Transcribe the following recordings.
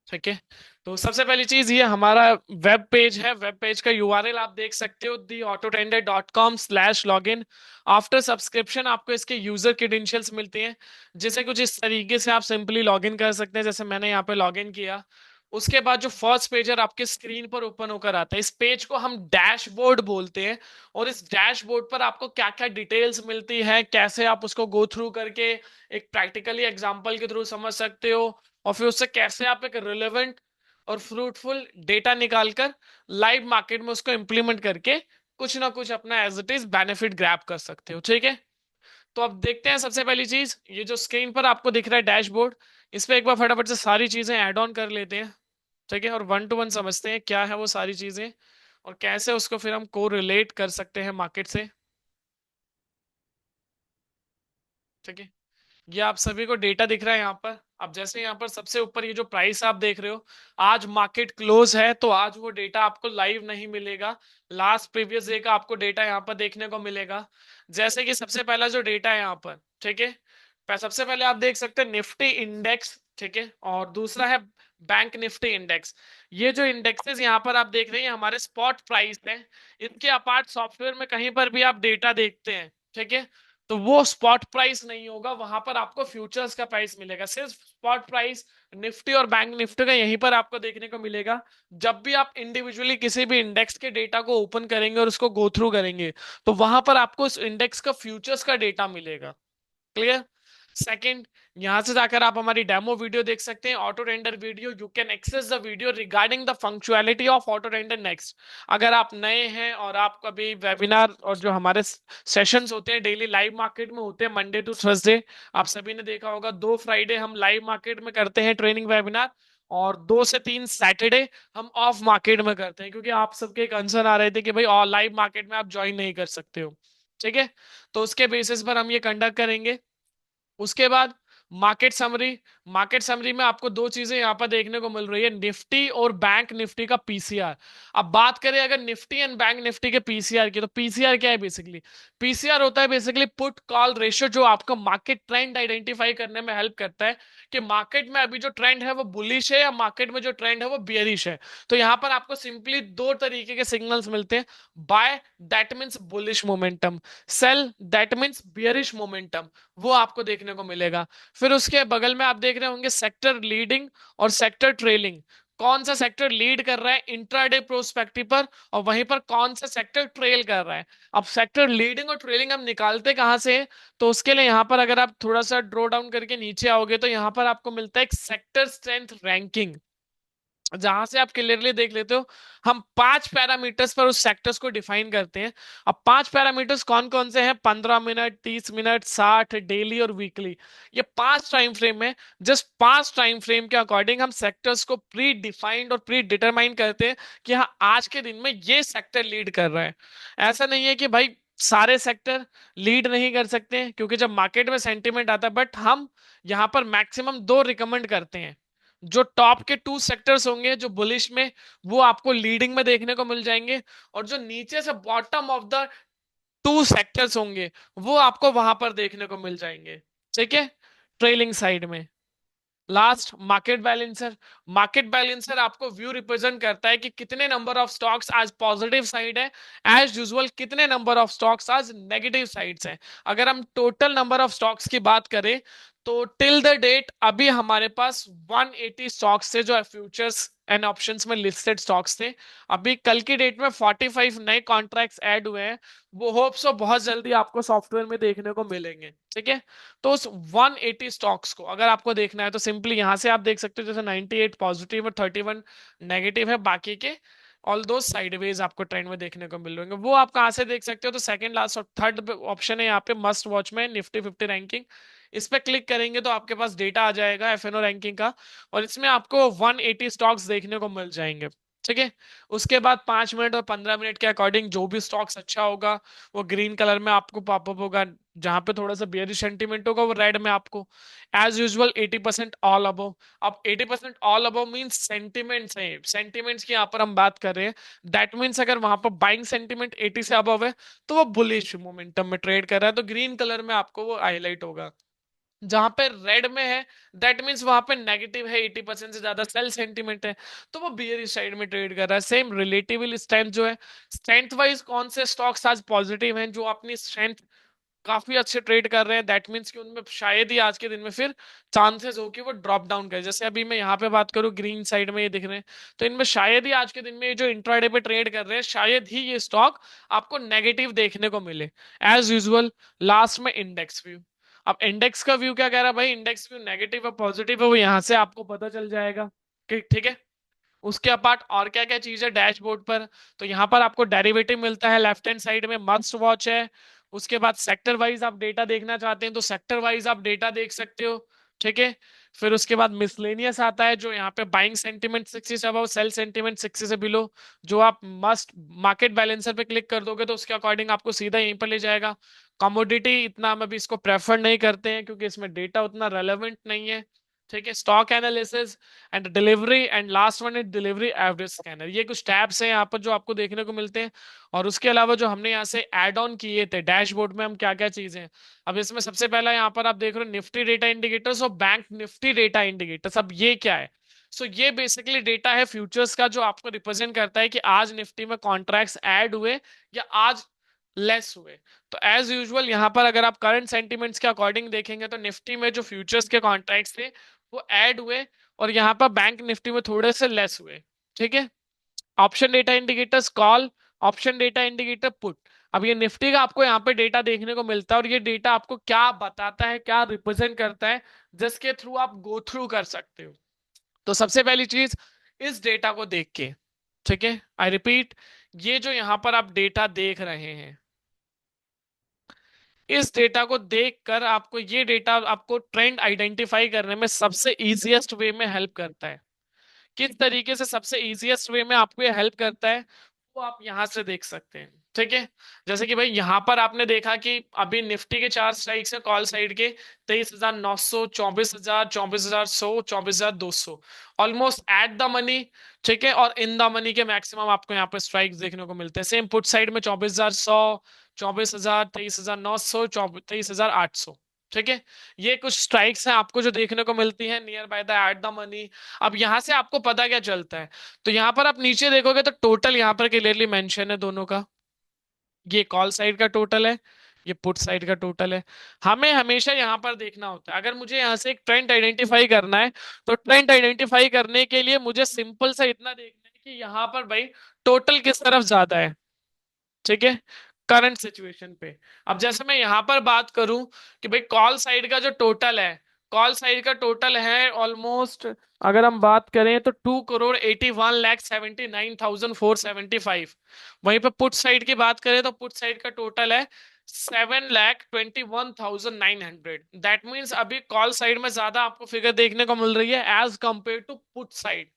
ठीक है। तो सबसे पहली चीज ये हमारा वेब पेज है। वेब पेज का यूआरएल आप देख सकते हो, theautotrader.com/login। आफ्टर सब्सक्रिप्शन आपको इसके यूजर क्रेडेंशियल्स मिलती हैं, जिसे कुछ इस तरीके से आप सिंपली लॉगिन कर सकते हैं, जैसे मैंने यहाँ पे लॉगिन किया। उसके बाद जो फर्स्ट पेज है आपके स्क्रीन पर ओपन होकर आता है, इस पेज को हम डैशबोर्ड बोलते हैं। और इस डैशबोर्ड पर आपको क्या क्या डिटेल्स मिलती है, कैसे आप उसको गो थ्रू करके एक प्रैक्टिकली एग्जांपल के थ्रू समझ सकते हो, और फिर उससे कैसे आप एक रिलेवेंट और फ्रूटफुल डेटा निकालकर लाइव मार्केट में उसको इंप्लीमेंट करके कुछ ना कुछ अपना as it is benefit grab कर सकते हो। ठीक है। तो अब देखते हैं सबसे पहली चीज, ये जो स्क्रीन पर आपको दिख रहा है डैशबोर्ड, इस पे एक बार फटाफट से सारी चीजें ऐड ऑन कर लेते हैं। ठीक है। और वन टू वन समझते हैं क्या है वो सारी चीजें, और कैसे उसको फिर हम को रिलेट कर सकते हैं मार्केट से। ठीक है। ये आप सभी को डेटा दिख रहा है यहाँ पर। अब जैसे यहाँ पर सबसे ऊपर ये जो प्राइस आप देख रहे हो, आज मार्केट क्लोज है तो आज वो डेटा आपको लाइव नहीं मिलेगा। लास्ट प्रीवियस डे का आपको डेटा यहाँ पर देखने को मिलेगा। जैसे कि सबसे पहला जो डेटा है यहाँ पर, ठीक है, सबसे पहले आप देख सकते हैं निफ्टी इंडेक्स। ठीक है। और दूसरा है बैंक निफ्टी इंडेक्स। ये जो इंडेक्सेस यहाँ पर आप देख रहे हैं हमारे स्पॉट प्राइस है। इनके अपार्ट सॉफ्टवेयर में कहीं पर भी आप डेटा देखते हैं, ठीक है, तो वो स्पॉट प्राइस नहीं होगा, वहां पर आपको फ्यूचर्स का प्राइस मिलेगा। सिर्फ स्पॉट प्राइस निफ्टी और बैंक निफ्टी का यहीं पर आपको देखने को मिलेगा। जब भी आप इंडिविजुअली किसी भी इंडेक्स के डेटा को ओपन करेंगे और उसको गो थ्रू करेंगे, तो वहां पर आपको उस इंडेक्स का फ्यूचर्स का डेटा मिलेगा। क्लियर। सेकंड, यहां से जाकर आप हमारी डेमो वीडियो देख सकते हैं, auto render video. You can access the video regarding the functionality of auto render next. अगर आप नए हैं और आप कभी वेबिनार और जो हमारे सेशंस होते हैं डेली लाइव मार्केट में होते हैं मंडे टू थर्सडे, आप सभी ने देखा होगा 2 फ्राइडे हम लाइव मार्केट में करते हैं ट्रेनिंग वेबिनार, और 2 से 3 सैटरडे हम ऑफ मार्केट में करते हैं, क्योंकि आप सबके कंसर्न आ रहे थे कि भाई और लाइव मार्केट में आप ज्वाइन नहीं कर सकते हो। ठीक है। तो उसके बेसिस पर हम ये कंडक्ट करेंगे। उसके बाद मार्केट समरी। मार्केट समरी में आपको दो चीजें यहां पर देखने को मिल रही है, निफ्टी और बैंक निफ्टी का पीसीआर। अब बात करें अगर निफ्टी एंड बैंक निफ्टी के पीसीआर की, तो पीसीआर क्या है बेसिकली? पीसीआर होता है बेसिकली पुट कॉल रेशियो, जो आपको मार्केट ट्रेंड आइडेंटिफाई करने में हेल्प करता है कि मार्केट में अभी जो ट्रेंड है वो बुलिश है या मार्केट में जो ट्रेंड है वो बियरिश है। तो यहां पर आपको सिंपली दो तरीके के सिग्नल्स मिलते हैं। Buy, that means bullish momentum. Sell, that means bearish momentum. वो आपको देखने को मिलेगा। फिर उसके बगल में आप देख रहे होंगे सेक्टर लीडिंग और सेक्टर ट्रेलिंग। कौन सा सेक्टर लीड कर रहा है इंट्राडे प्रोस्पेक्टिव पर, और वहीं पर कौन सा सेक्टर ट्रेल कर रहा है। अब सेक्टर लीडिंग और ट्रेलिंग हम निकालते कहां से हैं? तो उसके लिए यहां पर अगर आप थोड़ा सा ड्रॉ डाउन करके नीचे आओगे तो यहां पर आपको मिलता है एक सेक्टर स्ट्रेंथ रैंकिंग, जहां से आप क्लियरली देख लेते हो हम 5 पैरामीटर्स पर उस सेक्टर्स को डिफाइन करते हैं। अब 5 पैरामीटर्स कौन कौन से हैं? 15 मिनट, 30 मिनट, 60, डेली और वीकली। ये 5 टाइम फ्रेम है। जस्ट 5 टाइम फ्रेम के अकॉर्डिंग हम सेक्टर्स को प्री डिफाइंड और प्री डिटरमाइन करते हैं कि हाँ आज के दिन में ये सेक्टर लीड कर रहा है। ऐसा नहीं है कि भाई सारे सेक्टर लीड नहीं कर सकते हैं, क्योंकि जब मार्केट में सेंटीमेंट आता है, बट हम यहाँ पर मैक्सिमम दो रिकमेंड करते हैं। जो टॉप के 2 सेक्टर्स होंगे जो बुलिश में, वो आपको लीडिंग में देखने को मिल जाएंगे। और जो नीचे से बॉटम ऑफ द 2 सेक्टर्स होंगे वो आपको वहां पर देखने को मिल जाएंगे। ठीक है। ट्रेलिंग साइड में last market balancer. Market balancer आपको व्यू रिप्रेजेंट करता है कि कितने नंबर ऑफ स्टॉक्स आज पॉजिटिव साइड है, एज यूजुअल कितने नंबर ऑफ स्टॉक्स आज नेगेटिव साइड्स हैं। अगर हम टोटल नंबर ऑफ स्टॉक्स की बात करें तो टिल द डेट अभी हमारे पास 180 स्टॉक्स थे जो फ्यूचर्स एंड ऑप्शंस में लिस्टेड स्टॉक्स थे। अभी कल की डेट में 45 नए कॉन्ट्रैक्ट्स ऐड हुए हैं। वो होप्स हो बहुत जल्दी आपको सॉफ्टवेयर में देखने को मिलेंगे। ठीक है। तो उस 180 स्टॉक्स को अगर आपको देखना है तो सिंपली यहां से आप देख सकते हो, जैसे 98 पॉजिटिव और 31 नेगेटिव है, बाकी के ऑल दो साइडवेज आपको ट्रेंड में देखने को मिल रहे होंगे। वो आप कहां से देख सकते हो? तो सेकंड लास्ट और थर्ड ऑप्शन है यहाँ पे मस्ट वॉच में निफ्टी 50 रैंकिंग। इस पे क्लिक करेंगे तो आपके पास डेटा आ जाएगा एफएनओ रैंकिंग का, और इसमें आपको 180 स्टॉक्स देखने को मिल जाएंगे। ठीक है। उसके बाद 5 मिनट और 15 मिनट के अकॉर्डिंग जो भी स्टॉक्स अच्छा होगा वो ग्रीन कलर में आपको पॉपअप होगा, जहां पे थोड़ा सा बेयरिश सेंटीमेंट होगा वो रेड में आपको। As usual 80% all above. अब 80% ऑल अबव मींस सेंटिमेंट्स है, सेंटिमेंट्स की यहाँ पर हम बात कर रहे हैं। दैट मीन्स अगर वहां पर बाइंग सेंटिमेंट 80 से अबव है तो वो बुलिश मोमेंटम में ट्रेड कर रहा है, तो ग्रीन कलर में आपको वो हाईलाइट होगा। जहां पे रेड में है दैट मीन्स वहां पे नेगेटिव है, 80% से ज्यादा सेल सेंटीमेंट है, तो वो बियरिश साइड में ट्रेड कर रहा है। सेम रिलेटिवल स्ट्रेंथ जो है, स्ट्रेंथ वाइज कौन से स्टॉक्स आज पॉजिटिव हैं जो अपनी स्ट्रेंथ काफी अच्छे ट्रेड कर रहे हैं, दैट मीन्स कि उनमें शायद ही आज के दिन में फिर चांसेस हो कि वो ड्रॉप डाउन करे। जैसे अभी मैं यहाँ पे बात करूँ ग्रीन साइड में ये दिख रहे हैं, तो इनमें शायद ही आज के दिन में ये जो इंट्राडे पे ट्रेड कर रहे हैं शायद ही ये स्टॉक आपको नेगेटिव देखने को मिले। एज यूजुअल लास्ट में इंडेक्स व्यू। अब इंडेक्स का व्यू क्या कह रहा है भाई, इंडेक्स व्यू नेगेटिव है पॉजिटिव है वो यहाँ से आपको पता चल जाएगा कि ठीक है। उसके अपार्ट और क्या क्या चीज है डैशबोर्ड पर, तो यहाँ पर आपको डेरिवेटिव मिलता है लेफ्ट हैंड साइड में, मस्ट वॉच है। उसके बाद सेक्टर वाइज आप डेटा देखना चाहते हैं तो सेक्टर वाइज आप डेटा देख सकते हो, ठीक है। फिर उसके बाद मिसलेनियस आता है जो यहाँ पे बाइंग सेंटीमेंट 60 से अबव, सेल सेंटीमेंट 60 से बिलो, जो आप मस्ट मार्केट बैलेंसर पे क्लिक कर दोगे तो उसके अकॉर्डिंग आपको सीधा यहीं पर ले जाएगा। कमोडिटी इतना हम अभी इसको प्रेफर नहीं करते हैं क्योंकि इसमें डेटा उतना रेलेवेंट नहीं है, ठीक है। Stock analysis and delivery, and last one is delivery average scanner. ये कुछ टैब्स हैं यहाँ पर जो आपको देखने को मिलते हैं। और उसके अलावा जो हमने यहाँ से ऐड ऑन किए थे डैशबोर्ड में, हम क्या क्या चीजें हैं। अब इसमें सबसे पहला यहाँ पर आप देख रहे हो निफ्टी डेटा इंडिकेटर्स और बैंक निफ्टी डेटा इंडिकेटर्स। अब ये क्या है, सो ये बेसिकली डेटा है फ्यूचर्स का जो आपको रिप्रेजेंट करता है कि आज निफ्टी में कॉन्ट्रैक्ट्स ऐड हुए या आज लेस हुए। तो एज यूजुअल यहाँ पर अगर आप करंट सेंटीमेंट्स के अकॉर्डिंग देखेंगे तो निफ्टी में जो फ्यूचर्स के कॉन्ट्रैक्ट्स थे वो ऐड हुए, और यहाँ पर बैंक निफ्टी में थोड़े से लेस हुए, ठीक है। Option data indicators call, option data indicator put. अब ये निफ्टी का आपको यहाँ पे डेटा देखने को मिलता है और ये डेटा आपको क्या बताता है, क्या रिप्रेजेंट करता है, जिसके थ्रू आप गो थ्रू कर सकते हो। तो सबसे पहली चीज इस डेटा को देख के, ठीक है, आई रिपीट, ये जो यहाँ पर आप डेटा देख रहे हैं, इस डेटा को देखकर आपको ये डेटा आपको ट्रेंड आइडेंटिफाई करने में सबसे इजीएस्ट वे में हेल्प करता है। किस तरीके से सबसे इजीएस्ट वे में आपको ये हेल्प करता है वो आप यहां से देख सकते हैं, ठीक है। जैसे कि भाई यहां पर आपने देखा कि अभी निफ्टी के चार स्ट्राइक्स है कॉल साइड के, 23,900, 24,000, 24,100, 24,200, ऑलमोस्ट एट द मनी, ठीक है। और इन द मनी के मैक्सिमम आपको यहाँ पे स्ट्राइक्स देखने को मिलते हैं। सेम पुट साइड में 24,100, 24,000, 23,900, 23,800, ठीक है। ये कुछ स्ट्राइक्स हैं आपको जो देखने को मिलती हैं near by the at the money. अब यहां से आपको पता क्या चलता है, तो यहां पर आप नीचे देखोगे तो टोटल यहां पर क्लियरली मेंशन है दोनों का। ये कॉल साइड का टोटल है, ये पुट साइड का टोटल है। हमें हमेशा यहां पर देखना होता है, अगर मुझे यहां से एक ट्रेंड आइडेंटिफाई करना है तो ट्रेंड आइडेंटिफाई करने के लिए मुझे सिंपल सा इतना देखना है कि यहां पर भाई टोटल किस तरफ ज्यादा है, ठीक है, करंट सिचुएशन पे। अब जैसे मैं यहां पर बात करूं कि भाई कॉल साइड का जो टोटल है, कॉल साइड का टोटल है ऑलमोस्ट, अगर हम बात करें तो 2,81,79,475। वहीं पे पुट साइड की बात करें तो पुट साइड का टोटल है 7,21,900। दैट मीन्स अभी कॉल साइड में ज्यादा आपको फिगर देखने को मिल रही है as compared to put side.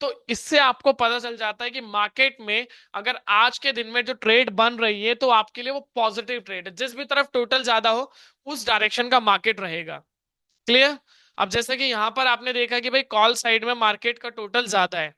तो इससे आपको पता चल जाता है कि मार्केट में अगर आज के दिन में जो ट्रेड बन रही है तो आपके लिए वो पॉजिटिव ट्रेड है, जिस भी तरफ टोटल ज्यादा हो उस डायरेक्शन का मार्केट रहेगा। क्लियर। अब जैसे कि यहां पर आपने देखा कि भाई कॉल साइड में मार्केट का टोटल ज्यादा है,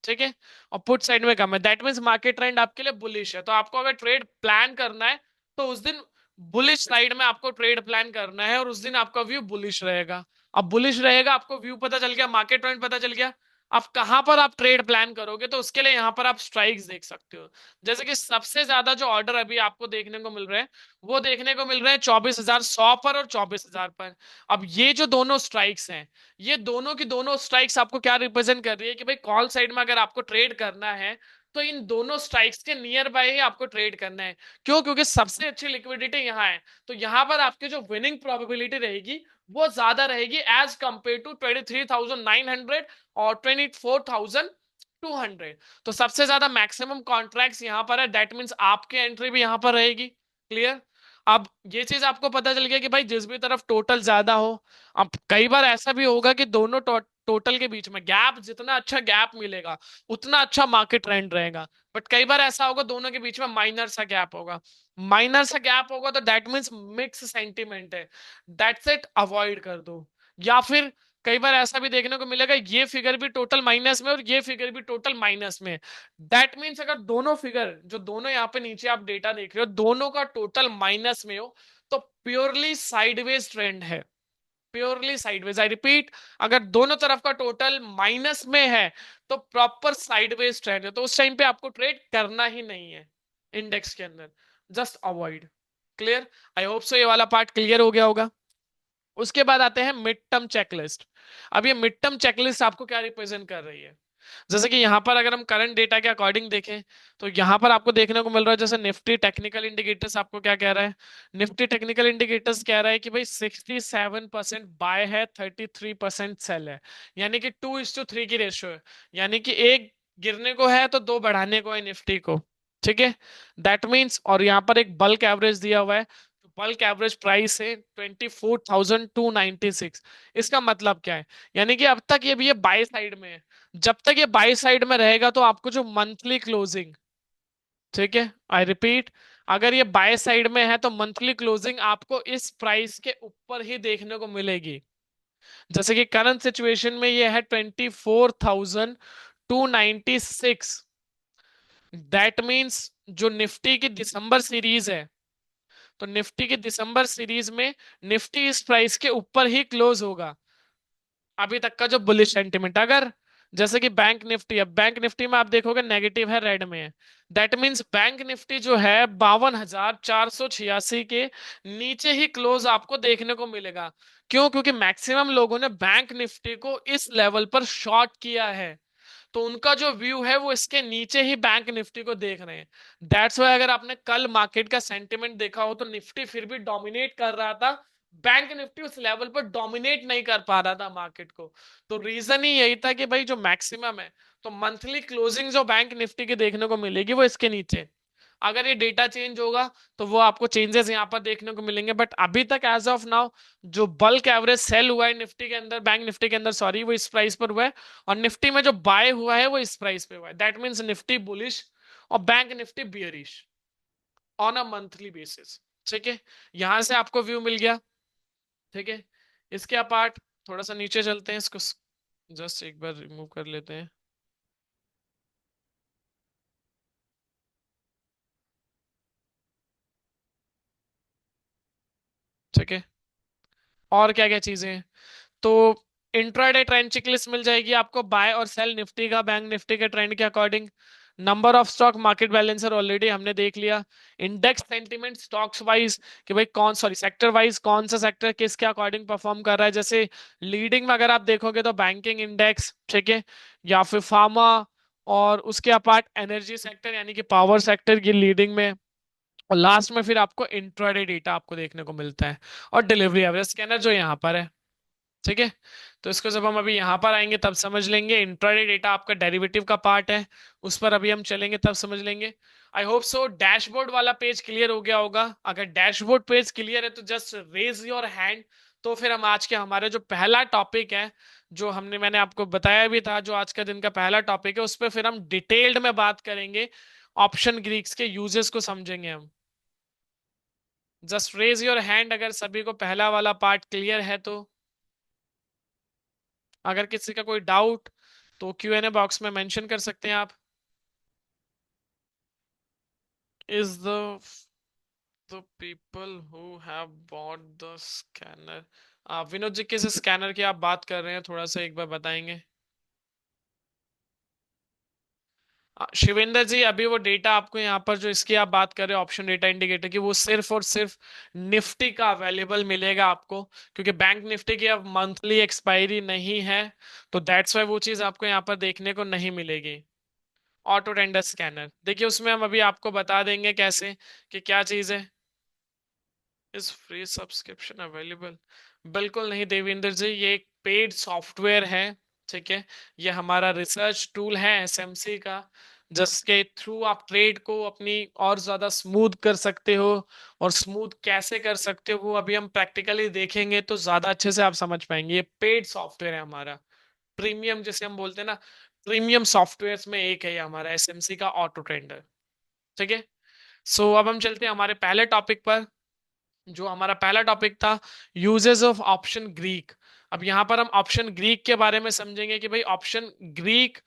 ठीक है, और पुट साइड में कम है, दैट मीन्स मार्केट ट्रेंड आपके लिए बुलिश है। तो आपको अगर ट्रेड प्लान करना है तो उस दिन बुलिश साइड में आपको ट्रेड प्लान करना है और उस दिन आपका व्यू बुलिश रहेगा। अब बुलिश रहेगा, आपको व्यू पता चल गया, मार्केट ट्रेंड पता चल गया, अब कहां पर आप ट्रेड प्लान करोगे तो उसके लिए यहां पर आप स्ट्राइक्स देख सकते हो। जैसे कि सबसे ज्यादा जो ऑर्डर अभी आपको देखने को मिल रहे हैं वो देखने को मिल रहे हैं 24,100 पर और 24,000 पर। अब ये जो दोनों स्ट्राइक्स हैं, ये दोनों की दोनों स्ट्राइक्स आपको क्या रिप्रेजेंट कर रही है कि भाई कॉल साइड में अगर आपको ट्रेड करना है तो इन दोनों स्ट्राइक्स के नियर बाय ही आपको ट्रेड करना है। क्यों? क्योंकि सबसे अच्छी लिक्विडिटी यहाँ है, तो यहाँ पर आपकी जो विनिंग प्रोबेबिलिटी रहेगी वो ज्यादा रहेगी एज कंपेयर टू 23,900 और 24,200। तो सबसे ज्यादा मैक्सिमम कॉन्ट्रैक्ट्स यहाँ पर है, दैट मीन्स आपकी एंट्री भी यहाँ पर रहेगी। क्लियर। अब ये चीज आपको पता चल गया कि भाई जिस भी तरफ टोटल ज्यादा हो, अब कई बार ऐसा भी होगा कि दोनों टोटल के बीच में गैप, जितना अच्छा गैप मिलेगा उतना अच्छा मार्केट ट्रेंड रहेगा। बट कई बार ऐसा होगा दोनों के बीच में माइनर सा गैप होगा, माइनर सा गैप होगा तो दैट मीन्स मिक्स सेंटीमेंट है, दैट्स इट, अवॉइड कर दो। या फिर कई बार ऐसा भी देखने को मिलेगा ये फिगर भी टोटल माइनस में और ये फिगर भी टोटल माइनस में, दैट मीन्स अगर दोनों फिगर जो दोनों यहाँ पे नीचे आप डेटा देख रहे हो दोनों का टोटल माइनस में हो तो प्योरली साइडवेज ट्रेंड है। प्योरली साइडवेज, आई रिपीट, अगर दोनों तरफ का टोटल माइनस में है तो प्रॉपर साइडवेज ट्रेंड है, तो उस टाइम पे आपको ट्रेड करना ही नहीं है इंडेक्स के अंदर, जस्ट अवॉइड। क्लियर? आई होप सो ये वाला पार्ट क्लियर हो गया होगा। उसके बाद आते हैं मिड टर्म चेकलिस्ट। अब ये मिड टर्म चेकलिस्ट आपको क्या रिप्रेजेंट कर रही है? जैसे कि यहां पर अगर हम करंट डेटा के अकॉर्डिंग देखें तो यहां पर आपको देखने को मिल रहा है, जैसे निफ्टी टेक्निकल इंडिकेटर्स आपको क्या कह रहा है? निफ्टी टेक्निकल इंडिकेटर्स कह रहा है कि भाई 67% बाय है, 33% सेल है, यानी कि 2:3 की रेशियो है, यानी कि एक गिरने को है तो दो बढ़ाने को है निफ्टी को। ठीक है, दैट मीन्स, और यहाँ पर एक बल्क एवरेज दिया हुआ है, बल्क एवरेज प्राइस है 24,296। इसका मतलब क्या है? यानी कि अब तक ये भी ये बाय साइड में है, जब तक ये बाय साइड में रहेगा तो आपको जो मंथली क्लोजिंग, ठीक है, आई रिपीट, अगर ये बाय साइड में है तो मंथली क्लोजिंग आपको इस प्राइस के ऊपर ही देखने को मिलेगी। जैसे कि करंट सिचुएशन में ये है 24,296। दैट मीन्स जो निफ्टी की दिसंबर सीरीज है, तो निफ्टी की दिसंबर सीरीज में निफ्टी इस प्राइस के ऊपर ही क्लोज होगा अभी तक का जो बुलिश सेंटिमेंट। अगर जैसे कि बैंक निफ्टी, अब बैंक निफ्टी में आप देखोगे नेगेटिव है, रेड में है, दैट मींस बैंक निफ्टी जो है 52,486 के नीचे ही क्लोज आपको देखने को मिलेगा। क्यों? क्योंकि मैक्सिमम लोगों ने बैंक निफ्टी को इस लेवल पर शॉर्ट किया है, तो उनका जो व्यू है वो इसके नीचे ही बैंक निफ्टी को देख रहे हैं। दैट्स वाई अगर आपने कल मार्केट का सेंटिमेंट देखा हो तो निफ्टी फिर भी डोमिनेट कर रहा था, बैंक निफ्टी उस लेवल पर डोमिनेट नहीं कर पा रहा था मार्केट को। तो रीजन ही यही था कि भाई जो मैक्सिमम है, तो मंथली क्लोजिंग जो बैंक निफ्टी की देखने को मिलेगी वो इसके नीचे। अगर ये डेटा चेंज होगा तो वो आपको चेंजेस यहाँ पर देखने को मिलेंगे, बट अभी तक एज ऑफ नाउ जो बल्क एवरेज सेल हुआ है निफ्टी के अंदर, बैंक निफ्टी के अंदर सॉरी, वो इस प्राइस पर हुआ है, और निफ्टी में जो बाय हुआ है वो इस प्राइस पे हुआ है। दैट मीन्स निफ्टी बुलिश और bank Nifty bearish on a monthly basis. ठीक है, यहां से आपको व्यू मिल गया। ठीक है, इसके अपार्ट थोड़ा सा नीचे चलते हैं, इसको जस्ट एक बार रिमूव कर लेते हैं। ठीक है, और क्या क्या चीजें हैं? तो इंट्राडे ट्रेंड चेक लिस्ट मिल जाएगी आपको, बाय और सेल निफ्टी का बैंक निफ्टी के ट्रेंड के according. Number of stock market balancer already हमने देख लिया। इंडेक्स सेंटीमेंट स्टॉक्स वाइज कि भाई कौन, सॉरी सेक्टर वाइज कौन सा सेक्टर किसके अकॉर्डिंग परफॉर्म कर रहा है। जैसे लीडिंग में अगर आप देखोगे तो बैंकिंग इंडेक्स, ठीक है, या फिर फार्मा, और उसके अपार्ट एनर्जी सेक्टर यानी कि पावर सेक्टर की लीडिंग में, और लास्ट में फिर आपको इंट्राडे डेटा आपको देखने को मिलता है, और डिलीवरी एवरेज स्कैनर जो यहाँ पर है। ठीक है, तो इसको जब हम अभी यहां पर आएंगे तब समझ लेंगे। इंट्राडे डेटा आपका डेरिवेटिव का पार्ट है, उस पर अभी हम चलेंगे तब समझ लेंगे। आई होप सो डैशबोर्ड वाला पेज क्लियर हो गया होगा। अगर डैशबोर्ड पेज क्लियर है तो जस्ट रेज योर हैंड। तो फिर हम आज के हमारे जो पहला टॉपिक है, जो हमने मैंने आपको बताया भी था, जो आज का दिन का पहला टॉपिक है, उस पर फिर हम डिटेल्ड में बात करेंगे, ऑप्शन ग्रीक्स के यूजेस को समझेंगे हम। जस्ट रेज योर हैंड अगर सभी को पहला वाला पार्ट क्लियर है तो। अगर किसी का कोई डाउट तो Q&A बॉक्स में मेंशन कर सकते हैं आप। Is the people who have bought the scanner, Vinod ji किस स्कैनर की आप बात कर रहे हैं, थोड़ा सा एक बार बताएंगे? शिवेंद्र जी, अभी वो डेटा आपको यहाँ पर जो इसकी आप बात कर रहे हो ऑप्शन डेटा इंडिकेटर की, वो सिर्फ और सिर्फ निफ्टी का अवेलेबल मिलेगा आपको, क्योंकि बैंक निफ्टी की अब मंथली एक्सपायरी नहीं है, तो दैट्स वाई वो चीज आपको यहाँ पर देखने को नहीं मिलेगी। ऑटो टेंडर स्कैनर देखिए, उसमें हम अभी आपको बता देंगे कैसे, कि क्या चीज है। इस फ्री सब्सक्रिप्शन अवेलेबल? बिल्कुल नहीं देवेंद्र जी, ये एक पेड सॉफ्टवेयर है। ठीक है, ये हमारा रिसर्च टूल है एसएमसी का, जिसके थ्रू आप ट्रेड को अपनी और ज्यादा स्मूथ कर सकते हो। और स्मूथ कैसे कर सकते हो वो अभी हम प्रैक्टिकली देखेंगे तो ज्यादा अच्छे से आप समझ पाएंगे। ये पेड सॉफ्टवेयर है हमारा, प्रीमियम जिसे हम बोलते हैं ना, प्रीमियम सॉफ्टवेयर में एक है ये हमारा एसएमसी का ऑटो ट्रेंडर। ठीक है, सो अब हम चलते हैं हमारे पहले टॉपिक पर। जो हमारा पहला टॉपिक था, यूजेस ऑफ ऑप्शन ग्रीक। अब यहां पर हम ऑप्शन ग्रीक के बारे में समझेंगे कि भाई ऑप्शन ग्रीक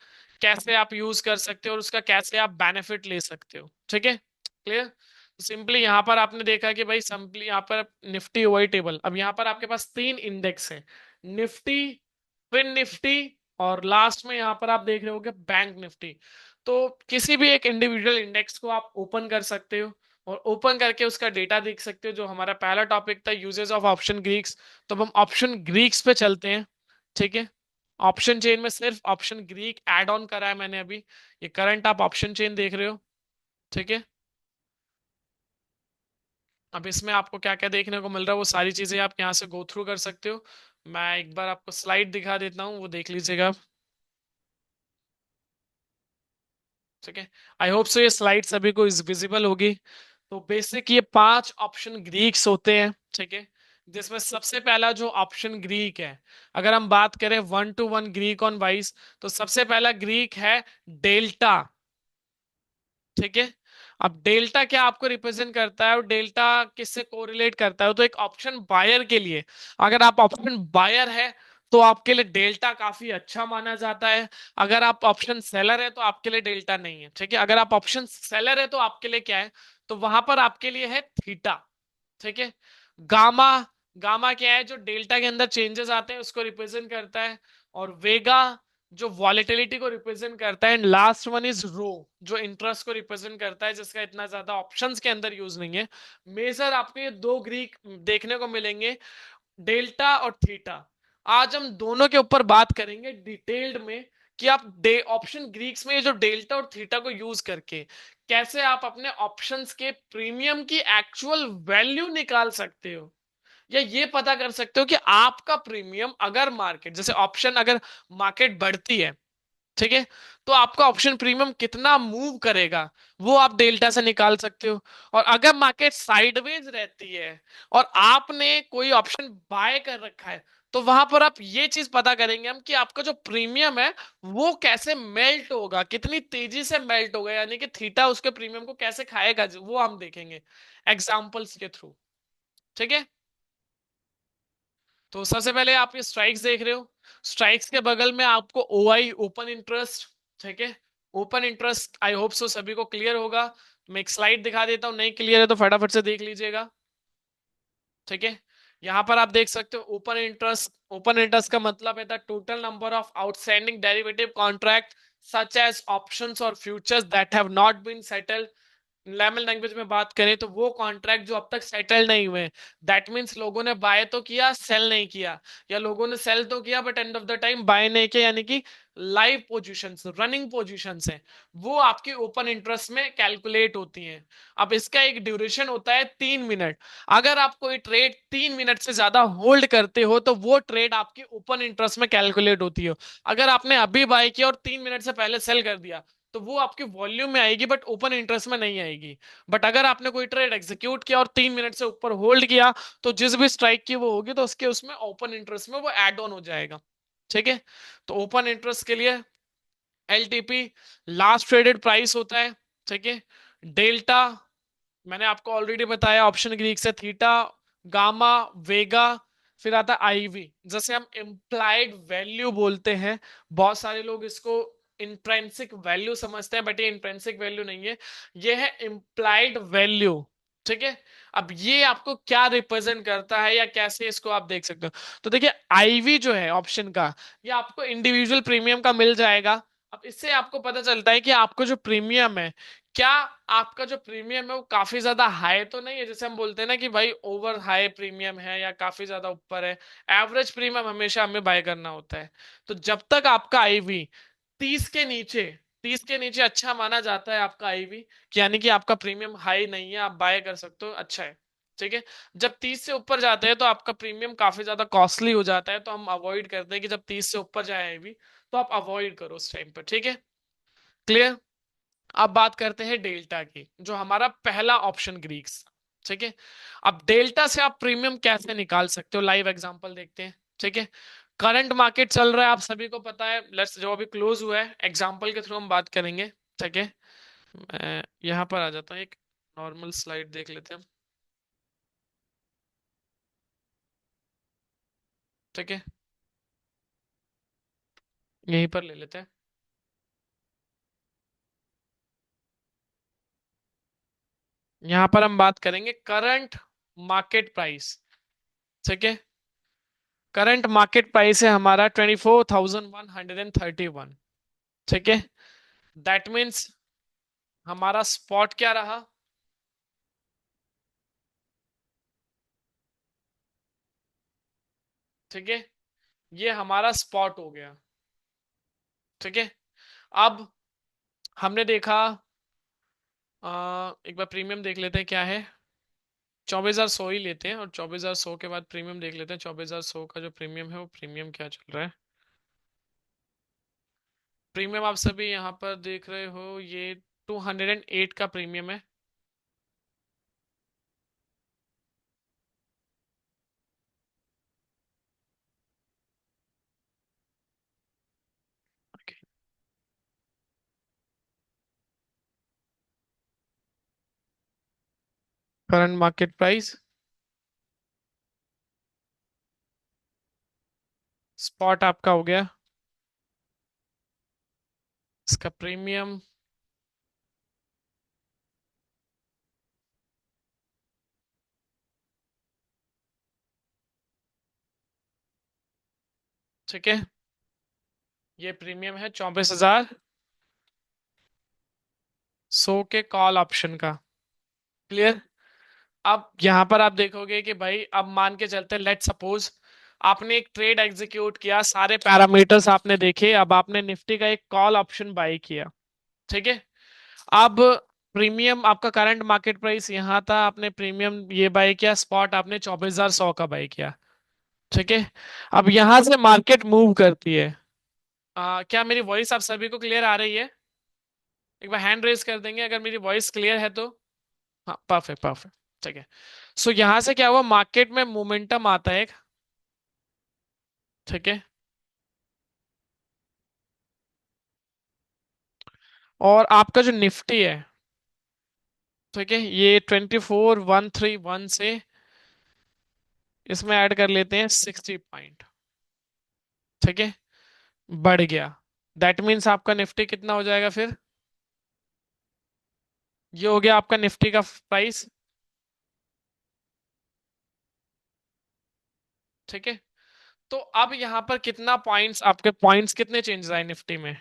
कैसे आप यूज कर सकते हो और उसका कैसे आप बेनिफिट ले सकते हो। ठीक है, क्लियर? सिंपली यहाँ पर आपने देखा कि भाई सिंपली यहाँ पर निफ्टी वही टेबल, अब यहाँ पर आपके पास तीन इंडेक्स है, निफ्टी, फिन निफ्टी, और लास्ट में यहाँ पर आप देख रहे होगे बैंक निफ्टी। तो किसी भी एक इंडिविजुअल इंडेक्स को आप ओपन कर सकते हो और ओपन करके उसका डेटा देख सकते हो। जो हमारा पहला टॉपिक था यूजेस ऑफ ऑप्शन ग्रीक्स, तो अब हम ऑप्शन ग्रीक्स पे चलते हैं। ठीक है, ऑप्शन चेन में सिर्फ ऑप्शन ग्रीक ऐड ऑन करा है मैंने अभी। ये करंट आप ऑप्शन चेन देख रहे हो। ठीक है, अब इसमें आपको क्या क्या देखने को मिल रहा है वो सारी चीजें आप यहाँ से गो थ्रू कर सकते हो। मैं एक बार आपको स्लाइड दिखा देता हूँ, वो देख लीजिएगा आप। ठीक है, आई होप सो ये स्लाइड सभी को विजिबल होगी। तो बेसिक ये पांच ऑप्शन ग्रीक्स होते हैं। ठीक है, जिसमें सबसे पहला जो ऑप्शन ग्रीक है, अगर हम बात करें one two one Greek on wise, तो सबसे पहला ग्रीक है डेल्टा। ठीक है, अब डेल्टा क्या आपको रिप्रेजेंट करता है और डेल्टा किससे कोरिलेट करता है? तो एक ऑप्शन बायर के लिए, अगर आप ऑप्शन बायर है तो आपके लिए डेल्टा काफी अच्छा माना जाता है। अगर आप ऑप्शन सेलर है तो आपके लिए डेल्टा नहीं है। ठीक है, अगर आप ऑप्शन सेलर है तो आपके लिए क्या है? तो वहां पर आपके लिए है थीटा। ठीक है, गामा, गामा क्या है? जो डेल्टा के अंदर चेंजेस आते हैं उसको रिप्रेजेंट करता है। और वेगा जो वॉलेटिलिटी को रिप्रेजेंट करता है। एंड लास्ट वन इज रो, जो इंटरेस्ट को रिप्रेजेंट करता है, जिसका इतना ज्यादा ऑप्शंस के अंदर यूज नहीं है। मेजर आपको ये दो ग्रीक देखने को मिलेंगे, डेल्टा और थीटा। आज हम दोनों के ऊपर बात करेंगे डिटेल्ड में कि आप डे ऑप्शन ग्रीक्स में ये जो डेल्टा और थीटा को यूज करके कैसे आप अपने ऑप्शंस के प्रीमियम की एक्चुअल वैल्यू निकाल सकते हो, या ये पता कर सकते हो कि आपका प्रीमियम अगर मार्केट जैसे ऑप्शन अगर मार्केट बढ़ती है, ठीक है, तो आपका ऑप्शन प्रीमियम कितना मूव करेगा वो आप डेल्टा से निकाल सकते हो। और अगर मार्केट साइडवेज रहती है और आपने कोई ऑप्शन बाय कर रखा है, तो वहां पर आप ये चीज पता करेंगे हम कि आपका जो प्रीमियम है वो कैसे मेल्ट होगा, कितनी तेजी से मेल्ट होगा, यानी कि थीटा उसके प्रीमियम को कैसे खाएगा, वो हम देखेंगे एग्जाम्पल्स के थ्रू। ठीक है, तो सबसे पहले आप ये स्ट्राइक्स देख रहे हो, स्ट्राइक्स के बगल में आपको ओआई ओपन इंटरेस्ट। ठीक है, ओपन इंटरेस्ट आई होप सो सभी को क्लियर होगा। मैं एक स्लाइड दिखा देता हूं, नहीं क्लियर है तो फटाफट से देख लीजिएगा। ठीक है, यहां पर आप देख सकते हो ओपन इंटरेस्ट, ओपन इंटरेस्ट का मतलब है the total number of outstanding derivative contract such as options और futures that have not been settled. Layman language में बात करें तो वो कॉन्ट्रैक्ट जो अब तक सेटल नहीं हुए, दैट मीन्स लोगों ने बाय तो किया सेल नहीं किया, या लोगों ने सेल तो किया but end of the time buy नहीं किया, यानी कि लाइव पोजीशंस, रनिंग पोजीशंस है, वो आपकी ओपन इंटरेस्ट में कैलकुलेट होती हैं। अब इसका एक ड्यूरेशन होता है 3 मिनट। अगर आप कोई ट्रेड 3 मिनट से ज्यादा होल्ड करते हो तो वो ट्रेड आपकी ओपन इंटरेस्ट में कैलकुलेट होती है। अगर आपने अभी बाय किया और 3 मिनट से पहले सेल कर दिया तो वो आपके वॉल्यूम में आएगी बट ओपन इंटरेस्ट में नहीं आएगी। बट अगर आपने कोई ट्रेड एग्जीक्यूट किया और 3 मिनट से ऊपर होल्ड किया तो जिस भी स्ट्राइक की वो होगी तो उसके उसमें ओपन इंटरेस्ट में वो एड ऑन हो जाएगा। ठीक है, तो ओपन इंटरेस्ट के लिए एलटीपी लास्ट ट्रेडेड प्राइस होता है। ठीक है, डेल्टा मैंने आपको ऑलरेडी बताया, ऑप्शन ग्रीक से थीटा, गामा, वेगा, फिर आता है आईवी, जैसे हम इम्प्लाइड वैल्यू बोलते हैं। बहुत सारे लोग इसको इंट्रेंसिक वैल्यू समझते हैं बट ये इंट्रेंसिक वैल्यू नहीं है, ये है इम्प्लाइड वैल्यू। ठीक है, अब ये आपको क्या रिप्रेजेंट करता है या कैसे इसको आप देख सकते हो? तो देखिए आईवी जो है ऑप्शन का, ये आपको इंडिविजुअल प्रीमियम का मिल जाएगा। अब इससे आपको पता चलता है कि आपको जो प्रीमियम है, क्या आपका जो प्रीमियम है वो काफी ज्यादा हाई तो नहीं है, जैसे हम बोलते हैं ना कि भाई ओवर हाई प्रीमियम है या काफी ज्यादा ऊपर है। एवरेज प्रीमियम हमेशा हमें बाय करना होता है। तो जब तक आपका आईवी 30 के नीचे, 30 के नीचे अच्छा माना जाता है आपका आईवी, कि यानी कि आपका प्रीमियम हाई नहीं है, आप बाय कर सकते हो, अच्छा है। ठीक है, जब 30 से ऊपर जाते हैं तो आपका प्रीमियम काफी ज्यादा कॉस्टली हो जाता है, तो हम अवॉइड करते हैं कि जब 30 से ऊपर जाए आईवी तो आप अवॉइड करो उस टाइम पर। ठीक है, क्लियर? अब बात करते हैं डेल्टा की, जो हमारा पहला ऑप्शन ग्रीक्स। ठीक है, अब डेल्टा से आप प्रीमियम कैसे निकाल सकते हो, लाइव एग्जांपल देखते हैं। ठीक है, करंट मार्केट चल रहा है, आप सभी को पता है, लेट्स जो अभी क्लोज हुआ है एग्जांपल के थ्रू हम बात करेंगे। ठीक है, मैं यहाँ पर आ जाता हूँ, एक नॉर्मल स्लाइड देख लेते हैं। ठीक है, यहीं पर ले लेते हैं। यहां पर हम बात करेंगे करंट मार्केट प्राइस। ठीक है, करंट मार्केट प्राइस है हमारा 24,131। ठीक है, दैट मीन्स हमारा स्पॉट क्या रहा? ठीक है, ये हमारा स्पॉट हो गया। ठीक है, अब हमने देखा, एक बार प्रीमियम देख लेते हैं क्या है। 24,100 ही लेते हैं, और 24,100 के बाद प्रीमियम देख लेते हैं। 24,100 का जो प्रीमियम है वो प्रीमियम क्या चल रहा है। प्रीमियम आप सभी यहाँ पर देख रहे हो, ये 208 का प्रीमियम है। करंट मार्केट प्राइस, स्पॉट आपका हो गया, इसका प्रीमियम। ठीक है, ये प्रीमियम है 24,100 के कॉल ऑप्शन का। क्लियर? अब यहां पर आप देखोगे कि भाई, अब मान के चलते, लेट सपोज आपने एक ट्रेड एग्जीक्यूट किया, सारे पैरामीटर्स आपने देखे, अब आपने निफ्टी का एक कॉल ऑप्शन बाय किया। ठीक है, अब प्रीमियम आपका करंट मार्केट प्राइस यहाँ था, आपने प्रीमियम ये बाय किया, स्पॉट आपने 24,100 का बाय किया। ठीक है, अब यहां से मार्केट मूव करती है। क्या मेरी वॉइस आप सभी को क्लियर आ रही है? एक बार हैंड रेज कर देंगे अगर मेरी वॉइस क्लियर है तो। हाँ, परफेक्ट परफेक्ट। ठीक है, सो यहां से क्या हुआ, मार्केट में मोमेंटम आता है एक। ठीक है, और आपका जो निफ्टी है, ठीक है, ये 24,131 से इसमें ऐड कर लेते हैं 60 पॉइंट। ठीक है, बढ़ गया। दैट मीन्स आपका निफ्टी कितना हो जाएगा फिर? ये हो गया आपका निफ्टी का प्राइस। ठीक है, तो अब यहां पर कितना पॉइंट्स, आपके पॉइंट्स कितने चेंज आए निफ्टी में?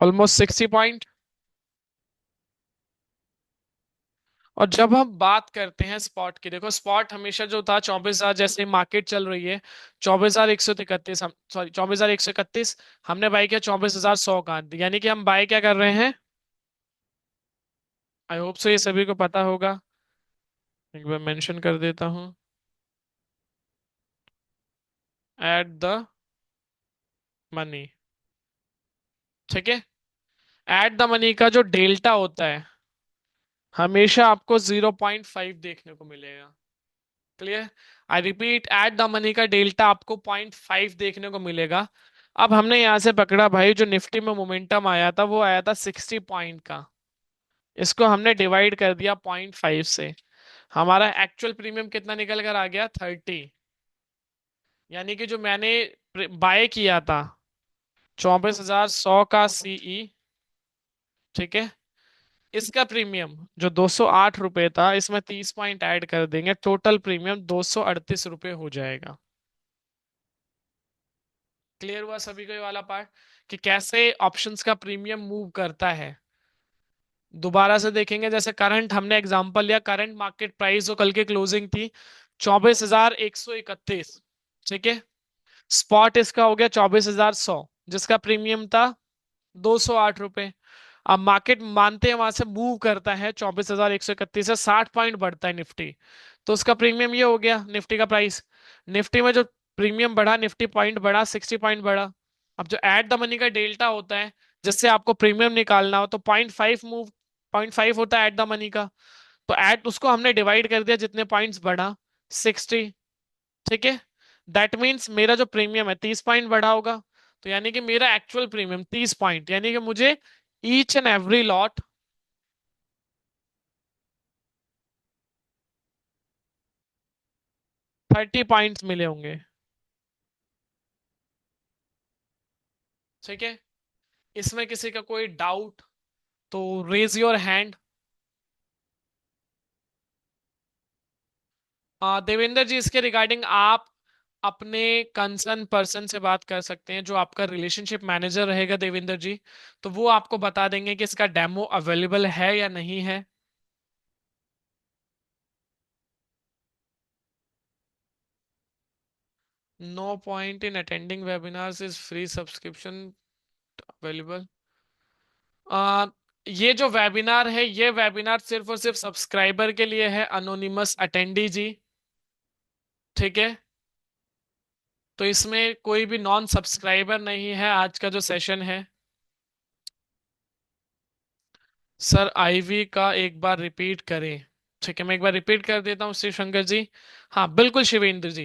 Almost 60 point. और जब हम बात करते हैं स्पॉट की, देखो स्पॉट हमेशा जो था 24,000, जैसे मार्केट चल रही है 24,131, सॉरी 24,131, हमने बाई किया 24,100 का, यानी कि हम बाय क्या कर रहे हैं? आई होप सो ये सभी को पता होगा। एक बार मेंशन कर देता हूं, एट द मनी। ठीक है, एट द मनी का जो डेल्टा होता है, हमेशा आपको 0.5 देखने को मिलेगा। Clear? I repeat, at the money का डेल्टा आपको 0.5 देखने को मिलेगा। अब हमने यहां से पकड़ा भाई, जो निफ्टी में मोमेंटम आया था वो आया था 60 पॉइंट का, इसको हमने डिवाइड कर दिया 0.5 से, हमारा एक्चुअल प्रीमियम कितना निकल कर आ गया? 30। यानी कि जो मैंने बाय किया था 24,100 का सीई, ठीक है, इसका प्रीमियम जो 208 रुपए था, इसमें 30 पॉइंट ऐड कर देंगे, टोटल प्रीमियम 238 रुपए हो जाएगा। क्लियर हुआ सभी को ये वाला पार्ट, कि कैसे ऑप्शंस का प्रीमियम मूव करता है? दोबारा से देखेंगे, जैसे करंट हमने एग्जांपल लिया, करंट मार्केट प्राइस जो कल की क्लोजिंग थी 24,131। ठीक है, स्पॉट इसका हो गया 24,100, जिसका प्रीमियम था 208 रुपए। अब मार्केट मानते हैं वहां से मूव करता है 24,131 से 60 पॉइंट बढ़ता है निफ्टी, तो उसका प्रीमियम ये हो गया निफ्टी का प्राइस। निफ्टी में जो प्रीमियम बढ़ा, निफ्टी पॉइंट बढ़ा, 60 पॉइंट बढ़ा। अब जो एट द मनी का डेल्टा होता है, जिससे आपको प्रीमियम निकालना हो, तो 0.5 मूव, 0.5 होता है एट द मनी का, तो एट उसको हमने डिवाइड कर दिया, जितने पॉइंट्स बढ़ा 60। ठीक है, दैट मीन्स मेरा जो प्रीमियम है 30 पॉइंट बढ़ा होगा, तो यानी कि मेरा एक्चुअल प्रीमियम 30 पॉइंट, यानी कि मुझे each and every lot 30 points मिले होंगे। ठीक है, इसमें किसी का कोई डाउट तो रेज योर हैंड। देवेंद्र जी, इसके रिगार्डिंग आप अपने कंसर्न पर्सन से बात कर सकते हैं, जो आपका रिलेशनशिप मैनेजर रहेगा देवेंद्र जी। तो वो आपको बता देंगे कि इसका डेमो अवेलेबल है या नहीं है। No point in attending webinars is free subscription available. आ, ये जो वेबिनार है, ये वेबिनार सिर्फ और सिर्फ सब्सक्राइबर के लिए है, अनोनिमस अटेंडी जी। ठीक है, तो इसमें कोई भी नॉन सब्सक्राइबर नहीं है आज का जो सेशन है। सर आईवी का एक बार रिपीट करें। ठीक है, मैं एक बार रिपीट कर देता हूँ शिव शंकर जी। हाँ बिल्कुल शिवेंद्र जी,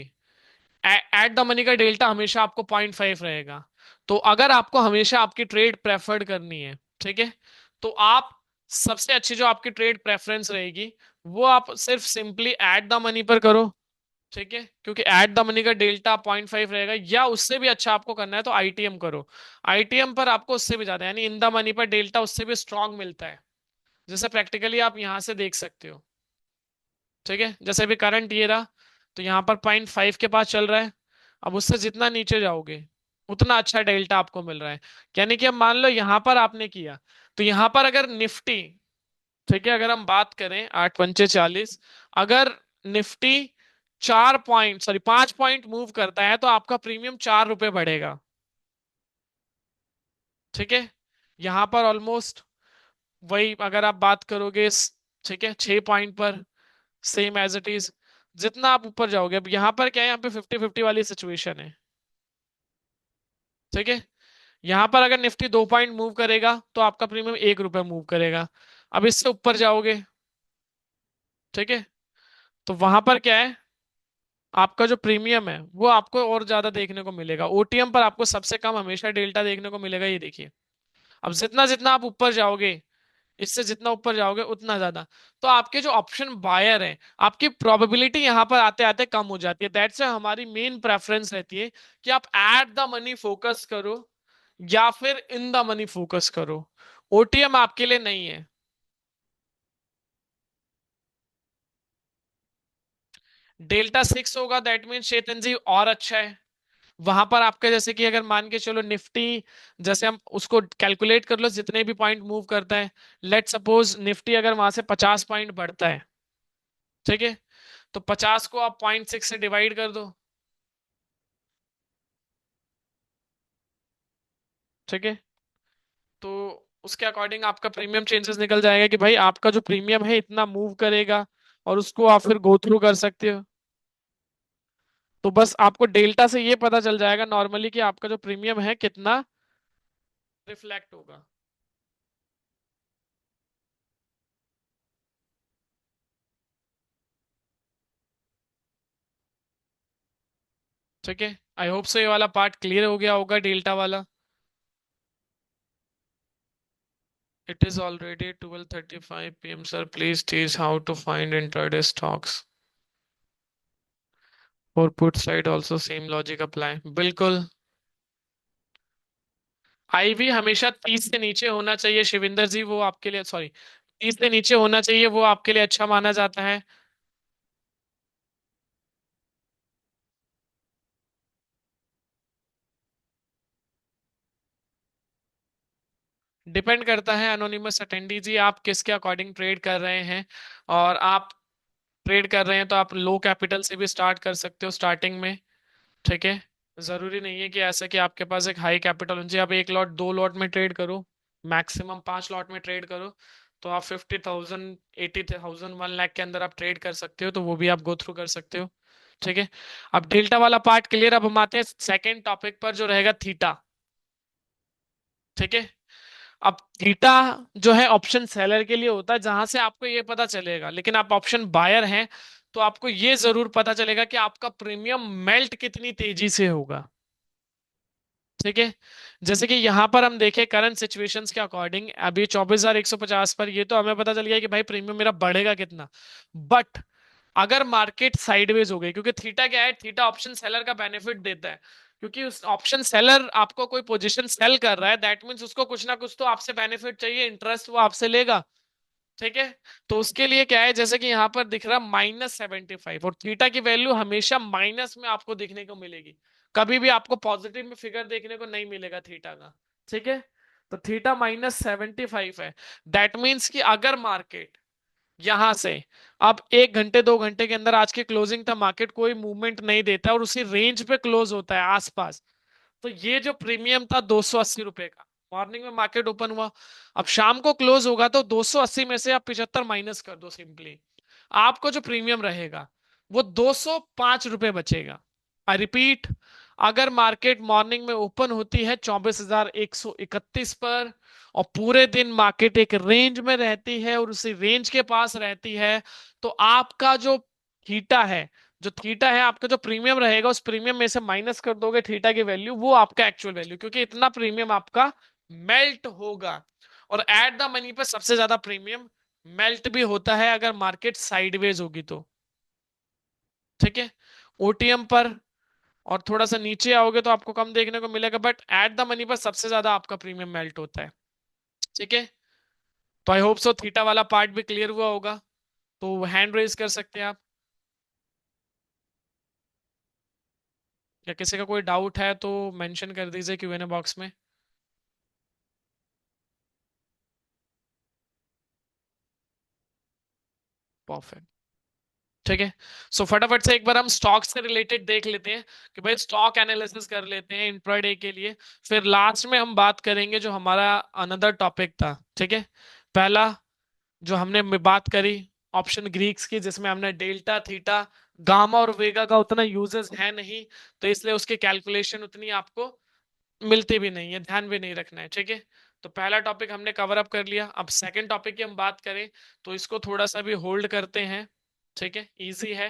एट द मनी का डेल्टा हमेशा आपको 0.5 रहेगा। तो अगर आपको हमेशा आपकी ट्रेड प्रेफर्ड करनी है, ठीक है, तो आप सबसे अच्छी जो आपकी ट्रेड प्रेफरेंस रहेगी, वो आप सिर्फ सिंपली एट द मनी पर करो। ठीक है, क्योंकि एट द मनी का डेल्टा 0.5 रहेगा, या उससे भी अच्छा आपको करना है तो आईटीएम करो। आईटीएम पर आपको उससे भी ज्यादा, यानी इन द मनी पर डेल्टा उससे भी स्ट्रांग मिलता है, जैसे प्रैक्टिकली आप यहां से देख सकते हो। ठीक है, जैसे अभी करंट ये रहा, तो यहाँ पर 0.5 के पास चल रहा है। अब उससे जितना नीचे जाओगे उतना अच्छा डेल्टा आपको मिल रहा है। यानी कि अब मान लो यहाँ पर आपने किया, तो यहाँ पर अगर निफ्टी, ठीक है, अगर हम बात करें 8 पंचे 40, अगर Nifty 4 point, sorry 5 point move करता है, तो आपका प्रीमियम 4 रुपए बढ़ेगा। ठीक है, यहाँ पर ऑलमोस्ट वही अगर आप बात करोगे ठीक है, 6 पॉइंट पर सेम एज इट इज। जितना आप ऊपर जाओगे, अब यहाँ पर क्या है, यहाँ पे 50-50 वाली सिचुएशन है। ठीक है, यहाँ पर अगर निफ्टी 2 पॉइंट मूव करेगा तो आपका प्रीमियम 1 रुपए मूव करेगा। अब इससे ऊपर जाओगे, ठीक है, तो वहां पर क्या है, आपका जो प्रीमियम है वो आपको और ज्यादा देखने को मिलेगा। ओटीएम पर आपको सबसे कम हमेशा डेल्टा देखने को मिलेगा, ये देखिए। अब जितना जितना आप ऊपर जाओगे, इससे जितना ऊपर जाओगे उतना ज्यादा, तो आपके जो ऑप्शन बायर हैं, आपकी प्रोबेबिलिटी यहां पर आते आते कम हो जाती है। दैट्स हमारी मेन प्रेफरेंस रहती है कि आप एट द मनी फोकस करो या फिर इन द मनी फोकस करो। ओटीएम आपके लिए नहीं है। डेल्टा 6 होगा, दैट मीन चेतन जी और अच्छा है। वहां पर आपका जैसे कि अगर मान के चलो निफ्टी, जैसे हम उसको कैलकुलेट कर लो जितने भी पॉइंट मूव करता है, लेट सपोज निफ्टी अगर वहां से 50 पॉइंट बढ़ता है, ठीक है, तो 50 को आप 0.6 से डिवाइड कर दो। ठीक है, तो उसके अकॉर्डिंग आपका प्रीमियम चेंजेस निकल जाएगा कि भाई आपका जो प्रीमियम है इतना मूव करेगा, और उसको आप फिर गो थ्रू कर सकते हो। तो बस आपको डेल्टा से ये पता चल जाएगा नॉर्मली कि आपका जो प्रीमियम है कितना रिफ्लेक्ट होगा। ठीक है, आई होप सो ये वाला पार्ट क्लियर हो गया होगा, डेल्टा वाला। It is already 12:35 p.m. Sir, please teach how to find intraday stocks. For put side also same logic apply. बिल्कुल। आईवी हमेशा 30 से नीचे होना चाहिए शिविंदर जी, वो आपके लिए, सॉरी, 30 से नीचे होना चाहिए, वो आपके लिए अच्छा माना जाता है। डिपेंड करता है अनोनिमस अटेंडी जी, आप किसके अकॉर्डिंग ट्रेड कर रहे हैं। और आप ट्रेड कर रहे हैं तो आप लो कैपिटल से भी स्टार्ट कर सकते हो स्टार्टिंग में। ठीक है, जरूरी नहीं है कि ऐसा कि आपके पास एक हाई कैपिटल होना चाहिए। आप 1 लॉट 2 लॉट में ट्रेड करो, मैक्सिमम 5 लॉट में ट्रेड करो, तो आप 50,000 80,000 1 लाख के अंदर आप ट्रेड कर सकते हो, तो वो भी आप गो थ्रू कर सकते हो। ठीक है, अब डेल्टा वाला पार्ट क्लियर। अब हम आते हैं सेकेंड टॉपिक पर, जो रहेगा थीटा। ठीक है, अब थीटा जो है ऑप्शन सेलर के लिए होता है, जहां से आपको ये पता चलेगा, लेकिन आप ऑप्शन बायर हैं तो आपको ये जरूर पता चलेगा कि आपका प्रीमियम मेल्ट कितनी तेजी से होगा। ठीक है, जैसे कि यहां पर हम देखें करंट सिचुएशंस के अकॉर्डिंग, अभी 24,150 पर, ये तो हमें पता चल गया कि भाई प्रीमियम मेरा बढ़ेगा कितना। बट अगर मार्केट साइडवेज हो गई, क्योंकि थीटा क्या है, थीटा ऑप्शन सेलर का बेनिफिट देता है, क्योंकि उस ऑप्शन सेलर आपको कोई पोजीशन सेल कर रहा है, दैट मीन्स उसको कुछ ना कुछ तो आपसे बेनिफिट चाहिए, इंटरेस्ट वो आपसे लेगा। ठीक है। तो उसके लिए क्या है, जैसे कि यहाँ पर दिख रहा -75, और थीटा की वैल्यू हमेशा माइनस में आपको दिखने को मिलेगी, कभी भी आपको पॉजिटिव में फिगर देखने को नहीं मिलेगा थीटा का। ठीक है। तो थीटा -75 है। दैट मीन्स कि अगर मार्केट यहां से अब 1 घंटे 2 घंटे के अंदर, आज की क्लोजिंग था, मार्केट कोई मूवमेंट नहीं देता और उसी रेंज पे क्लोज होता है आसपास, तो ये जो प्रीमियम था 280 रुपए का, मॉर्निंग में मार्केट ओपन हुआ, अब शाम को क्लोज होगा, तो 280 में से आप 75 माइनस कर दो सिंपली, आपको जो प्रीमियम रहेगा वो 205 रुपए बचेगा। आई रिपीट, अगर मार्केट मॉर्निंग में ओपन होती है 24,131 पर, और पूरे दिन मार्केट एक रेंज में रहती है और उसी रेंज के पास रहती है, तो आपका जो थीटा है, आपका जो प्रीमियम रहेगा, उस प्रीमियम में से माइनस कर दोगे थीटा की वैल्यू, वो आपका एक्चुअल वैल्यू, क्योंकि इतना प्रीमियम आपका मेल्ट होगा। और एट द मनी पे सबसे ज्यादा प्रीमियम मेल्ट भी होता है अगर मार्केट साइडवेज होगी तो। ठीक है। ओटीएम पर और थोड़ा सा नीचे आओगे तो आपको कम देखने को मिलेगा, बट एट द मनी पर सबसे ज्यादा आपका प्रीमियम मेल्ट होता है। ठीक है। तो आई होप सो थीटा वाला पार्ट भी क्लियर हुआ होगा। तो हैंड रेज कर सकते हैं आप, या किसी का कोई डाउट है तो मेंशन कर दीजिए क्यूएनए बॉक्स में। परफेक्ट। ठीक है। सो फटाफट से एक बार हम स्टॉक से रिलेटेड देख लेते हैं, कि भाई स्टॉक एनालिसिस कर लेते हैं इंट्राडे के लिए, फिर लास्ट में हम बात करेंगे जो हमारा अनदर टॉपिक था। ठीक है। पहला जो हमने बात करी ऑप्शन ग्रीक्स की, जिसमें हमने डेल्टा थीटा गामा और वेगा का उतना यूजेस है नहीं, तो इसलिए उसकी कैलकुलेशन उतनी आपको मिलती भी नहीं है, ध्यान भी नहीं रखना है। ठीक है। तो पहला टॉपिक हमने कवर अप कर लिया, अब सेकंड टॉपिक की हम बात करें तो इसको थोड़ा सा भी होल्ड करते हैं। ठीक है, इजी है।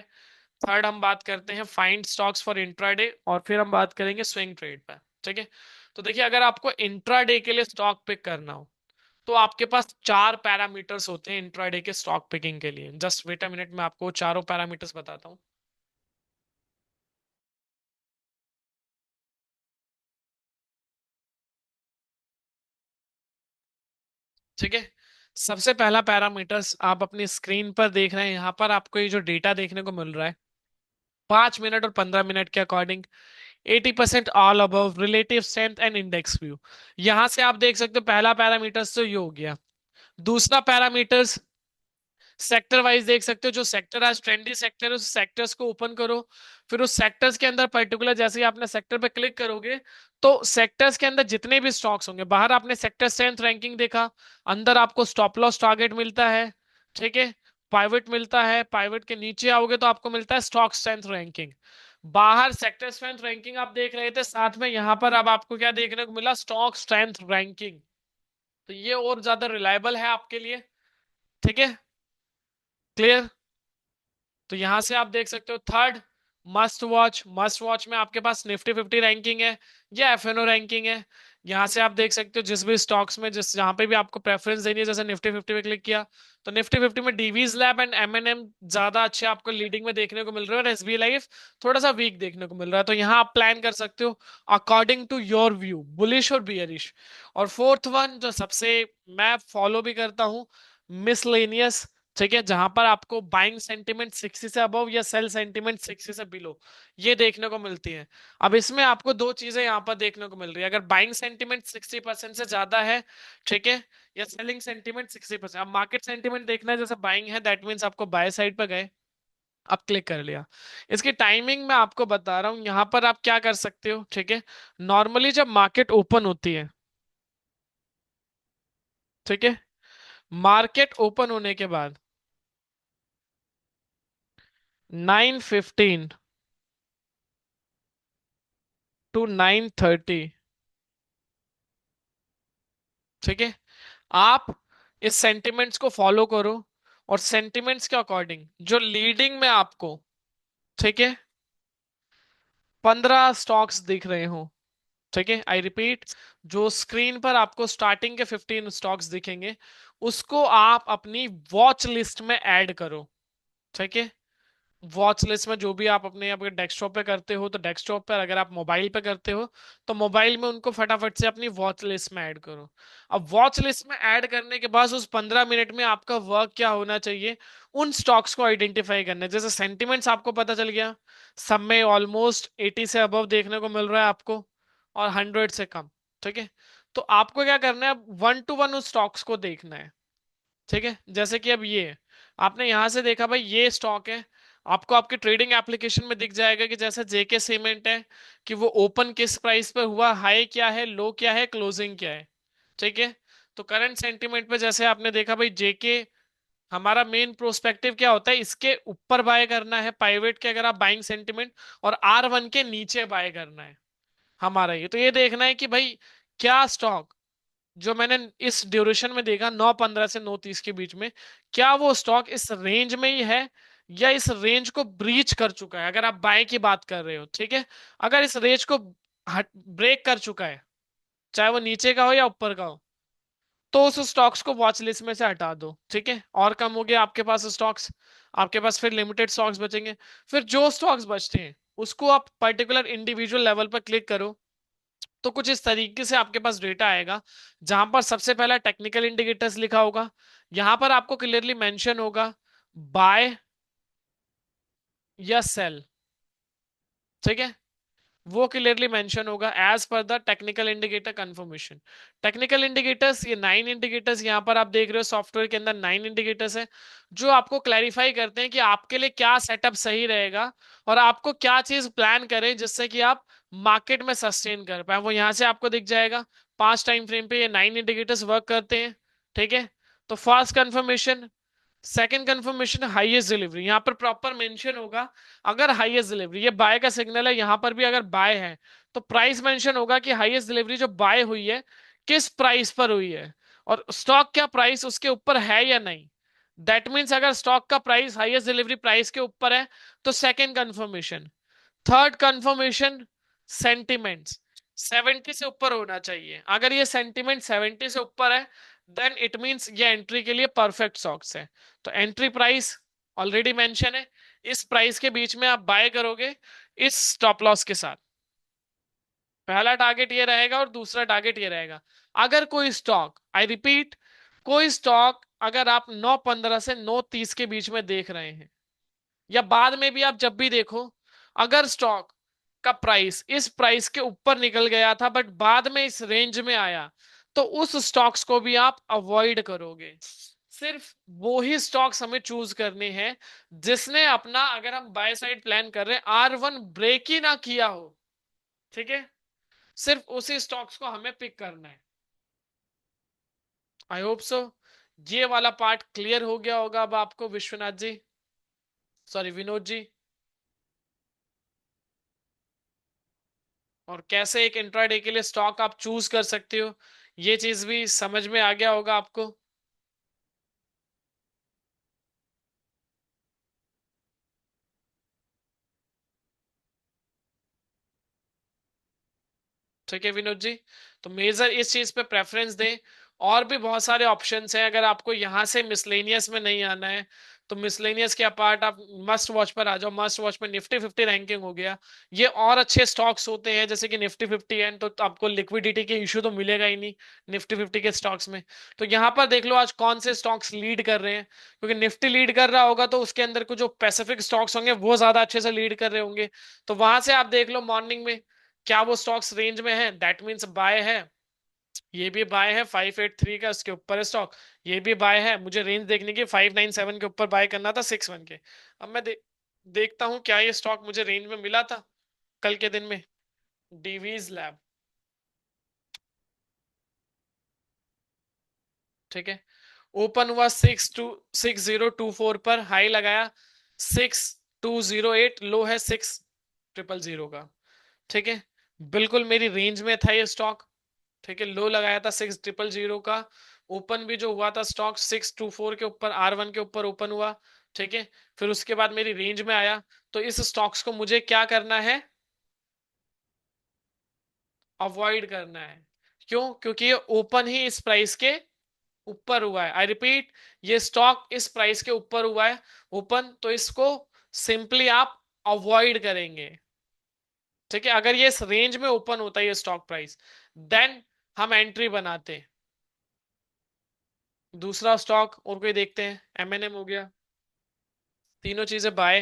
थर्ड हम बात करते हैं फाइंड स्टॉक्स फॉर इंट्राडे, और फिर हम बात करेंगे स्विंग ट्रेड पर। ठीक है। तो देखिए, अगर आपको इंट्राडे के लिए स्टॉक पिक करना हो, तो आपके पास 4 पैरामीटर्स होते हैं इंट्राडे के स्टॉक पिकिंग के लिए। जस्ट वेट अ मिनट, मैं आपको चारों पैरामीटर्स बताता हूँ। ठीक है। सबसे पहला पैरामीटर्स आप अपनी स्क्रीन पर देख रहे हैं, यहां पर आपको ये जो डेटा देखने को मिल रहा है 5 मिनट और 15 मिनट के according, 80% all above relative strength and index view. यहां से आप देख सकते हो पहला पैरामीटर्स तो ये हो गया। दूसरा पैरामीटर्स सेक्टर वाइज देख सकते हो, जो सेक्टर आज ट्रेंडी सेक्टर है उस सेक्टर्स को ओपन करो, फिर उस सेक्टर्स के अंदर पर्टिकुलर जैसे ही आपने सेक्टर पे क्लिक करोगे, तो सेक्टर्स के अंदर जितने भी स्टॉक्स होंगे, बाहर आपने सेक्टर स्ट्रेंथ रैंकिंग देखा, अंदर आपको स्टॉप लॉस टारगेट मिलता है। ठीक है। पाइवट मिलता है, पाइवट के नीचे आओगे तो आपको मिलता है स्टॉक स्ट्रेंथ रैंकिंग। बाहर सेक्टर स्ट्रेंथ रैंकिंग आप देख रहे थे, साथ में यहां पर अब आपको क्या देखने को मिला, स्टॉक स्ट्रेंथ रैंकिंग। तो ये और ज्यादा रिलायबल है आपके लिए। ठीक है। क्लियर। तो यहां से आप देख सकते हो थर्ड मस्ट वॉच में आपके पास निफ्टी 50 रैंकिंग है या एफएनओ रैंकिंग है। यहां से आप देख सकते हो जिस भी स्टॉक्स में, जिस जहां पे भी आपको प्रेफरेंस देनी है, जैसे निफ्टी 50 पे क्लिक किया तो निफ्टी 50 में डीवीज लैब एंड एमएनएम ज्यादा अच्छे आपको लीडिंग में देखने को मिल रहे हैं, और एसबी लाइफ थोड़ा सा वीक देखने को मिल रहा है। तो यहाँ आप प्लान कर सकते हो according to your view, bullish और बियरिश। और फोर्थ वन जो सबसे मैं फॉलो भी करता हूँ, मिसलेनियस। ठीक है, जहां पर आपको बाइंग सेंटिमेंट 60 से अबव या सेल सेंटिमेंट 60 से बिलो ये देखने को मिलती है। अब इसमें आपको दो चीजें यहां पर देखने को मिल रही है, अगर बाइंग सेंटिमेंट 60% से ज्यादा है, ठीक है, या सेलिंग सेंटिमेंट 60%। अब मार्केट सेंटिमेंट देखना है, जैसे बाइंग है दैट मीन्स आपको बाय साइड पर गए, आप क्लिक कर लिया। इसकी टाइमिंग मैं आपको बता रहा हूं, यहां पर आप क्या कर सकते हो। ठीक है। नॉर्मली जब मार्केट ओपन होती है, ठीक है, मार्केट ओपन होने के बाद 9:15 टू 9:30, ठीक है, आप इस सेंटिमेंट्स को फॉलो करो, और सेंटिमेंट्स के अकॉर्डिंग जो लीडिंग में आपको, ठीक है, 15 स्टॉक्स दिख रहे हो, ठीक है, आई रिपीट, जो स्क्रीन पर आपको स्टार्टिंग के 15 स्टॉक्स दिखेंगे, उसको आप अपनी वॉच लिस्ट में ऐड करो। ठीक है। वॉच लिस्ट में जो भी आप अपने आपके डेस्कटॉप पे करते हो तो डेस्कटॉप पर, अगर आप मोबाइल पे करते हो तो मोबाइल में उनको फटाफट से अपनी वॉच लिस्ट में ऐड करो। अब वॉच लिस्ट में ऐड करने के बाद उस 15 मिनट में आपका वर्क क्या होना चाहिए, उन स्टॉक्स को आइडेंटिफाई करना है। जैसे सेंटिमेंट्स आपको पता चल गया, सब में ऑलमोस्ट 80 से अबव देखने को मिल रहा है आपको, और 100 से कम। ठीक है, तो आपको क्या करना है, वन टू वन उस स्टॉक्स को देखना है। ठीक है, जैसे कि अब ये आपने यहां से देखा भाई ये स्टॉक है, आपको आपके ट्रेडिंग एप्लीकेशन में दिख जाएगा कि जैसे जेके सीमेंट है, कि वो ओपन किस प्राइस पे हुआ, हाई क्या है, लो क्या है, क्लोजिंग क्या है। ठीक है, तो करंट सेंटीमेंट पे जैसे आपने देखा भाई जेके, हमारा मेन प्रोस्पेक्टिव क्या होता है, इसके ऊपर बाय करना है पाइवेट के, अगर आप बाइंग सेंटीमेंट, और R1 के नीचे बाय करना है हमारा। ये तो ये देखना है कि भाई क्या स्टॉक जो मैंने इस ड्यूरेशन में देखा 9:15 से 9:30 के बीच में, क्या वो स्टॉक इस रेंज में ही है या इस रेंज को ब्रीच कर चुका है, अगर आप बाय की बात कर रहे हो। ठीक है, अगर इस रेंज को हट ब्रेक कर चुका है, चाहे वो नीचे का हो या ऊपर का हो, तो उस स्टॉक्स को वॉच लिस्ट में से हटा दो। ठीक है, और कम हो गया आपके पास स्टॉक्स, आपके पास फिर लिमिटेड स्टॉक्स बचेंगे। फिर जो स्टॉक्स बचते हैं उसको आप पर्टिकुलर इंडिविजुअल लेवल पर क्लिक करो, तो कुछ इस तरीके से आपके पास डेटा आएगा, जहां पर सबसे पहला टेक्निकल इंडिकेटर्स लिखा होगा। यहां पर आपको क्लियरली मेंशन होगा बाय या सेल। ठीक है, वो क्लियरली मेंशन होगा as per the technical indicator confirmation. Technical indicators ये 9 इंडिकेटर्स यहाँ पर आप देख रहे हो, सॉफ्टवेयर के अंदर 9 इंडिकेटर्स है, जो आपको क्लैरिफाई करते हैं कि आपके लिए क्या सेटअप सही रहेगा, और आपको क्या चीज प्लान करें जिससे कि आप मार्केट में सस्टेन कर पाए। वो यहाँ से आपको दिख जाएगा, 5 टाइम फ्रेम पे ये 9 इंडिकेटर्स वर्क करते हैं। ठीक है, तो first confirmation, second confirmation, highest delivery, यहां पर प्रॉपर मेंशन होगा। अगर हाईएस्ट डिलीवरी ये बाय का सिग्नल है, यहां पर भी अगर बाय है तो प्राइस मेंशन होगा कि हाईएस्ट डिलीवरी जो बाय हुई है किस प्राइस पर हुई है, और स्टॉक क्या प्राइस उसके ऊपर है या नहीं। दैट मीन्स अगर स्टॉक का प्राइस हाईएस्ट डिलीवरी प्राइस के ऊपर है तो second confirmation. Third confirmation, sentiments 70 से ऊपर होना चाहिए। अगर ये सेंटिमेंट 70 से ऊपर है, देन इट मींस ये एंट्री के लिए परफेक्ट स्टॉक्स है। तो एंट्री प्राइस ऑलरेडी मेंशन है, इस प्राइस के बीच में आप बाय करोगे इस स्टॉप लॉस के साथ। पहला टारगेट ये रहेगा और दूसरा टारगेट ये रहेगा। अगर कोई स्टॉक, आई रिपीट, कोई स्टॉक अगर आप 9:15 से 9:30 के बीच में देख रहे हैं, या बाद में भी आप जब भी देखो, अगर स्टॉक का प्राइस इस प्राइस के ऊपर निकल गया था बट बाद में इस रेंज में आया, तो उस स्टॉक्स को भी आप अवॉइड करोगे। सिर्फ वो ही स्टॉक्स हमें चूज करने हैं जिसने अपना, अगर हम बाय साइड प्लान कर रहे हैं, R1 ब्रेक ही ना किया हो। ठीक है, सिर्फ उसी स्टॉक्स को हमें पिक करना है। आई होप सो ये वाला पार्ट क्लियर हो गया होगा अब आपको, विश्वनाथ जी, सॉरी विनोद जी। और कैसे एक इंट्राडे के लिए स्टॉक आप चूज कर सकते हो, ये चीज भी समझ में आ गया होगा आपको। ठीक है विनोद जी, तो मेजर इस चीज पे प्रेफरेंस दें। और भी बहुत सारे ऑप्शंस हैं, अगर आपको यहां से मिसलेनियस में नहीं आना है तो मिसलेनियस के अपार्ट आप मस्ट वॉच पर आ जाओ। मस्ट वॉच में निफ्टी 50 रैंकिंग हो गया, ये और अच्छे स्टॉक्स होते हैं जैसे कि निफ्टी 50 एंड, तो आपको लिक्विडिटी के इशू तो मिलेगा ही नहीं निफ्टी 50 के स्टॉक्स में। तो यहाँ पर देख लो आज कौन से स्टॉक्स लीड कर रहे हैं, क्योंकि निफ्टी लीड कर रहा होगा तो उसके अंदर कुछ जो पैसिफिक स्टॉक्स होंगे वो ज्यादा अच्छे से लीड कर रहे होंगे। तो वहां से आप देख लो मॉर्निंग में क्या वो स्टॉक्स रेंज में है, दैट मींस बाय है। ये भी बाय है 583 का, इसके ऊपर है स्टॉक। ये भी बाय है, मुझे रेंज देखने की 597 के ऊपर बाय करना था 61 के। अब मैं देखता हूं क्या ये स्टॉक मुझे रेंज में मिला था कल के दिन में। डीवीज लैब, ठीक है, ओपन हुआ 6024 पर, हाई लगाया 6208, लो है 6000 का। ठीक है, बिल्कुल मेरी रेंज में था ये स्टॉक। ठीक है, लो लगाया था 6000 का, ओपन भी जो हुआ था स्टॉक 624 के ऊपर, R1 के ऊपर ओपन हुआ। ठीक है, फिर उसके बाद मेरी रेंज में आया, तो इस स्टॉक्स को मुझे क्या करना है, अवॉइड करना है। क्यों, क्योंकि ये ओपन ही इस प्राइस के ऊपर हुआ है। आई रिपीट, ये स्टॉक इस प्राइस के ऊपर हुआ है ओपन, तो इसको सिंपली आप अवॉइड करेंगे। ठीक है, अगर ये इस रेंज में ओपन होता है ये स्टॉक प्राइस, देन हम एंट्री बनाते। दूसरा स्टॉक और कोई देखते हैं, एमएनएम हो गया। तीनों चीजें बाय।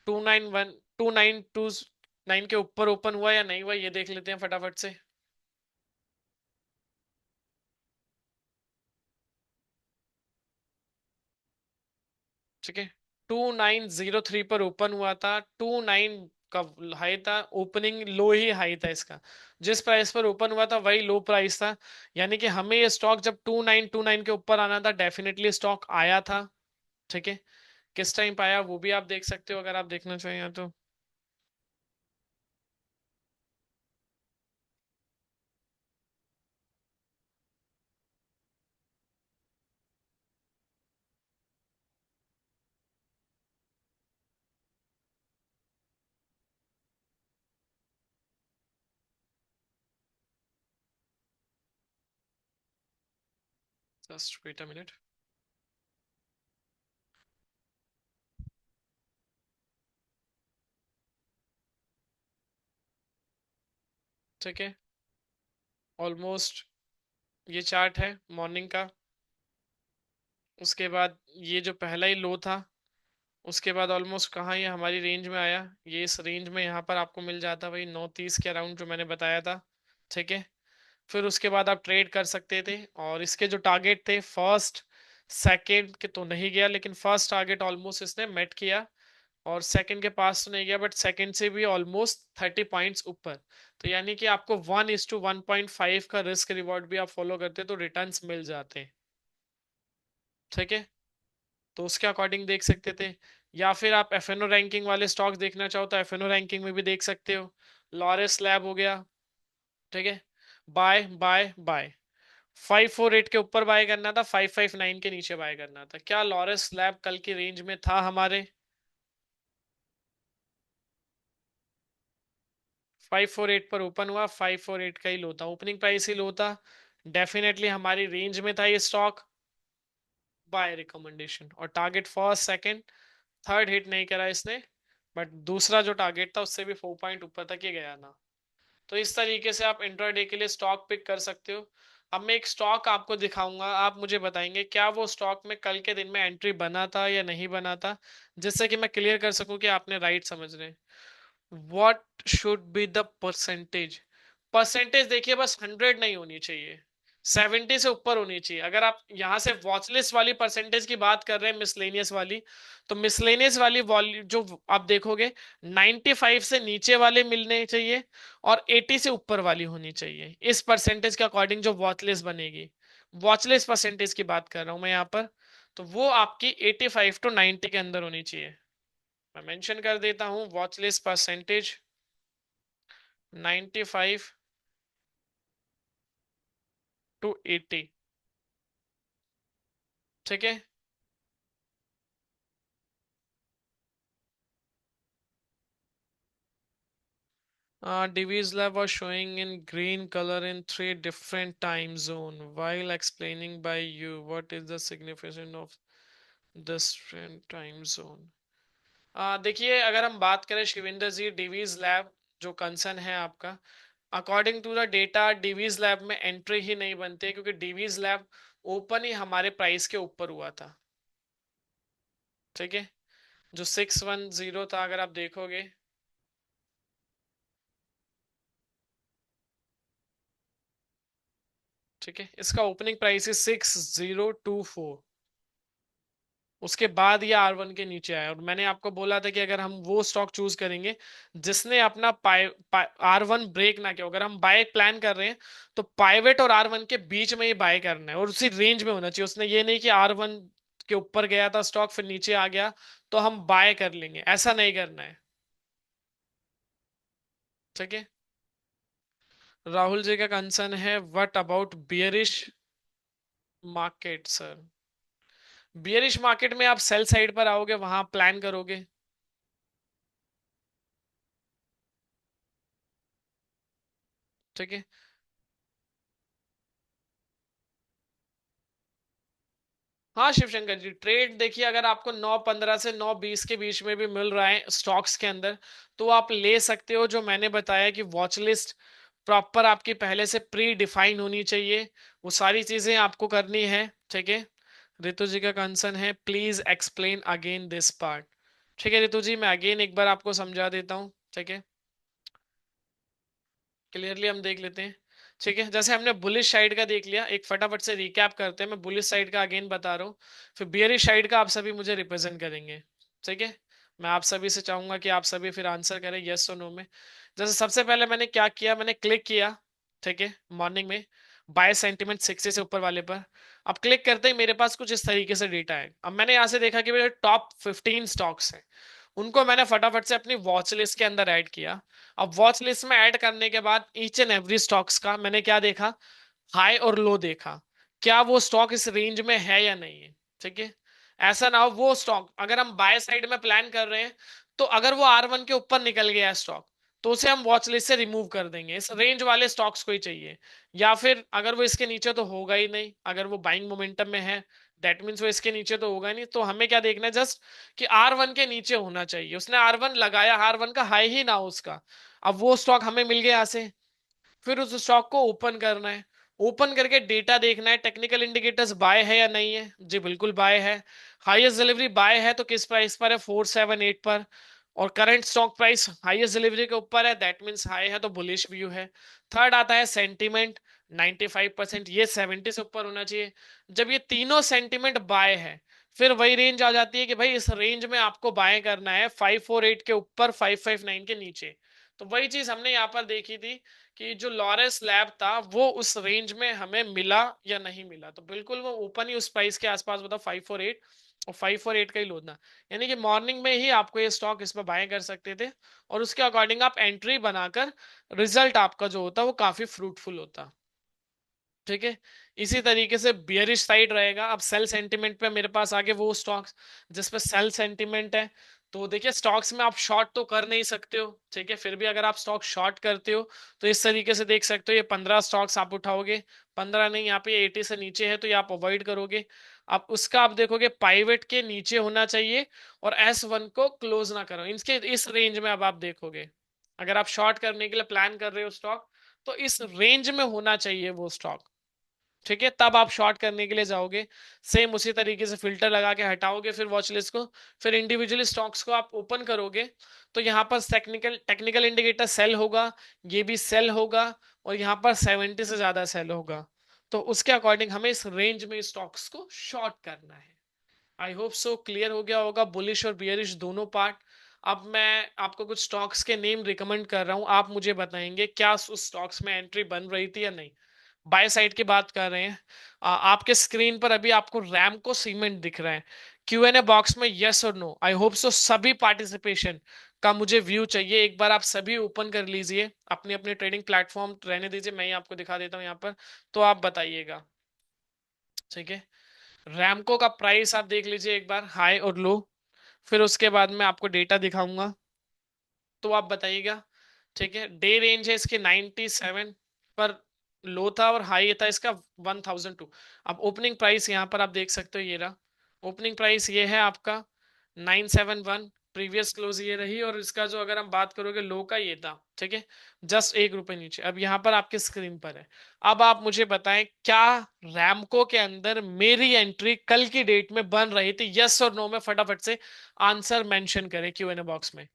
291 2929 के ऊपर ओपन हुआ या नहीं हुआ ये देख लेते हैं फटाफट से। ठीक है, 2903 पर ओपन हुआ था। 29 का हाई था, ओपनिंग लो ही हाई था इसका। जिस प्राइस पर ओपन हुआ था वही लो प्राइस था। यानी कि हमें ये स्टॉक जब 2929 के ऊपर आना था, डेफिनेटली स्टॉक आया था। ठीक है, किस टाइम पे आया वो भी आप देख सकते हो अगर आप देखना चाहिए तो। Just wait a minute. ठीक है, ऑलमोस्ट ये चार्ट है मॉर्निंग का। उसके बाद ये जो पहला ही लो था, उसके बाद ऑलमोस्ट कहाँ ये हमारी रेंज में आया, ये इस रेंज में यहाँ पर आपको मिल जाता भाई 9:30 के अराउंड जो मैंने बताया था। ठीक है, फिर उसके बाद आप ट्रेड कर सकते थे। और इसके जो टारगेट थे फर्स्ट सेकंड के तो नहीं गया, लेकिन फर्स्ट टारगेट ऑलमोस्ट इसने मेट किया। और सेकंड के पास तो नहीं गया, बट सेकंड से भी ऑलमोस्ट 30 पॉइंट्स ऊपर। तो यानी कि आपको 1:1.5 का रिस्क रिवॉर्ड भी आप फॉलो करते तो रिटर्न्स मिल जाते। ठीक है, तो उसके अकॉर्डिंग देख सकते थे। या फिर आप एफएनओ रैंकिंग वाले स्टॉक्स देखना चाहो तो एफएनओ रैंकिंग में भी देख सकते हो। लॉरेस लैब हो गया। ठीक है, बाय बाय बाय। 548 के ऊपर बाय करना था, 559 के नीचे बाय करना था। क्या लॉरेस लैब कल की रेंज में था हमारे? 548 पर ओपन हुआ, 548 का ही लो था, ओपनिंग प्राइस ही लो था। डेफिनेटली हमारी रेंज में था ये स्टॉक। बाय रिकमेंडेशन और target first second third hit नहीं करा इसने। बट दूसरा जो टारगेट था उससे भी 4 पॉइंट ऊपर तक ही गया ना। तो इस तरीके से आप इंट्राडे के लिए स्टॉक पिक कर सकते हो। अब मैं एक स्टॉक आपको दिखाऊंगा, आप मुझे बताएंगे क्या वो स्टॉक में कल के दिन में एंट्री बना था या नहीं बना था, जिससे कि मैं क्लियर कर सकूं कि आपने राइट समझ रहे हैं। What should be the percentage? Percentage देखिए, बस 100 नहीं होनी चाहिए, 70 से ऊपर होनी चाहिए। अगर आप यहां से वॉच लिस्ट वाली परसेंटेज की बात कर रहे हैं, मिसलेनियस वाली, तो मिसलेनियस वाली वॉल्यूम जो आप देखोगे, 95 से नीचे वाले मिलने चाहिए और 80 से ऊपर वाली होनी चाहिए। इस परसेंटेज के अकॉर्डिंग जो वॉच लिस्ट बनेगी, वॉच लिस्ट परसेंटेज की बात कर रहा हूं मैं यहाँ पर, तो वो आपकी 85 टू 90 के अंदर होनी चाहिए। मैं मेंशन कर देता हूं वॉच लिस्ट परसेंटेज 95 टू 80। ठीक है, Divi's lab was showing in green color in 3 different time zone. While explaining by you what is the significance of this different time zone. देखिए, अगर हम बात करें शिविंदर जी, डिवीज लैब जो कंसर्न है आपका, according to the data Divi's lab में entry ही नहीं बनती है, क्योंकि डिवीज लैब ओपन ही हमारे प्राइस के ऊपर हुआ था। ठीक है, जो 610 था अगर आप देखोगे। ठीक है, इसका ओपनिंग प्राइस है 6024। उसके बाद ये R1 के नीचे आया, और मैंने आपको बोला था कि अगर हम वो स्टॉक चूज करेंगे जिसने अपना R1 ब्रेक ना किया, अगर हम बाय प्लान कर रहे हैं तो पाइवेट और R1 के बीच में ही बाय करना है और उसी रेंज में होना चाहिए। उसने ये नहीं कि R1 के ऊपर गया था स्टॉक फिर नीचे आ गया तो हम बाय कर लेंगे, ऐसा नहीं करना है। ठीक है, राहुल जी का कंसर्न है what about bearish market sir. Bearish market में आप सेल साइड पर आओगे, वहां प्लान करोगे। ठीक है, हाँ शिवशंकर जी, ट्रेड देखिए, अगर आपको 9:15 से 9:20 के बीच में भी मिल रहा है स्टॉक्स के अंदर, तो आप ले सकते हो। जो मैंने बताया कि वॉच लिस्ट प्रॉपर आपकी पहले से प्री डिफाइन होनी चाहिए, वो सारी चीजें आपको करनी है। ठीक है, रितु जी का कंसर्न है, please explain again this part. ठीक है रितु जी, मैं अगेन एक बार आपको समझा देता हूँ। ठीक है, क्लियरली हम देख लेते हैं। ठीक है, जैसे हमने बुलिश साइड का देख लिया, एक फटाफट से रिकैप करते हैं। मैं बुलिश साइड का अगेन बता रहा हूँ, फिर बियरिश साइड का आप सभी मुझे रिप्रेजेंट करेंगे। ठीक है, मैं आप सभी से चाहूंगा कि आप सभी फिर आंसर करें यस और नो में। जैसे सबसे पहले मैंने क्या किया, मैंने क्लिक किया। ठीक है, मॉर्निंग में बाय सेंटिमेंट 60 से ऊपर वाले पर। अब क्लिक करते ही मेरे पास कुछ इस तरीके से डेटा है। अब मैंने यहाँ से देखा कि मेरे टॉप 15 स्टॉक्स हैं, उनको मैंने फटाफट से अपनी वॉच लिस्ट के अंदर ऐड किया। अब वॉच लिस्ट में ऐड करने के बाद ईच एंड एवरी स्टॉक्स का मैंने क्या देखा, हाई और लो देखा, क्या वो स्टॉक इस रेंज में है या नहीं है। ठीक है, ऐसा ना हो वो स्टॉक, अगर हम बाय साइड में प्लान कर रहे हैं, तो अगर वो R1 के ऊपर निकल गया है स्टॉक, तो उसे हम वॉच लिस्ट से रिमूव कर देंगे। इस रेंज वाले स्टॉक्स को ही चाहिए। या फिर अगर वो इसके नीचे तो होगा ही नहीं, अगर वो बाइंग मोमेंटम में है, दैट मीन्स वो इसके नीचे तो होगा ही नहीं, तो हमें क्या देखना है, जस्ट कि R1 के नीचे होना चाहिए। उसने R1 लगाया, R1 का हाई ही ना हो उसका। अब वो स्टॉक हमें मिल गया यहाँ से, फिर उस स्टॉक को ओपन करना है। ओपन करके डेटा देखना है, टेक्निकल इंडिकेटर्स बाय है या नहीं है। जी बिल्कुल बाय है। हाईएस्ट डिलीवरी बाय है तो किस प्राइस पर है, 478 पर। और current stock price highest delivery के ऊपर है, दैट मींस हाई है, तो बुलिश व्यू है। थर्ड आता है सेंटीमेंट, 95%, ये 70 से ऊपर होना चाहिए। जब ये तीनों सेंटीमेंट बाय है, फिर वही रेंज आ जाती है कि भाई इस रेंज में आपको बाय करना है, 548 के ऊपर, 559 के नीचे। तो वही चीज हमने यहाँ पर देखी थी कि जो लॉरेंस लैब था वो उस रेंज में हमें मिला या नहीं मिला। तो बिल्कुल वो ओपन ही उस प्राइस के आसपास बताओ, 548, और 548 का ही लोना। यानी कि मॉर्निंग में ही आपको ये स्टॉक इस पर बाय कर सकते थे, और उसके अकॉर्डिंग आप एंट्री बनाकर रिजल्ट आपका जो होता वो काफी फ्रूटफुल होता। ठीक है, इसी तरीके से बियरिश साइड रहेगा। अब सेल सेंटिमेंट पे मेरे पास आगे वो स्टॉक्स जिस पे सेल सेंटिमेंट है, तो देखिए स्टॉक्स में आप शॉर्ट तो कर नहीं सकते हो। ठीक है, फिर भी अगर आप स्टॉक शॉर्ट करते हो, तो इस तरीके से देख सकते हो, ये 15 स्टॉक्स आप उठाओगे, 15 नहीं, यहाँ पे 80 से नीचे है तो ये आप अवॉइड करोगे। अब उसका आप देखोगे पाइवेट के नीचे होना चाहिए, और S1 को क्लोज ना करो इसके इस रेंज में। अब आप देखोगे, अगर आप शॉर्ट करने के लिए प्लान कर रहे हो स्टॉक, तो इस रेंज में होना चाहिए वो स्टॉक। ठीक है, तब आप शॉर्ट करने के लिए जाओगे। सेम उसी तरीके से फिल्टर लगा के हटाओगे फिर वॉच लिस्ट को, फिर इंडिविजुअली स्टॉक्स को आप ओपन करोगे, तो यहाँ पर टेक्निकल टेक्निकल इंडिकेटर सेल होगा, ये भी सेल होगा, और यहाँ पर 70 से ज्यादा सेल होगा। तो उसके अकॉर्डिंग हमें इस रेंज में स्टॉक्स को शॉर्ट करना है। आई होप सो क्लियर हो गया होगा, बुलिश और बियरिश दोनों पार्ट। अब मैं आपको कुछ स्टॉक्स के नेम रिकमेंड कर रहा हूं, आप मुझे बताएंगे क्या उस स्टॉक्स में एंट्री बन रही थी या नहीं। बाय साइड की बात कर रहे हैं। आपके स्क्रीन पर अभी आपको रैम को सीमेंट दिख रहा है। Q&A बॉक्स में यस और नो, आई होप सो सभी पार्टिसिपेशन का मुझे व्यू चाहिए। एक बार आप सभी ओपन कर लीजिए, अपनी अपनी ट्रेडिंग प्लेटफॉर्म रहने दीजिए, मैं ही आपको दिखा देता हूँ यहाँ पर, तो आप बताइएगा। ठीक है, रैमको का प्राइस आप देख लीजिए एक बार, हाई और लो, फिर उसके बाद मैं आपको डेटा दिखाऊंगा, तो आप बताइएगा। ठीक है, डे रेंज है इसके 97 पर, लो था, और हाई था इसका 1002। अब ओपनिंग प्राइस यहाँ पर आप देख सकते हो, ये रहा ओपनिंग प्राइस, ये है आपका 971। प्रीवियस क्लोज ये रही, और इसका जो अगर हम बात करोगे लो का, ये था। ठीक है, जस्ट 1 रुपए नीचे। अब यहाँ पर आपके स्क्रीन पर है। अब आप मुझे बताएं, क्या रैमको के अंदर मेरी एंट्री कल की डेट में बन रही थी, यस और नो में फटाफट से आंसर मेंशन करें Q&A बॉक्स में।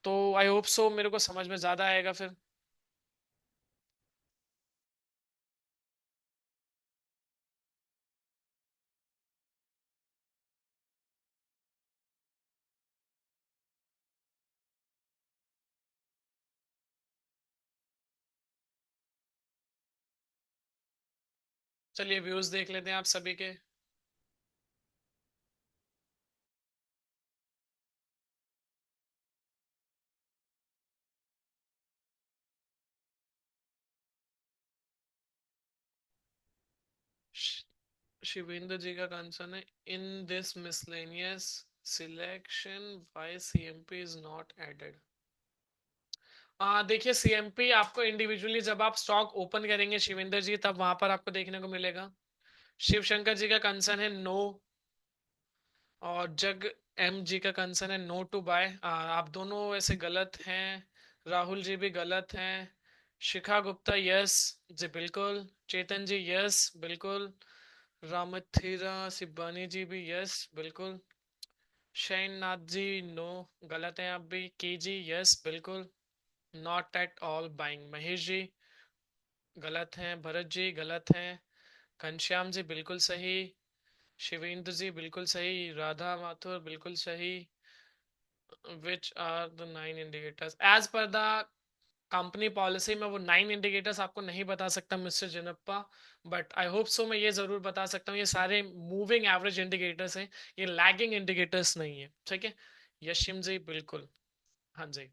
तो आई होप सो मेरे को समझ में ज्यादा आएगा फिर। चलिए व्यूज देख लेते हैं आप सभी के। शिवेंद्र जी का कंसर्न है, in this miscellaneous selection why CMP is not added. देखिए CMP आपको इंडिविजुअली जब आप स्टॉक ओपन करेंगे शिवेंद्र जी, तब वहां पर आपको देखने को मिलेगा। शिव शंकर जी का कंसर्न है नो, और जग एम जी का कंसर्न है नो टू बाय। आप दोनों वैसे गलत हैं, राहुल जी भी गलत हैं। शिखा गुप्ता यस जी बिल्कुल, चेतन जी यस बिल्कुल, रामथिरा सिब्बानी जी भी यस बिल्कुल, शैन नाथ जी नो गलत हैं आप भी, के जी यस बिल्कुल, not at all buying Mahesh ji गलत हैं, भरत जी गलत हैं, घनश्याम जी बिल्कुल सही, शिवेंद्र जी बिल्कुल सही, राधा माथुर बिल्कुल सही। Which are the 9 indicators as per the company policy में, वो 9 इंडिकेटर्स आपको नहीं बता सकता mister Jinappa, but I hope so मैं ये जरूर बता सकता हूँ, ये सारे मूविंग एवरेज इंडिकेटर्स हैं, ये लैगिंग इंडिकेटर्स नहीं है, ठीक है। यशिम जी बिल्कुल, हाँ जी,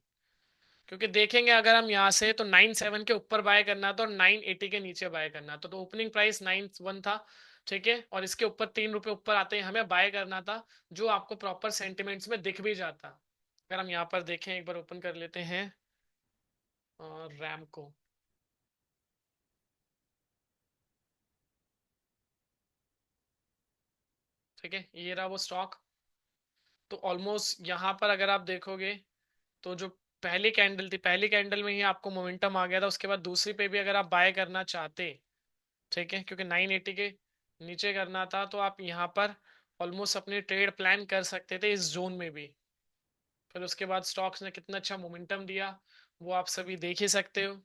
क्योंकि देखेंगे अगर हम यहाँ से तो 9.7 के ऊपर बाय करना था और 9.80 के नीचे बाय करना था, तो ओपनिंग प्राइस 9.1 था, ठीक है, और इसके ऊपर 3 रुपए ऊपर आते ही हमें बाय करना था, जो आपको प्रॉपर सेंटिमेंट्स में दिख भी जाता। अगर हम यहाँ पर देखें, एक बार ओपन कर लेते हैं और रैम को, ठीक है, ये रहा वो स्टॉक। तो ऑलमोस्ट यहाँ पर अगर आप देखोगे तो जो पहली कैंडल थी, पहली कैंडल में ही आपको मोमेंटम आ गया था, उसके बाद दूसरी पे भी अगर आप बाय करना चाहते, ठीक है, क्योंकि 980 के नीचे करना था, तो आप यहाँ पर ऑलमोस्ट अपनी ट्रेड प्लान कर सकते थे इस जोन में भी। फिर उसके बाद स्टॉक्स ने कितना अच्छा मोमेंटम दिया, वो आप सभी देख ही सकते हो,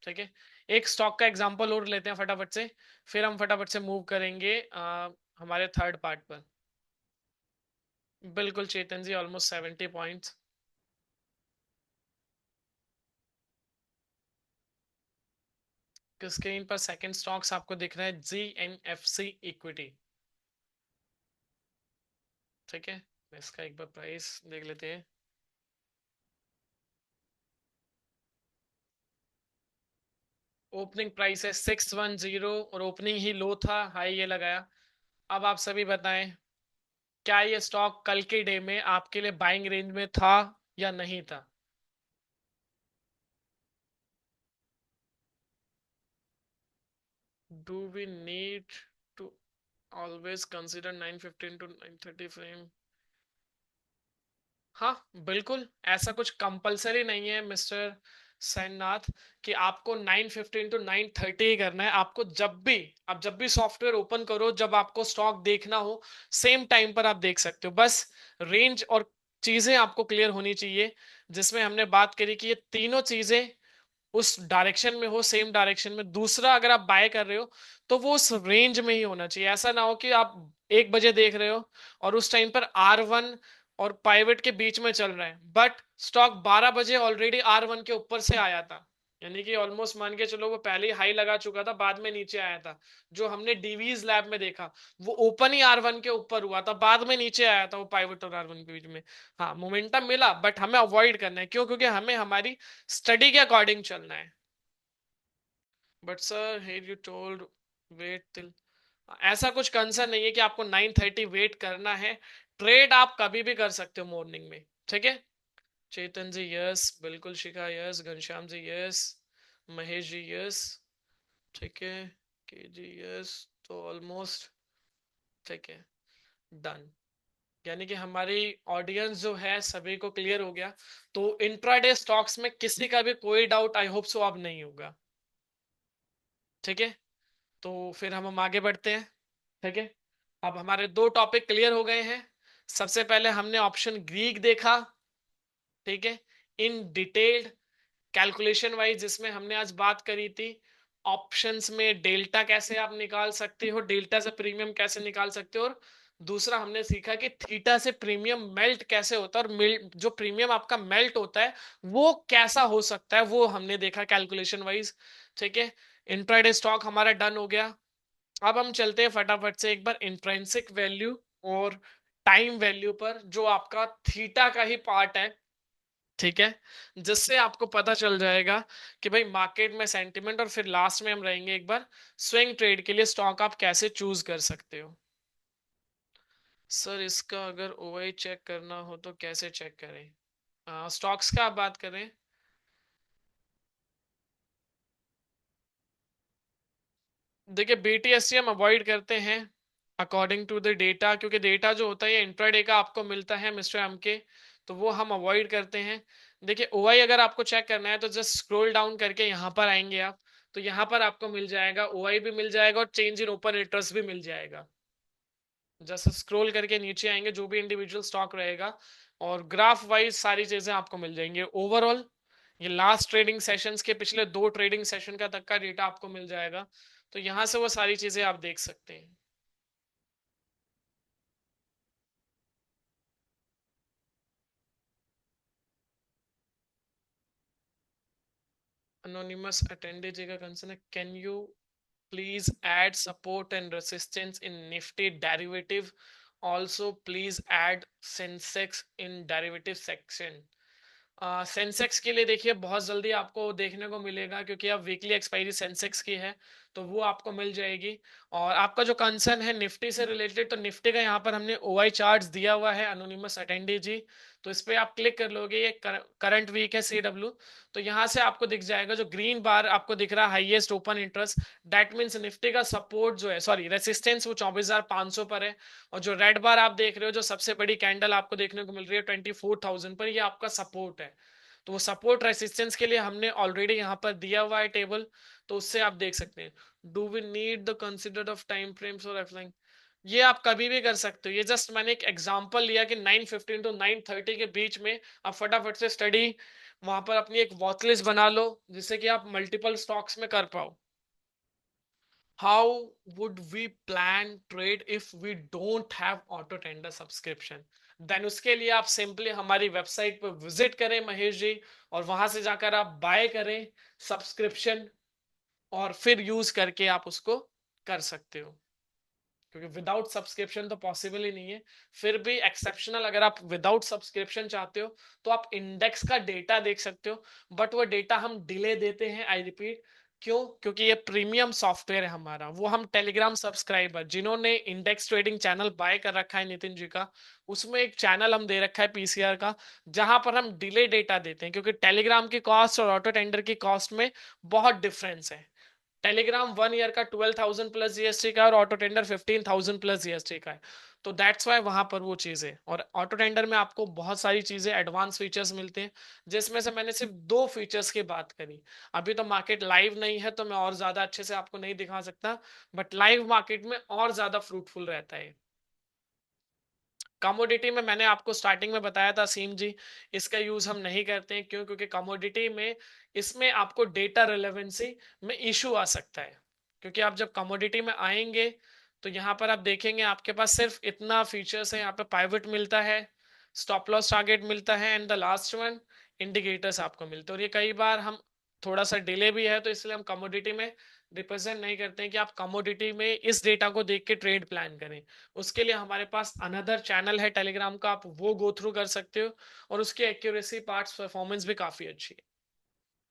ठीक है। एक स्टॉक का एग्जांपल और लेते हैं फटाफट से, फिर हम फटाफट से मूव करेंगे हमारे थर्ड पार्ट पर। बिल्कुल चेतन जी, ऑलमोस्ट 70 पॉइंट्स। स्क्रीन पर सेकंड स्टॉक्स आपको दिख रहा है G N F C equity, ठीक है। इसका एक बार प्राइस देख लेते हैं। ओपनिंग प्राइस है 610, और ओपनिंग ही लो था, हाई ये लगाया। अब आप सभी बताएं, क्या ये स्टॉक कल के डे में आपके लिए बाइंग रेंज में था या नहीं था? Do we need to always consider 915 to 930 frame? हाँ बिल्कुल, ऐसा कुछ कंपलसरी नहीं है मिस्टर सैननाथ कि आपको 915 टू 930 ही करना है। आपको जब भी सॉफ्टवेयर ओपन करो, जब आपको स्टॉक देखना हो, सेम टाइम पर आप देख सकते हो। बस रेंज और चीजें आपको क्लियर होनी चाहिए, जिसमें हमने बात करी कि ये तीनों चीजें उस डायरेक्शन में हो, सेम डायरेक्शन में। दूसरा, अगर आप बाय कर रहे हो तो वो उस रेंज में ही होना चाहिए। ऐसा ना हो कि आप 1 बजे देख रहे हो और उस टाइम पर R1 और पाइवेट के बीच में चल रहा है, बट स्टॉक 12 बजे ऑलरेडी R1 के ऊपर से आया था, यानी कि ऑलमोस्ट मान के चलो वो पहले ही हाई लगा चुका था, बाद में नीचे आया था। जो हमने डीवीज लैब में देखा, वो ओपन ही R1 के ऊपर हुआ था, बाद में नीचे आया था वो पाइवेट और R1 के बीच में। हाँ मोमेंटम मिला, बट हमें अवॉइड करना है, क्यों? क्योंकि हमें हमारी स्टडी के अकॉर्डिंग चलना है। But sir here you told wait till, ऐसा कुछ कंसर्न नहीं है कि आपको 9:30 वेट करना है। ट्रेड आप कभी भी कर सकते हो मॉर्निंग में, ठीक है। चेतन जी यस बिल्कुल, शिखा yes, Ghanshyam ji yes, Mahesh ji yes, ठीक है, के जी यस। तो ऑलमोस्ट ठीक है, डन। यानी कि हमारी ऑडियंस जो है सभी को क्लियर हो गया। तो इंट्राडे स्टॉक्स में किसी का भी कोई डाउट आई होप सो अब नहीं होगा, ठीक है। तो फिर हम आगे बढ़ते हैं, ठीक है। अब हमारे दो टॉपिक क्लियर हो गए हैं। सबसे पहले हमने ऑप्शन ग्रीक देखा, ठीक है, इन डिटेल्ड कैलकुलेशन वाइज, जिसमें हमने आज बात करी थी ऑप्शंस में डेल्टा कैसे आप निकाल सकते हो, डेल्टा से प्रीमियम कैसे निकाल सकते हो, और दूसरा हमने सीखा कि थीटा से प्रीमियम मेल्ट कैसे होता है, और जो प्रीमियम आपका मेल्ट होता है वो कैसा हो सकता है, वो हमने देखा कैलकुलेशन वाइज, ठीक है। इंट्राडे स्टॉक हमारा डन हो गया। अब हम चलते हैं फटाफट से एक बार इंट्रिंसिक वैल्यू और टाइम वैल्यू पर, जो आपका थीटा का ही पार्ट है, ठीक है, जिससे आपको पता चल जाएगा कि भाई मार्केट में सेंटिमेंट, और फिर लास्ट में हम रहेंगे एक बार स्विंग ट्रेड के लिए स्टॉक आप कैसे चूज कर सकते हो। सर इसका अगर ओआई चेक करना हो तो कैसे चेक करें? स्टॉक्स का आप बात करें। देखिए बीटीएससी हम अवॉइड करते हैं अकॉर्डिंग टू द डेटा, क्योंकि डेटा जो होता है ये इंट्राडे का आपको मिलता है मिस्टर एम के, तो वो हम अवॉइड करते हैं। देखिए ओआई अगर आपको चेक करना है तो जस्ट स्क्रॉल डाउन करके यहाँ पर आएंगे आप, तो यहाँ पर आपको मिल जाएगा ओआई भी मिल जाएगा और चेंज इन ओपन इंटरेस्ट भी मिल जाएगा। जैसे स्क्रॉल करके नीचे आएंगे जो भी इंडिविजुअल स्टॉक रहेगा, और ग्राफ वाइज सारी चीजें आपको मिल जाएंगी ओवरऑल। ये लास्ट ट्रेडिंग सेशंस के पिछले 2 ट्रेडिंग सेशन का तक का डेटा आपको मिल जाएगा, तो यहां से वो सारी चीजें आप देख सकते हैं। Anonymous attendee जी का कंसर्न है, can you please add support and resistance in Nifty derivative, also please add Sensex in derivative section। Sensex के लिए देखिए बहुत जल्दी आपको देखने को मिलेगा, क्योंकि अब वीकली एक्सपायरी सेंसेक्स की है, तो वो आपको मिल जाएगी। और आपका जो कंसर्न है निफ्टी से रिलेटेड, तो निफ्टी का यहाँ पर हमने ओआई चार्ट्स दिया हुआ है अनोनिमस अटेंडी जी, तो इस पे आप क्लिक कर लोगे, ये करंट वीक है सीडब्ल्यू, तो यहाँ से आपको दिख जाएगा जो ग्रीन बार आपको दिख रहा है highest open interest, that means Nifty का सपोर्ट जो है, सॉरी रेसिस्टेंस, वो 24,500 पर है। और जो रेड बार आप देख रहे हो, जो सबसे बड़ी कैंडल आपको देखने को मिल रही है 24,000 पर, ये आपका सपोर्ट है। तो वो सपोर्ट रेसिस्टेंस के लिए हमने ऑलरेडी यहाँ पर दिया हुआ है टेबल, तो उससे आप देख सकते हैं। Do we need the considered of time frames और एफलाइन, ये आप कभी भी कर सकते हो। ये जस्ट मैंने एक एग्जांपल लिया कि 9:15 टू 9:30 के बीच में आप फटाफट से स्टडी वहां पर अपनी एक वॉच लिस्ट बना लो, जिससे कि आप मल्टीपल स्टॉक्स में कर पाओ। How would we plan trade if we don't have auto tender subscription, then उसके लिए आप सिंपली हमारी वेबसाइट पर विजिट करें महेश जी, और वहां से जाकर आप बाय करें सब्सक्रिप्शन, और फिर यूज करके आप उसको कर सकते हो, क्योंकि विदाउट सब्सक्रिप्शन तो पॉसिबल ही नहीं है। फिर भी एक्सेप्शनल अगर आप विदाउट सब्सक्रिप्शन चाहते हो तो आप इंडेक्स का डेटा देख सकते हो, बट वो डेटा हम डिले देते हैं, आई रिपीट। क्यों? क्योंकि ये प्रीमियम सॉफ्टवेयर है हमारा, वो हम टेलीग्राम सब्सक्राइबर जिन्होंने इंडेक्स ट्रेडिंग चैनल बाय कर रखा है नितिन जी का, उसमें एक चैनल हम दे रखा है पीसीआर का, जहां पर हम डिले डेटा देते हैं, क्योंकि टेलीग्राम की कॉस्ट और ऑटो टेंडर की कॉस्ट में बहुत डिफरेंस है। टेलीग्राम 1 ईयर का 12,000 प्लस जीएसटी का है, और ऑटो टेंडर 15,000 प्लस जीएसटी का है, तो दैट्स वाई वहां पर वो चीज है। और ऑटो टेंडर में आपको बहुत सारी चीजें एडवांस फीचर्स मिलते हैं, जिसमें से मैंने सिर्फ 2 फीचर्स की बात करी। अभी तो मार्केट लाइव नहीं है, तो मैं और ज्यादा अच्छे से आपको नहीं दिखा सकता, बट लाइव मार्केट में और ज्यादा फ्रूटफुल रहता है। कमोडिटी में मैंने आपको स्टार्टिंग में बताया था सीम जी, इसका यूज हम नहीं करते हैं। क्यों? क्योंकि कमोडिटी में इसमें आपको डेटा रिलेवेंसी में इशू आ सकता है, क्योंकि आप जब कमोडिटी में आएंगे तो यहाँ पर आप देखेंगे आपके पास सिर्फ इतना फीचर्स है, यहाँ पे पाइवट मिलता है, स्टॉप लॉस टारगेट मिलता है, and the last one indicators आपको मिलते हैं। और ये कई बार हम थोड़ा सा डिले भी है, तो इसलिए हम कमोडिटी में रिप्रेजेंट नहीं करते हैं कि आप कमोडिटी में इस डेटा को देख के ट्रेड प्लान करें। उसके लिए हमारे पास अनदर चैनल है टेलीग्राम का, आप वो गो थ्रू कर सकते हो, और उसकी एक्यूरेसी पार्ट्स परफॉर्मेंस भी काफी अच्छी है,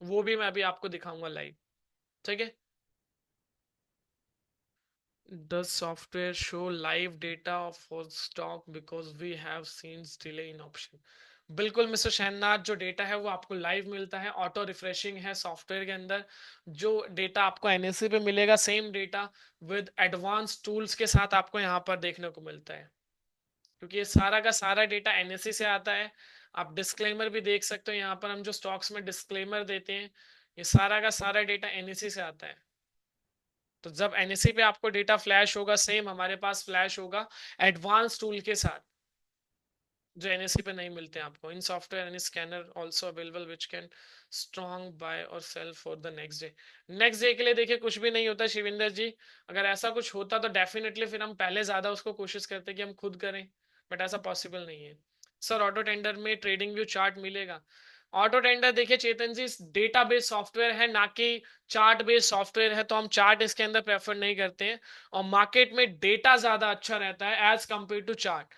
वो भी मैं अभी आपको दिखाऊंगा लाइव। ठीक है। Does software show live data for stock because we have seen delay in option? बिल्कुल मिस्टर शहनाज, जो डेटा है वो आपको लाइव मिलता है, ऑटो रिफ्रेशिंग है सॉफ्टवेयर के अंदर। जो डेटा आपको एनएससी पे मिलेगा, same data with advance tools के साथ आपको यहाँ पर देखने को मिलता है, क्योंकि ये सारा का सारा डेटा एनएससी से आता है। आप डिस्क्लेमर भी देख सकते हो, यहाँ पर हम जो स्टॉक्स में डिस्क्लेमर देते हैं, ये सारा का सारा डेटा एनएससी से आता है। तो जब एनएससी पे आपको डेटा फ्लैश होगा, सेम हमारे पास फ्लैश होगा एडवांस टूल के साथ, जो एनएससी पे नहीं मिलते हैं आपको। In software any scanner also available which can strong buy और sell for the next day. Next day के लिए देखिए कुछ भी नहीं होता शिविंदर जी, अगर ऐसा कुछ होता तो डेफिनेटली फिर हम पहले ज्यादा उसको कोशिश करते कि हम खुद करें, बट ऐसा पॉसिबल नहीं है। सर ऑटो टेंडर में ट्रेडिंग व्यू चार्ट मिलेगा? ऑटो टेंडर देखिए चेतन जी डेटा बेस्ड सॉफ्टवेयर है, ना कि चार्ट बेस्ड सॉफ्टवेयर है, तो हम चार्ट इसके अंदर प्रेफर नहीं करते हैं। और मार्केट में डेटा ज्यादा अच्छा रहता है एज कंपेयर टू चार्ट।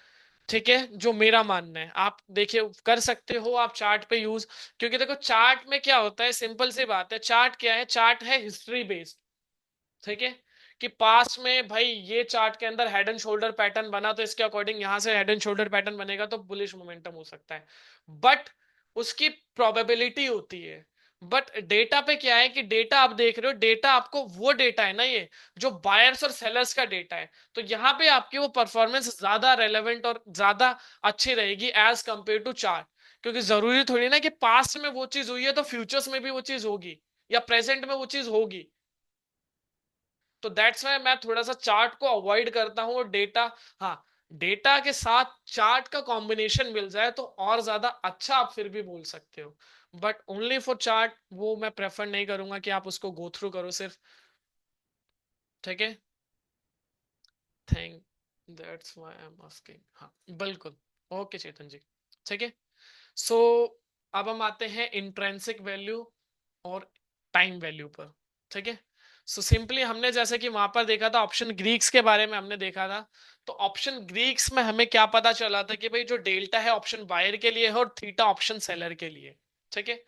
ठीक है, जो मेरा मानना है, आप देखिए कर सकते हो आप चार्ट पे यूज, क्योंकि देखो चार्ट में क्या होता है, सिंपल सी बात है, चार्ट क्या है, चार्ट है हिस्ट्री बेस्ड। ठीक है, कि पास्ट में भाई ये चार्ट के अंदर हेड एंड शोल्डर पैटर्न बना, तो इसके अकॉर्डिंग यहां से हेड एंड शोल्डर पैटर्न बनेगा, तो बुलिश मोमेंटम हो सकता है। बट उसकी प्रोबेबिलिटी होती है, बट डेटा पे क्या है कि डेटा आप देख रहे हो, डेटा आपको वो डेटा है ना ये, जो बायर्स और सेलर्स का डेटा है। तो यहाँ पे आपकी वो परफॉर्मेंस ज्यादा रेलेवेंट और ज्यादा अच्छी रहेगी एज कंपेयर टू चार्ट। क्योंकि जरूरी थोड़ी ना कि पास्ट में वो चीज हुई है तो फ्यूचर्स में भी वो चीज होगी, या प्रेजेंट में वो चीज होगी। तो दैट्स वाई मैं थोड़ा सा चार्ट को अवॉइड करता हूँ, और डेटा, हाँ, डेटा के साथ चार्ट का कॉम्बिनेशन मिल जाए तो और ज्यादा अच्छा आप फिर भी बोल सकते हो। बट ओनली फॉर चार्ट वो मैं प्रेफर नहीं करूंगा कि आप उसको गो थ्रू करो सिर्फ। ठीक है, thank, that's why I am asking, हाँ बिल्कुल। ओके चेतन जी, ठीक है। सो अब हम आते हैं इंट्रेंसिक वैल्यू और टाइम वैल्यू पर। ठीक है, सो सिंपली हमने जैसे कि वहां पर देखा था ऑप्शन ग्रीक्स के बारे में हमने देखा था। तो ऑप्शन ग्रीक्स में हमें क्या पता चला था कि भाई जो डेल्टा है ऑप्शन बायर के लिए है और थीटा ऑप्शन सेलर के लिए। ठीक है,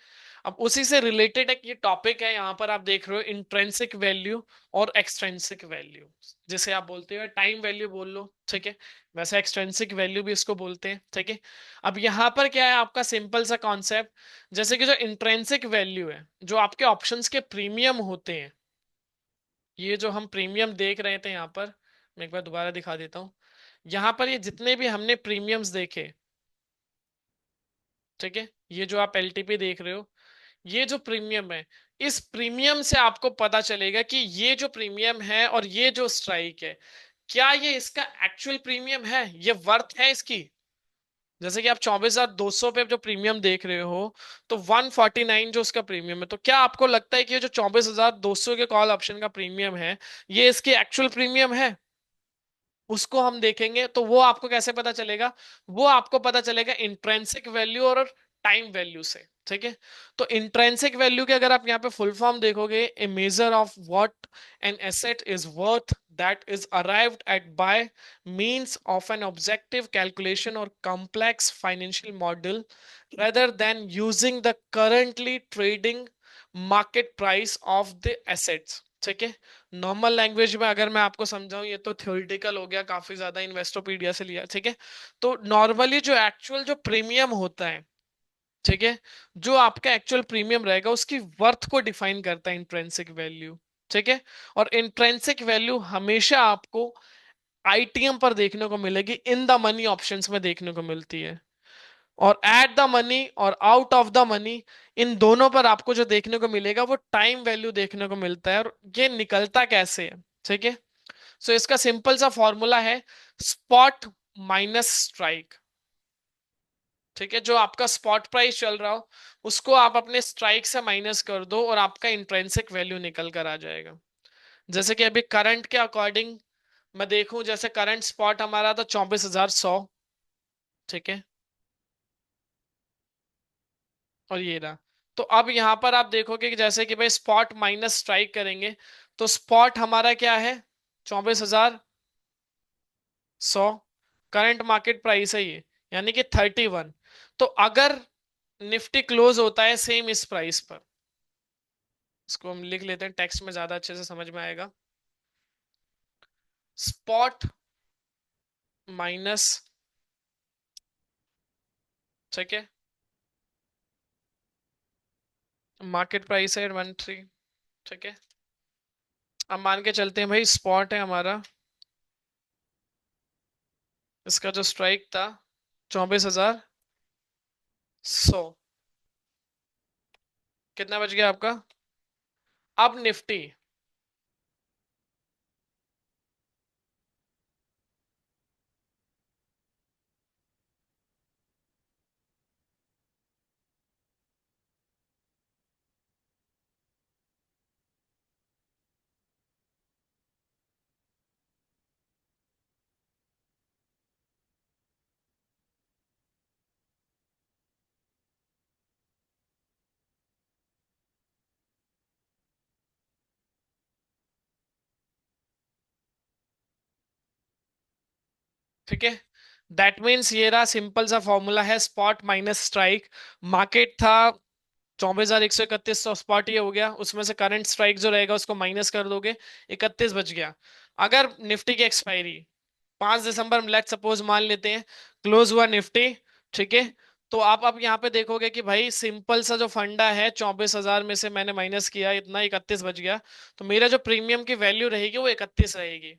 अब उसी से रिलेटेड एक ये टॉपिक है, यहाँ पर आप देख रहे हो इंट्रेंसिक वैल्यू और एक्सट्रेंसिक वैल्यू, जिसे आप बोलते हो टाइम वैल्यू बोल लो। ठीक है, वैसे एक्सट्रेंसिक वैल्यू भी इसको बोलते हैं। ठीक है, अब यहाँ पर क्या है आपका सिंपल सा कॉन्सेप्ट, जैसे कि जो इंट्रेंसिक वैल्यू है, जो आपके ऑप्शंस के प्रीमियम होते हैं, ये जो हम प्रीमियम देख रहे थे यहाँ पर, मैं एक बार दोबारा दिखा देता हूँ। यहाँ पर ये जितने भी हमने प्रीमियम्स देखे, ठीक है, ये जो आप एलटीपी देख रहे हो, ये जो प्रीमियम है, इस प्रीमियम से आपको पता चलेगा कि ये जो प्रीमियम है और ये जो स्ट्राइक है, क्या ये इसका एक्चुअल प्रीमियम है, ये वर्थ है इसकी। जैसे कि आप 24,200 पे जो प्रीमियम देख रहे हो, तो 149 जो उसका प्रीमियम है, तो क्या आपको लगता है कि ये जो 24,200 के कॉल ऑप्शन का प्रीमियम है, ये इसकी एक्चुअल प्रीमियम है। उसको हम देखेंगे तो वो आपको कैसे पता चलेगा, वो आपको पता चलेगा इंट्रेंसिक वैल्यू और टाइम वैल्यू से। ठीक है, तो इंट्रेंसिक वैल्यू के अगर आप यहाँ पे फुल फॉर्म देखोगे, a measure of what an asset is worth that is arrived at by means of an objective calculation or complex financial model rather than using the currently trading market price of the assets। ठीक है, normal language में अगर मैं आपको समझाऊं, ये तो theoretical हो गया, काफी ज्यादा इन्वेस्टोपीडिया से लिया। ठीक है, तो नॉर्मली जो एक्चुअल जो प्रीमियम होता है, ठीक है, जो आपका एक्चुअल प्रीमियम रहेगा उसकी वर्थ को डिफाइन करता है इंट्रेंसिक वैल्यू। ठीक है, और इंट्रेंसिक वैल्यू हमेशा आपको आईटीएम पर देखने को मिलेगी, इन द मनी ऑप्शंस में देखने को मिलती है, और एट द मनी और आउट ऑफ द मनी, इन दोनों पर आपको जो देखने को मिलेगा वो टाइम वैल्यू देखने को मिलता है। और ये निकलता कैसे है, ठीक है, सो इसका सिंपल सा फॉर्मूला है स्पॉट माइनस स्ट्राइक। ठीक है, जो आपका स्पॉट प्राइस चल रहा हो उसको आप अपने स्ट्राइक से माइनस कर दो और आपका इंट्रेंसिक वैल्यू निकल कर आ जाएगा। जैसे कि अभी करंट के अकॉर्डिंग मैं देखूं, जैसे करंट स्पॉट हमारा था 24,100। ठीक है, और ये रहा। तो अब यहां पर आप देखोगे कि जैसे कि भाई स्पॉट माइनस स्ट्राइक करेंगे, तो स्पॉट हमारा क्या है, 24,100। करंट मार्केट प्राइस है ये, यानी कि 31। तो अगर निफ्टी क्लोज होता है सेम इस प्राइस पर, इसको हम लिख लेते हैं टेक्स्ट में, ज्यादा अच्छे से समझ में आएगा। स्पॉट माइनस, ठीक है, मार्केट प्राइस है 13। ठीक है, अब मान के चलते हैं भाई स्पॉट है हमारा, इसका जो स्ट्राइक था 24,100। कितना बच गया आपका। अब निफ्टी, ठीक है, दैट मीन्स ये रहा सिंपल सा फॉर्मूला है स्पॉट माइनस स्ट्राइक। मार्केट था 24,131, तो स्पॉट ये हो गया, उसमें से करंट स्ट्राइक जो रहेगा उसको माइनस कर दोगे, 31 बच गया। अगर निफ्टी की एक्सपायरी 5 दिसंबर, लेट सपोज मान लेते हैं क्लोज हुआ निफ्टी, ठीक है, तो आप अब यहाँ पे देखोगे कि भाई सिंपल सा जो फंडा है, 24,000 में से मैंने माइनस किया, इतना 31 बच गया। तो मेरा जो प्रीमियम की वैल्यू रहेगी वो 31 रहेगी।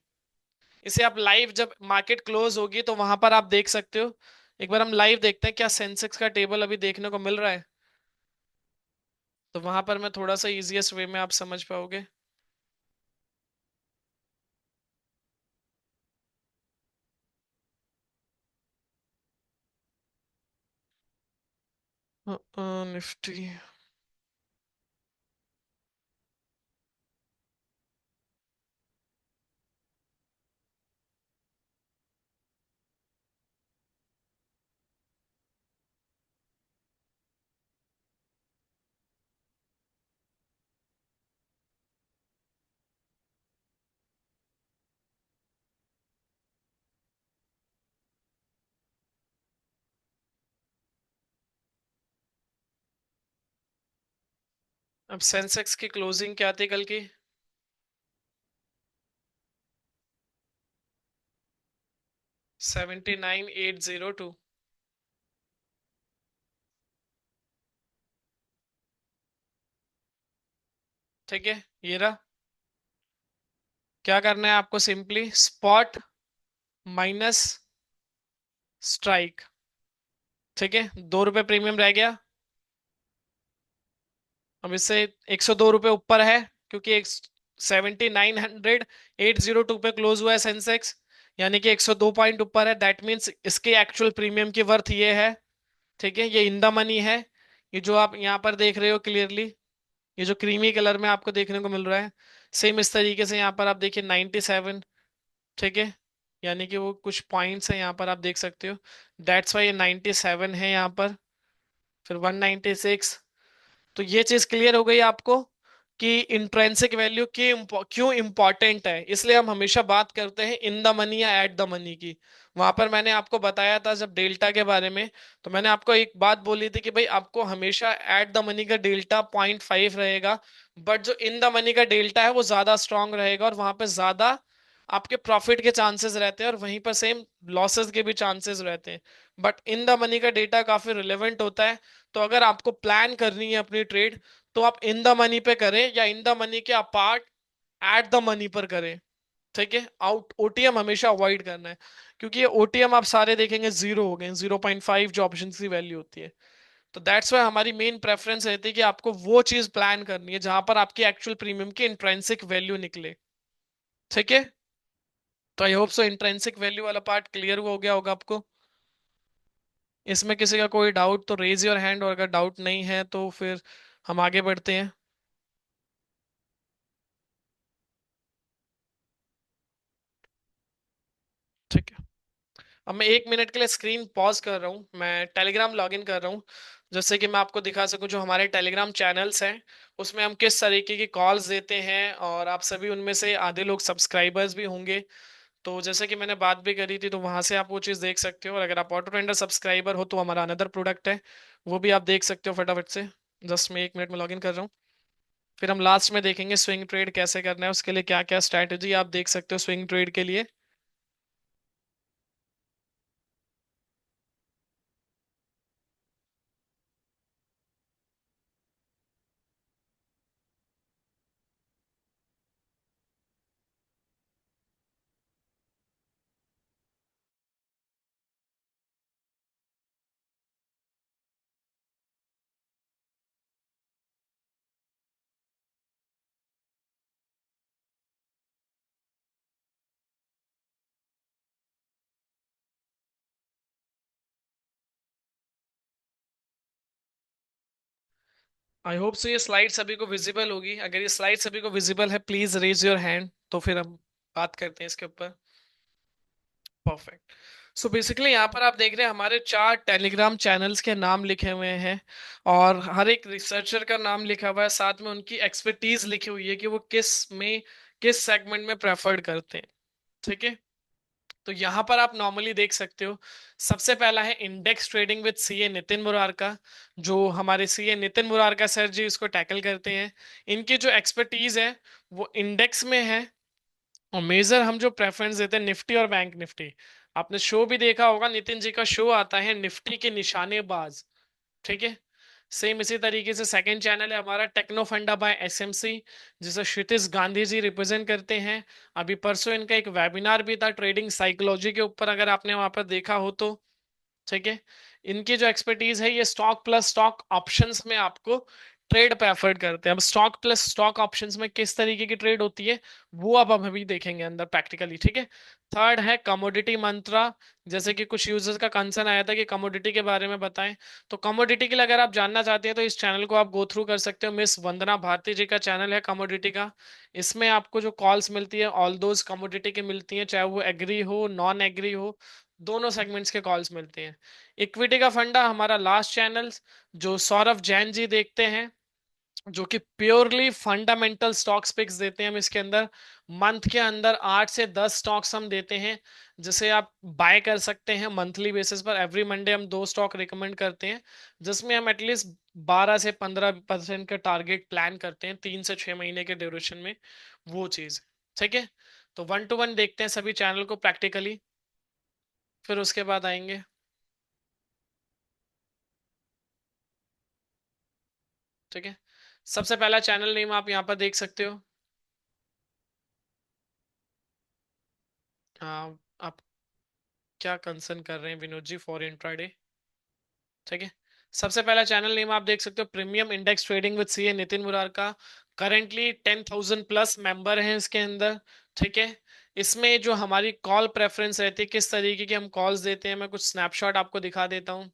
इसे आप लाइव जब मार्केट क्लोज होगी तो वहां पर आप देख सकते हो। एक बार हम लाइव देखते हैं क्या सेंसेक्स का टेबल अभी देखने को मिल रहा है। तो वहां पर मैं थोड़ा सा इजीएस्ट वे में आप समझ पाओगे। निफ्टी। अब सेंसेक्स की क्लोजिंग क्या थी कल की? 79,802। ठीक है, ये रहा। क्या करना है आपको? Simply spot minus strike. ठीक है, 2 रुपए प्रीमियम रह गया। अब इससे 102 रुपए ऊपर है, क्योंकि एक 79,802 पे क्लोज हुआ है सेंसेक्स, यानी कि 102 पॉइंट ऊपर है। दैट मीन्स इसके एक्चुअल प्रीमियम की वर्थ ये है। ठीक है, ये इन द मनी है। ये जो आप यहाँ पर देख रहे हो क्लियरली, ये जो क्रीमी कलर में आपको देखने को मिल रहा है, सेम इस तरीके से यहाँ पर आप देखिए 97। ठीक है, यानी कि वो कुछ पॉइंट्स हैं यहाँ पर आप देख सकते हो। दैट्स वाई ये 97 है यहाँ पर, फिर 196। तो ये चीज क्लियर हो गई आपको कि इंट्रेंसिक वैल्यू क्यों इंपॉर्टेंट है। इसलिए हम हमेशा बात करते हैं इन द मनी या एट द मनी की। वहां पर मैंने आपको बताया था जब डेल्टा के बारे में, तो मैंने आपको एक बात बोली थी कि भाई आपको हमेशा एट द मनी का डेल्टा 0.5 रहेगा, बट जो इन द मनी का डेल्टा है वो ज्यादा स्ट्रांग रहेगा, और वहां पे ज्यादा आपके प्रॉफिट के चांसेस रहते हैं, और वहीं पर सेम लॉसेस के भी चांसेस रहते हैं। बट इन द मनी का डेटा काफी रिलेवेंट होता है। तो अगर आपको प्लान करनी है अपनी ट्रेड, तो आप इन द मनी पे करें, या इन द मनी के अपार्ट एट द मनी पर करें। ठीक है, आउट ओटीएम हमेशा अवॉइड करना है, क्योंकि ये ओटीएम आप सारे देखेंगे जीरो हो गए, 0.5 जो ऑप्शन की वैल्यू होती है। तो दैट्स वाई हमारी मेन प्रेफरेंस रहती है कि आपको वो चीज प्लान करनी है जहां पर आपकी एक्चुअल प्रीमियम की इंट्रेंसिक वैल्यू निकले। ठीक है, तो आई होप सो इंट्रेंसिक वैल्यू वाला पार्ट क्लियर हो गया होगा आपको। इसमें किसी का कोई डाउट तो रेज योर हैंड, और अगर डाउट नहीं है तो फिर हम आगे बढ़ते हैं। ठीक है, अब मैं 1 मिनट के लिए स्क्रीन पॉज कर रहा हूँ, मैं टेलीग्राम लॉगिन कर रहा हूँ, जिससे कि मैं आपको दिखा सकूं जो हमारे टेलीग्राम चैनल्स हैं उसमें हम किस तरीके की कॉल्स देते हैं, और आप सभी उनमें से आधे लोग सब्सक्राइबर्स भी होंगे। तो जैसे कि मैंने बात भी करी थी, तो वहां से आप वो चीज़ देख सकते हो। और अगर आप ऑटो ट्रेंडर सब्सक्राइबर हो तो हमारा अनदर प्रोडक्ट है, वो भी आप देख सकते हो फटाफट से। जस्ट मैं 1 मिनट में लॉगिन कर रहा हूँ। फिर हम लास्ट में देखेंगे स्विंग ट्रेड कैसे करना है, उसके लिए क्या क्या स्ट्रैटेजी आप देख सकते हो स्विंग ट्रेड के लिए। आई होप सो ये स्लाइड सभी को विजिबल होगी। अगर ये स्लाइड सभी को विजिबल है प्लीज रेज योर हैंड, तो फिर हम बात करते हैं इसके ऊपर। परफेक्ट। सो बेसिकली यहाँ पर आप देख रहे हैं हमारे 4 टेलीग्राम चैनल्स के नाम लिखे हुए हैं, और हर एक रिसर्चर का नाम लिखा हुआ है, साथ में उनकी एक्सपर्टीज लिखी हुई है कि वो किस सेगमेंट में प्रेफर्ड करते हैं। ठीक है, तो यहाँ पर आप नॉर्मली देख सकते हो, सबसे पहला है index trading with CA Nitin Murarka. जो हमारे सीए नितिन मुरारका सर जी इसको टैकल करते हैं। इनकी जो एक्सपर्टीज है वो इंडेक्स में है, और मेजर हम जो प्रेफरेंस देते हैं निफ्टी और बैंक निफ्टी। आपने शो भी देखा होगा, नितिन जी का शो आता है निफ्टी के निशानेबाज। ठीक है। सेम इसी तरीके से सेकंड चैनल है हमारा टेक्नो फंडा बाय एसएमसी, जिसे क्षितिज गांधी जी रिप्रेजेंट करते हैं। अभी परसों इनका एक वेबिनार भी था ट्रेडिंग साइकोलॉजी के ऊपर, अगर आपने वहां पर देखा हो तो। ठीक है। इनकी जो एक्सपर्टीज है, ये स्टॉक प्लस स्टॉक ऑप्शंस में आपको ट्रेड पे एफर्ट करते हैं। अब स्टॉक प्लस स्टॉक ऑप्शंस में किस तरीके की ट्रेड होती है, वो अब हम अभी देखेंगे अंदर प्रैक्टिकली। ठीक है। थर्ड है कमोडिटी मंत्रा। जैसे कि कुछ यूजर्स का कंसर्न आया था कि कमोडिटी के बारे में बताएं, तो कमोडिटी के लिए अगर आप जानना चाहते हैं तो इस चैनल को आप गो थ्रू कर सकते हो। मिस वंदना भारती जी का चैनल है कमोडिटी का। इसमें आपको जो कॉल्स मिलती है ऑल दोज कमोडिटी की मिलती है, चाहे वो एग्री हो नॉन एग्री हो, दोनों सेगमेंट्स के कॉल्स मिलते हैं। इक्विटी का फंडा हमारा लास्ट चैनल, जो सौरभ जैन जी देखते हैं, जो कि प्योरली फंडामेंटल स्टॉक्स पिक्स देते हैं हम इसके अंदर। मंथ के अंदर 8 से 10 स्टॉक्स हम देते हैं, जिसे आप बाय कर सकते हैं मंथली बेसिस पर। एवरी मंडे हम 2 स्टॉक रिकमेंड करते हैं, जिसमें हम एटलीस्ट 12 से 15% का टारगेट प्लान करते हैं 3 से 6 महीने के ड्यूरेशन में, वो चीज। ठीक है। तो 1 to 1 देखते हैं सभी चैनल को प्रैक्टिकली, फिर उसके बाद आएंगे। ठीक है। सबसे पहला चैनल नेम आप यहाँ पर देख सकते हो। आप क्या कंसर्न कर रहे हैं विनोद जी फॉर इंट्राडे। ठीक है। सबसे पहला चैनल नेम आप देख सकते हो, premium index trading with CA Nitin Murar का। करेंटली 10,000 प्लस मेंबर हैं इसके अंदर। ठीक है। इसमें जो हमारी कॉल प्रेफरेंस रहती है, किस तरीके की हम कॉल्स देते हैं, मैं कुछ स्नैपशॉट आपको दिखा देता हूँ।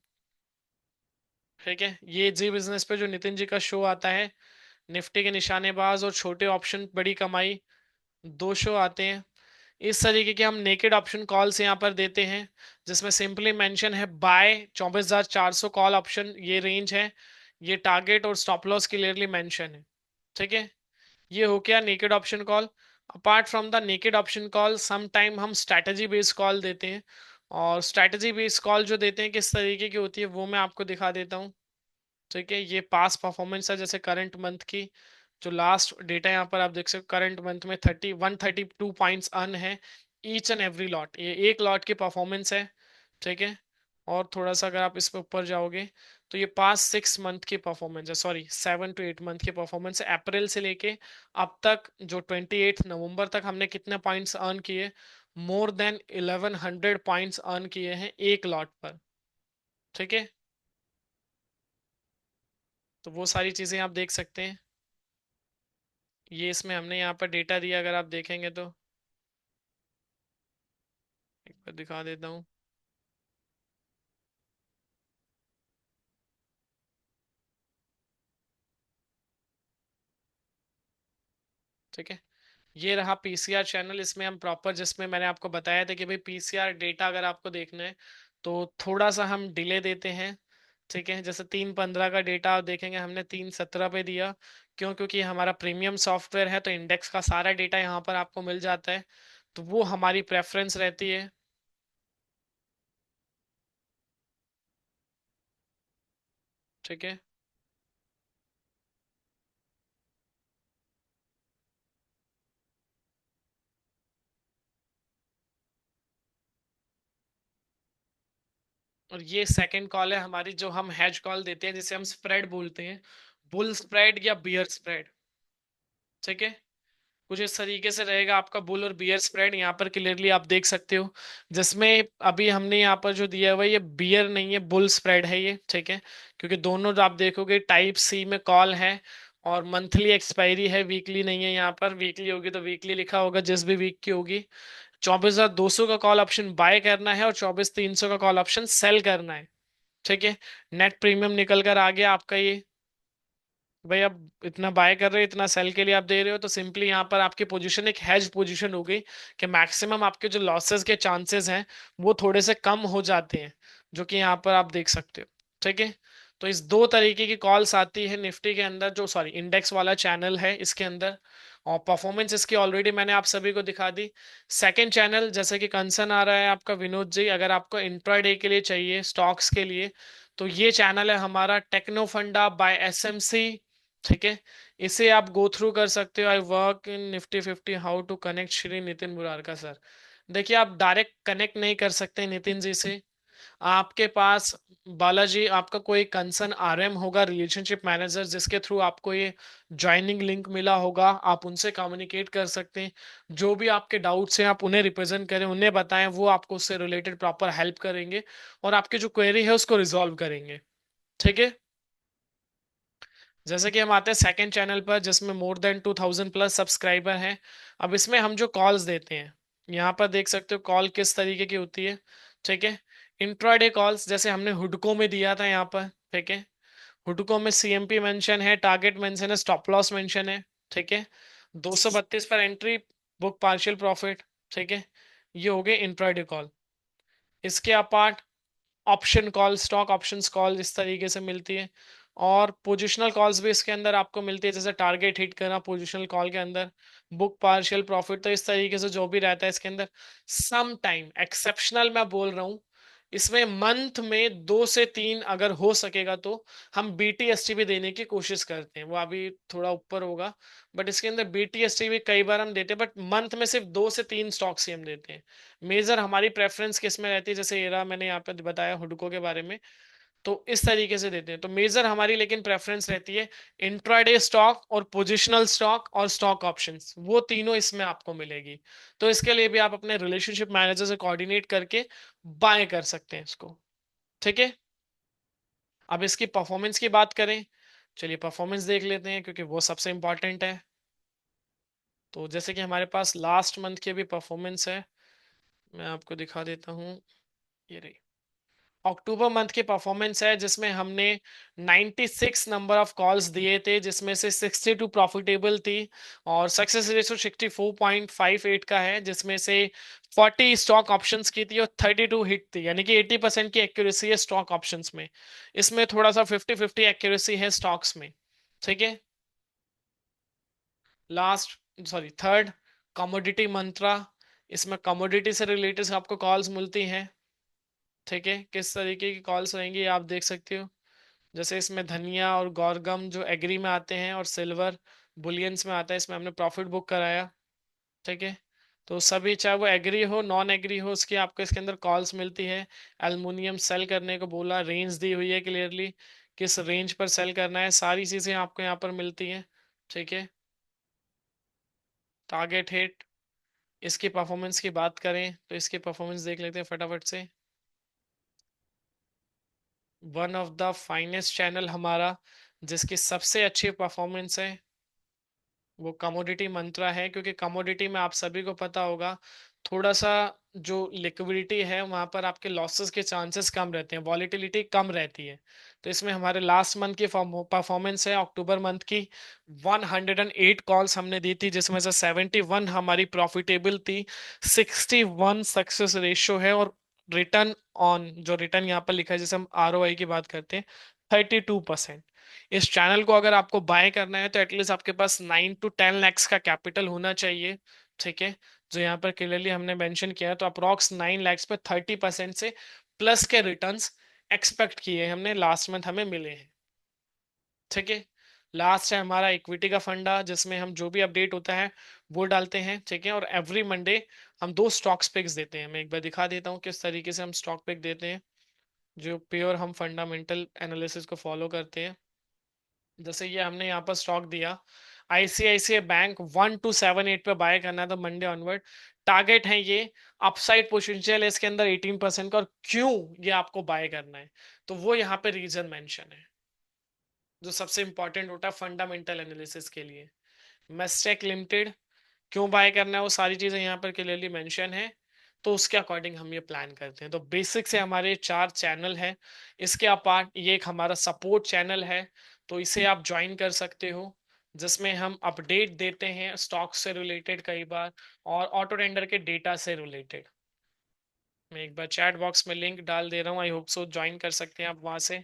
ठीक है। ये जी बिजनेस पे जो नितिन जी का शो आता है, निफ्टी के निशानेबाज और छोटे ऑप्शन बड़ी कमाई, 2 शो आते हैं। इस तरीके के हम नेकेड ऑप्शन कॉल्स यहाँ पर देते हैं, जिसमें सिंपली मेंशन है बाय 24,400 कॉल ऑप्शन, ये रेंज है। ये टारगेट और स्टॉप लॉस क्लियरली मेंशन है। ठीक है। ये हो गया naked option call. Apart from the naked option call, some time हम स्ट्रैटेजी बेस्ड कॉल देते हैं। और स्ट्रैटेजी बेस्ड कॉल जो देते हैं किस तरीके की होती है, वो मैं आपको दिखा देता हूँ। ठीक है। ये पास परफॉर्मेंस है, जैसे करंट मंथ की जो लास्ट डेटा यहाँ पर आप देख सकते हो, करंट मंथ में 132 पॉइंट्स अर्न है ईच एंड एवरी लॉट, ये एक लॉट की परफॉर्मेंस है। ठीक है। और थोड़ा सा अगर आप इस पे ऊपर जाओगे, तो ये पास 6 मंथ की परफॉर्मेंस है, सॉरी 7 to 8 मंथ की परफॉर्मेंस है, अप्रैल से लेके अब तक। जो 28 नवंबर तक हमने कितने पॉइंट्स अर्न किए, मोर देन 1100 पॉइंट्स अर्न किए हैं एक लॉट पर। ठीक है। तो वो सारी चीजें आप देख सकते हैं। ये इसमें हमने यहाँ पर डेटा दिया, अगर आप देखेंगे तो एक बार दिखा देता हूँ। ठीक है। ये रहा पीसीआर चैनल, इसमें हम प्रॉपर, जिसमें मैंने आपको बताया था कि भाई पीसीआर डेटा अगर आपको देखना है तो थोड़ा सा हम डिले देते हैं। ठीक है। जैसे 3:15 का डेटा आप देखेंगे, हमने 3:17 पे दिया। क्यों? क्योंकि हमारा प्रीमियम सॉफ्टवेयर है, तो इंडेक्स का सारा डेटा यहाँ पर आपको मिल जाता है, तो वो हमारी प्रेफरेंस रहती है। ठीक है। और ये सेकंड कॉल है हमारी, जो हम हैज कॉल देते हैं, जिसे हम स्प्रेड बोलते हैं, बुल स्प्रेड या बियर स्प्रेड। ठीक है। कुछ इस तरीके से रहेगा आपका बुल और बियर स्प्रेड, यहाँ पर क्लियरली आप देख सकते हो। जिसमें अभी हमने यहाँ पर जो दिया हुआ है, ये बियर नहीं है, बुल स्प्रेड है ये। ठीक है। क्योंकि दोनों जो आप देखोगे टाइप सी में कॉल है, और मंथली एक्सपायरी है, वीकली नहीं है। यहाँ पर वीकली होगी तो वीकली लिखा होगा, जिस भी वीक की होगी। 24,200 का कॉल ऑप्शन बाय करना है और 24,300 का कॉल ऑप्शन सेल करना है। ठीक है। नेट प्रीमियम निकल कर आ गया आपका ये। भाई अब इतना बाय कर रहे हो, इतना सेल के लिए आप दे रहे हो, तो सिंपली यहाँ पर आपकी पोजीशन एक हेज पोजीशन हो गई, कि मैक्सिमम आपके जो लॉसेस के चांसेस हैं वो थोड़े से कम हो जाते हैं, जो कि यहाँ पर आप देख सकते हो। ठीक है। तो इस दो तरीके की कॉल्स आती है निफ्टी के अंदर, जो सॉरी इंडेक्स वाला चैनल है इसके अंदर। और परफॉर्मेंस इसकी ऑलरेडी मैंने आप सभी को दिखा दी। सेकंड चैनल, जैसे कि कंसर्न आ रहा है आपका विनोद जी, अगर आपको इंट्राडे के लिए चाहिए स्टॉक्स के लिए, तो ये चैनल है हमारा टेक्नो फंडा बाय एसएमसी। ठीक है। इसे आप गो थ्रू कर सकते हो। I work in Nifty 50, how to connect Shri Nitin Murarka sir. देखिए, आप डायरेक्ट कनेक्ट नहीं कर सकते नितिन जी से, आपके पास बालाजी आपका कोई कंसर्न आरएम होगा, रिलेशनशिप मैनेजर, जिसके थ्रू आपको ये ज्वाइनिंग लिंक मिला होगा, आप उनसे कम्युनिकेट कर सकते हैं। जो भी आपके डाउट्स हैं आप उन्हें रिप्रेजेंट करें, उन्हें बताएं, वो आपको उससे रिलेटेड प्रॉपर हेल्प करेंगे और आपकी जो क्वेरी है उसको रिजॉल्व करेंगे। ठीक है। जैसे कि हम आते हैं सेकंड चैनल पर, जिसमें मोर देन 2000 प्लस सब्सक्राइबर हैं। अब इसमें हम जो कॉल्स देते हैं, यहाँ पर देख सकते हो कॉल किस तरीके की होती है। ठीक है। इंट्राडे कॉल्स जैसे हमने हुडको में दिया था यहाँ पर। ठीक है। हुडको में सीएमपी मेंशन है, टारगेट मेंशन है, स्टॉप लॉस मेंशन है। ठीक है। 232 पर एंट्री, बुक पार्शियल प्रॉफिट। ठीक है। ये हो गए इंट्राडे कॉल। इसके apart option call, stock options call इस तरीके से मिलती है। और पोजिशनल कॉल्स भी इसके अंदर आपको मिलती है, जैसे टारगेट हिट करना पोजिशनल कॉल के अंदर, बुक पार्शियल प्रॉफिट। तो इस तरीके से जो भी रहता है इसके अंदर, सम टाइम एक्सेप्शनल मैं बोल रहा हूँ, इसमें मंथ में 2 से 3 अगर हो सकेगा तो हम बीटीएसटी भी देने की कोशिश करते हैं। वो अभी थोड़ा ऊपर होगा, बट इसके अंदर बीटीएसटी भी कई बार हम देते हैं, बट मंथ में सिर्फ 2 से 3 स्टॉक्स ही हम देते हैं। मेजर हमारी प्रेफरेंस किस में रहती है, जैसे एरा मैंने यहाँ पे बताया हुडको के बारे में, तो इस तरीके से देते हैं। तो मेजर हमारी लेकिन प्रेफरेंस रहती है इंट्राडे स्टॉक और पोजिशनल स्टॉक और स्टॉक ऑप्शंस, वो तीनों इसमें आपको मिलेगी। तो इसके लिए भी आप अपने रिलेशनशिप मैनेजर से कोऑर्डिनेट करके बाय कर सकते हैं इसको। ठीक है। अब इसकी परफॉर्मेंस की बात करें, चलिए परफॉर्मेंस देख लेते हैं क्योंकि वो सबसे इंपॉर्टेंट है। तो जैसे कि हमारे पास लास्ट मंथ की भी परफॉर्मेंस है, मैं आपको दिखा देता हूँ। ये रही अक्टूबर मंथ की परफॉर्मेंस है, जिसमें हमने 96 नंबर ऑफ कॉल्स दिए थे, जिसमें से 62 प्रॉफिटेबल थी और सक्सेस रेशो 64.58 का है, जिसमें से 40 स्टॉक ऑप्शंस की थी और 32 हिट थी, यानी कि 80% की एक्यूरेसी है स्टॉक ऑप्शंस में। इसमें थोड़ा सा 50-50 एक्यूरेसी है स्टॉक्स में। ठीक है। लास्ट सॉरी थर्ड, कमोडिटी मंत्रा, इसमें कमोडिटी से रिलेटेड आपको कॉल्स मिलती हैं। ठीक है। किस तरीके की कॉल्स रहेंगी आप देख सकते हो, जैसे इसमें धनिया और गौरगम जो एग्री में आते हैं और सिल्वर बुलियंस में आता है, इसमें हमने प्रॉफिट बुक कराया। ठीक है। तो सभी चाहे वो एग्री हो नॉन एग्री हो, उसकी आपको इसके अंदर कॉल्स मिलती है। एल्युमिनियम सेल करने को बोला, रेंज दी हुई है क्लियरली, किस रेंज पर सेल करना है, सारी चीजें आपको यहाँ पर मिलती हैं। ठीक है। टारगेट हिट, इसकी परफॉर्मेंस की बात करें तो इसकी परफॉर्मेंस देख लेते हैं फटाफट से। One of the finest channel हमारा जिसकी सबसे अच्छी परफॉर्मेंस है वो कमोडिटी मंत्रा है, क्योंकि कमोडिटी में आप सभी को पता होगा थोड़ा सा जो लिक्विडिटी है वहां पर आपके लॉसेस के चांसेस कम रहते हैं, वॉलीटिलिटी कम रहती है। तो इसमें हमारे लास्ट मंथ की परफॉर्मेंस है अक्टूबर मंथ की, 108 कॉल्स हमने दी थी, जिसमें से 71 हमारी प्रॉफिटेबल थी, 61 सक्सेस रेशियो है, और रिटर्न ऑन जो रिटर्न यहाँ पर लिखा है जैसे हम आरओआई की बात करते हैं 32%। इस चैनल को अगर आपको बाय करना है तो एटलीस्ट आपके पास 9 to 10 lakhs का कैपिटल होना चाहिए। ठीक है। जो यहाँ पर क्लियरली हमने मेंशन किया है, तो अप्रोक्स 9 lakhs पे 30% से प्लस के रिटर्न्स एक्सपेक्ट किए हैं हमने, लास्ट मंथ हमें मिले हैं। ठीक है। लास्ट है हमारा इक्विटी का फंडा, जिसमें हम जो भी अपडेट होता है वो डालते हैं। ठीक है। और एवरी मंडे हम 2 स्टॉक्स पिक्स देते हैं। मैं एक बार दिखा देता हूँ किस तरीके से हम स्टॉक पिक देते हैं, जो प्योर हम फंडामेंटल एनालिसिस को फॉलो करते हैं। जैसे ये हमने यहाँ पर स्टॉक दिया, आईसीआईसीआई बैंक 1278 पे बाय करना है तो मंडे ऑनवर्ड टारगेट है ये, अपसाइड पोटेंशियल है इसके अंदर 18% का, और क्यों ये आपको बाय करना है तो वो यहाँ पे रीजन मेंशन है, जो सबसे इंपॉर्टेंट होता है फंडामेंटल एनालिसिस के लिए। मेस्टेक लिमिटेड क्यों बाय करना है वो सारी चीजें यहाँ पर क्लियरली मेंशन है, तो उसके अकॉर्डिंग हम ये प्लान करते हैं। तो बेसिक से हमारे 4 चैनल हैं, इसके अपार्ट ये एक हमारा सपोर्ट चैनल है, तो इसे आप ज्वाइन कर सकते हो, जिसमें हम अपडेट देते हैं स्टॉक से रिलेटेड कई बार, और ऑटो टेंडर के डेटा से रिलेटेड। मैं एक बार चैट बॉक्स में लिंक डाल दे रहा हूँ, आई होप सो ज्वाइन कर सकते हैं आप वहां से।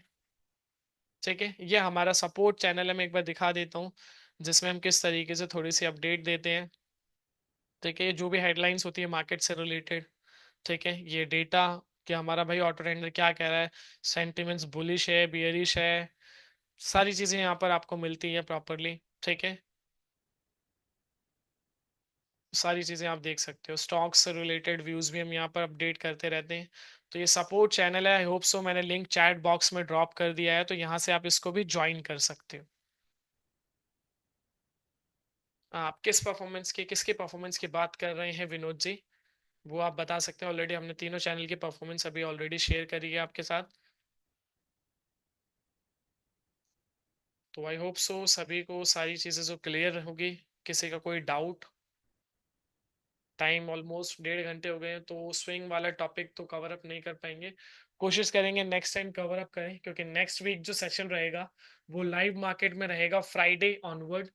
ठीक है। ये हमारा सपोर्ट चैनल है, मैं एक बार दिखा देता हूँ, जिसमें हम किस तरीके से थोड़ी सी अपडेट देते हैं। ठीक है। जो भी हेडलाइंस होती है मार्केट से रिलेटेड, ठीक है, ये डेटा कि हमारा भाई ऑटो टेंडर क्या कह रहा है, सेंटिमेंट्स बुलिश है बियरिश है, सारी चीजें यहाँ पर आपको मिलती है प्रॉपरली। ठीक है। सारी चीजें आप देख सकते हो, स्टॉक्स से रिलेटेड व्यूज भी हम यहाँ पर अपडेट करते रहते हैं। तो ये सपोर्ट चैनल है, आई होप सो, मैंने लिंक चैट बॉक्स में ड्रॉप कर दिया है, तो यहाँ से आप इसको भी ज्वाइन कर सकते हो। आप किसके परफॉर्मेंस की बात कर रहे हैं विनोद जी? वो आप बता सकते हैं, ऑलरेडी हमने तीनों चैनल की परफॉर्मेंस अभी ऑलरेडी शेयर करी है आपके साथ। तो आई होप सो सभी को सारी चीजें जो क्लियर होगी, किसी का कोई डाउट। टाइम ऑलमोस्ट 1.5 घंटे हो गए हैं, तो स्विंग वाला टॉपिक तो कवर अप नहीं कर पाएंगे। कोशिश करेंगे नेक्स्ट टाइम कवर अप करें, क्योंकि नेक्स्ट वीक जो सेशन रहेगा वो लाइव मार्केट में रहेगा फ्राइडे ऑनवर्ड,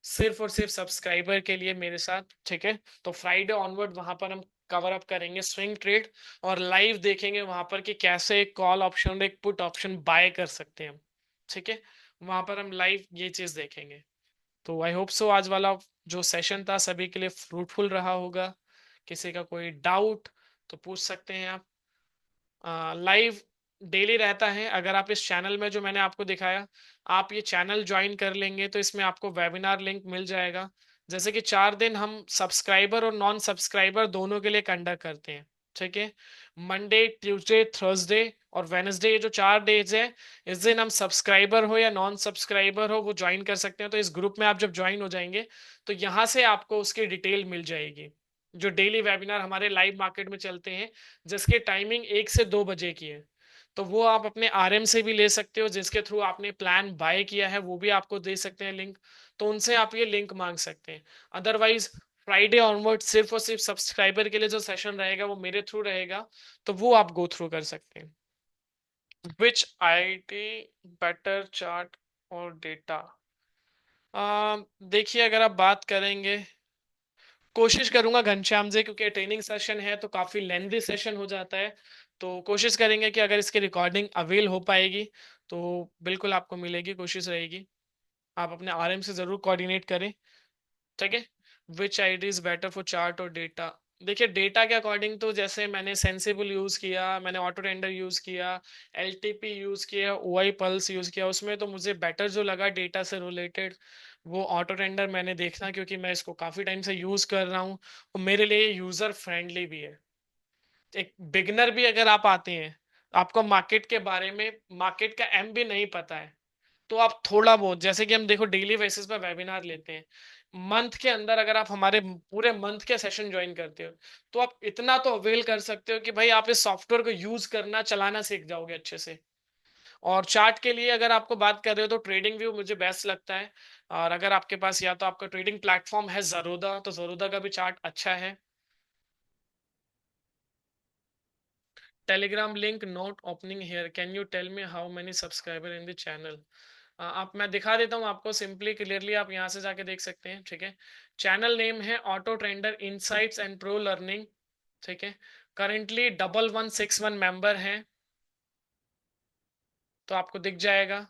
सिर्फ और सिर्फ सब्सक्राइबर के लिए मेरे साथ, ठीक है? तो फ्राइडे ऑनवर्ड वहां पर हम कवर अप करेंगे स्विंग ट्रेड, और लाइव देखेंगे वहां पर कि कैसे एक कॉल ऑप्शन और एक पुट ऑप्शन बाय कर सकते हैं हम, ठीक है? वहां पर हम लाइव ये चीज देखेंगे। तो आई होप सो आज वाला जो सेशन था सभी के लिए फ्रूटफुल रहा होगा। किसी का कोई डाउट तो पूछ सकते हैं आप। लाइव डेली रहता है, अगर आप इस चैनल में जो मैंने आपको दिखाया, आप ये चैनल ज्वाइन कर लेंगे तो इसमें आपको वेबिनार लिंक मिल जाएगा। जैसे कि 4 दिन हम सब्सक्राइबर और नॉन सब्सक्राइबर दोनों के लिए कंडक्ट करते हैं, ठीक है? मंडे, ट्यूसडे, थर्सडे और वेनसडे, ये जो 4 डेज है, इस दिन हम सब्सक्राइबर हो या नॉन सब्सक्राइबर हो वो ज्वाइन कर सकते हैं। तो इस ग्रुप में आप जब ज्वाइन हो जाएंगे तो यहाँ से आपको उसकी डिटेल मिल जाएगी। जो डेली वेबिनार हमारे लाइव मार्केट में चलते हैं, जिसकी टाइमिंग 1 से 2 बजे की है, तो वो आप अपने आरएम से भी ले सकते हो, जिसके थ्रू आपने प्लान बाय किया है वो भी आपको दे सकते हैं लिंक, तो उनसे आप ये लिंक मांग सकते हैं। अदरवाइज फ्राइडे ऑनवर्ड सिर्फ और सिर्फ सब्सक्राइबर के लिए जो सेशन रहेगा वो मेरे थ्रू रहेगा, तो वो आप गो थ्रू कर सकते हैं। विच आईटी बेटर चार्ट और डेटा? देखिए, अगर आप बात करेंगे, कोशिश करूंगा घनश्याम जी, क्योंकि ट्रेनिंग सेशन है तो काफी लेंथी सेशन हो जाता है, तो कोशिश करेंगे कि अगर इसकी रिकॉर्डिंग अवेल हो पाएगी तो बिल्कुल आपको मिलेगी, कोशिश रहेगी। आप अपने आरएम से जरूर कोऑर्डिनेट करें, ठीक है? Which ID is better for chart और डेटा? देखिए, डेटा के अकॉर्डिंग तो जैसे मैंने सेंसिबल यूज किया, मैंने ऑटो टेंडर यूज किया, एलटीपी यूज किया, ओआई पल्स यूज किया, उसमें तो मुझे बेटर जो लगा डेटा से रिलेटेड वो ऑटो टेंडर मैंने देखना, क्योंकि मैं इसको काफी टाइम से यूज कर रहा हूँ और मेरे लिए यूजर फ्रेंडली भी है। एक बिगनर भी अगर आप आते हैं, आपको मार्केट के बारे में, मार्केट का एम भी नहीं पता है, तो आप थोड़ा बहुत, जैसे कि हम देखो डेली बेसिस पे वेबिनार लेते हैं, मंथ के अंदर अगर आप हमारे पूरे मंथ के सेशन ज्वाइन करते हो, तो आप इतना तो अवेल कर सकते हो कि भाई आप इस सॉफ्टवेयर को यूज करना, चलाना सीख जाओगे अच्छे से। और चार्ट के लिए अगर आपको बात कर रहे हो तो ट्रेडिंग व्यू मुझे बेस्ट लगता है। और अगर आपके पास या तो आपका ट्रेडिंग प्लेटफॉर्म है जरोदा, तो जरोदा का भी चार्ट अच्छा है। Telegram link not opening here, can you tell me how many subscriber in the channel? आप, मैं दिखा देता हूँ आपको सिंपली क्लियरली, आप यहाँ से जाके देख सकते हैं, ठीक है? चैनल नेम है auto trender insights and pro learning, ठीक है? करेंटली 1161 मेंबर हैं, तो आपको दिख जाएगा,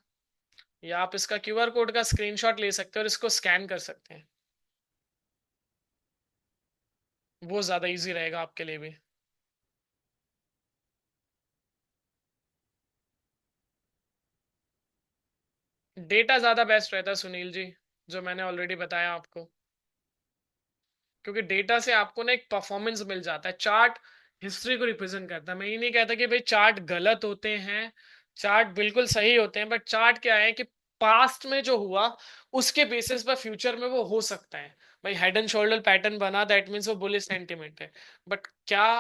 या आप इसका क्यूआर कोड का स्क्रीनशॉट ले सकते हो और इसको स्कैन कर सकते हैं, वो ज्यादा इजी रहेगा आपके लिए भी। डेटा ज्यादा बेस्ट रहता है सुनील जी, जो मैंने ऑलरेडी बताया आपको, क्योंकि डेटा से आपको ना एक परफॉर्मेंस मिल जाता है। चार्ट हिस्ट्री को रिप्रेजेंट करता है, मैं ये नहीं कहता कि भाई चार्ट गलत होते हैं, चार्ट बिल्कुल सही होते हैं, बट चार्ट क्या है कि पास्ट में जो हुआ उसके बेसिस पर फ्यूचर में वो हो सकता है। भाई हेड एंड शोल्डर पैटर्न बना, दैट मीन्स वो बुलिश सेंटिमेंट है, बट क्या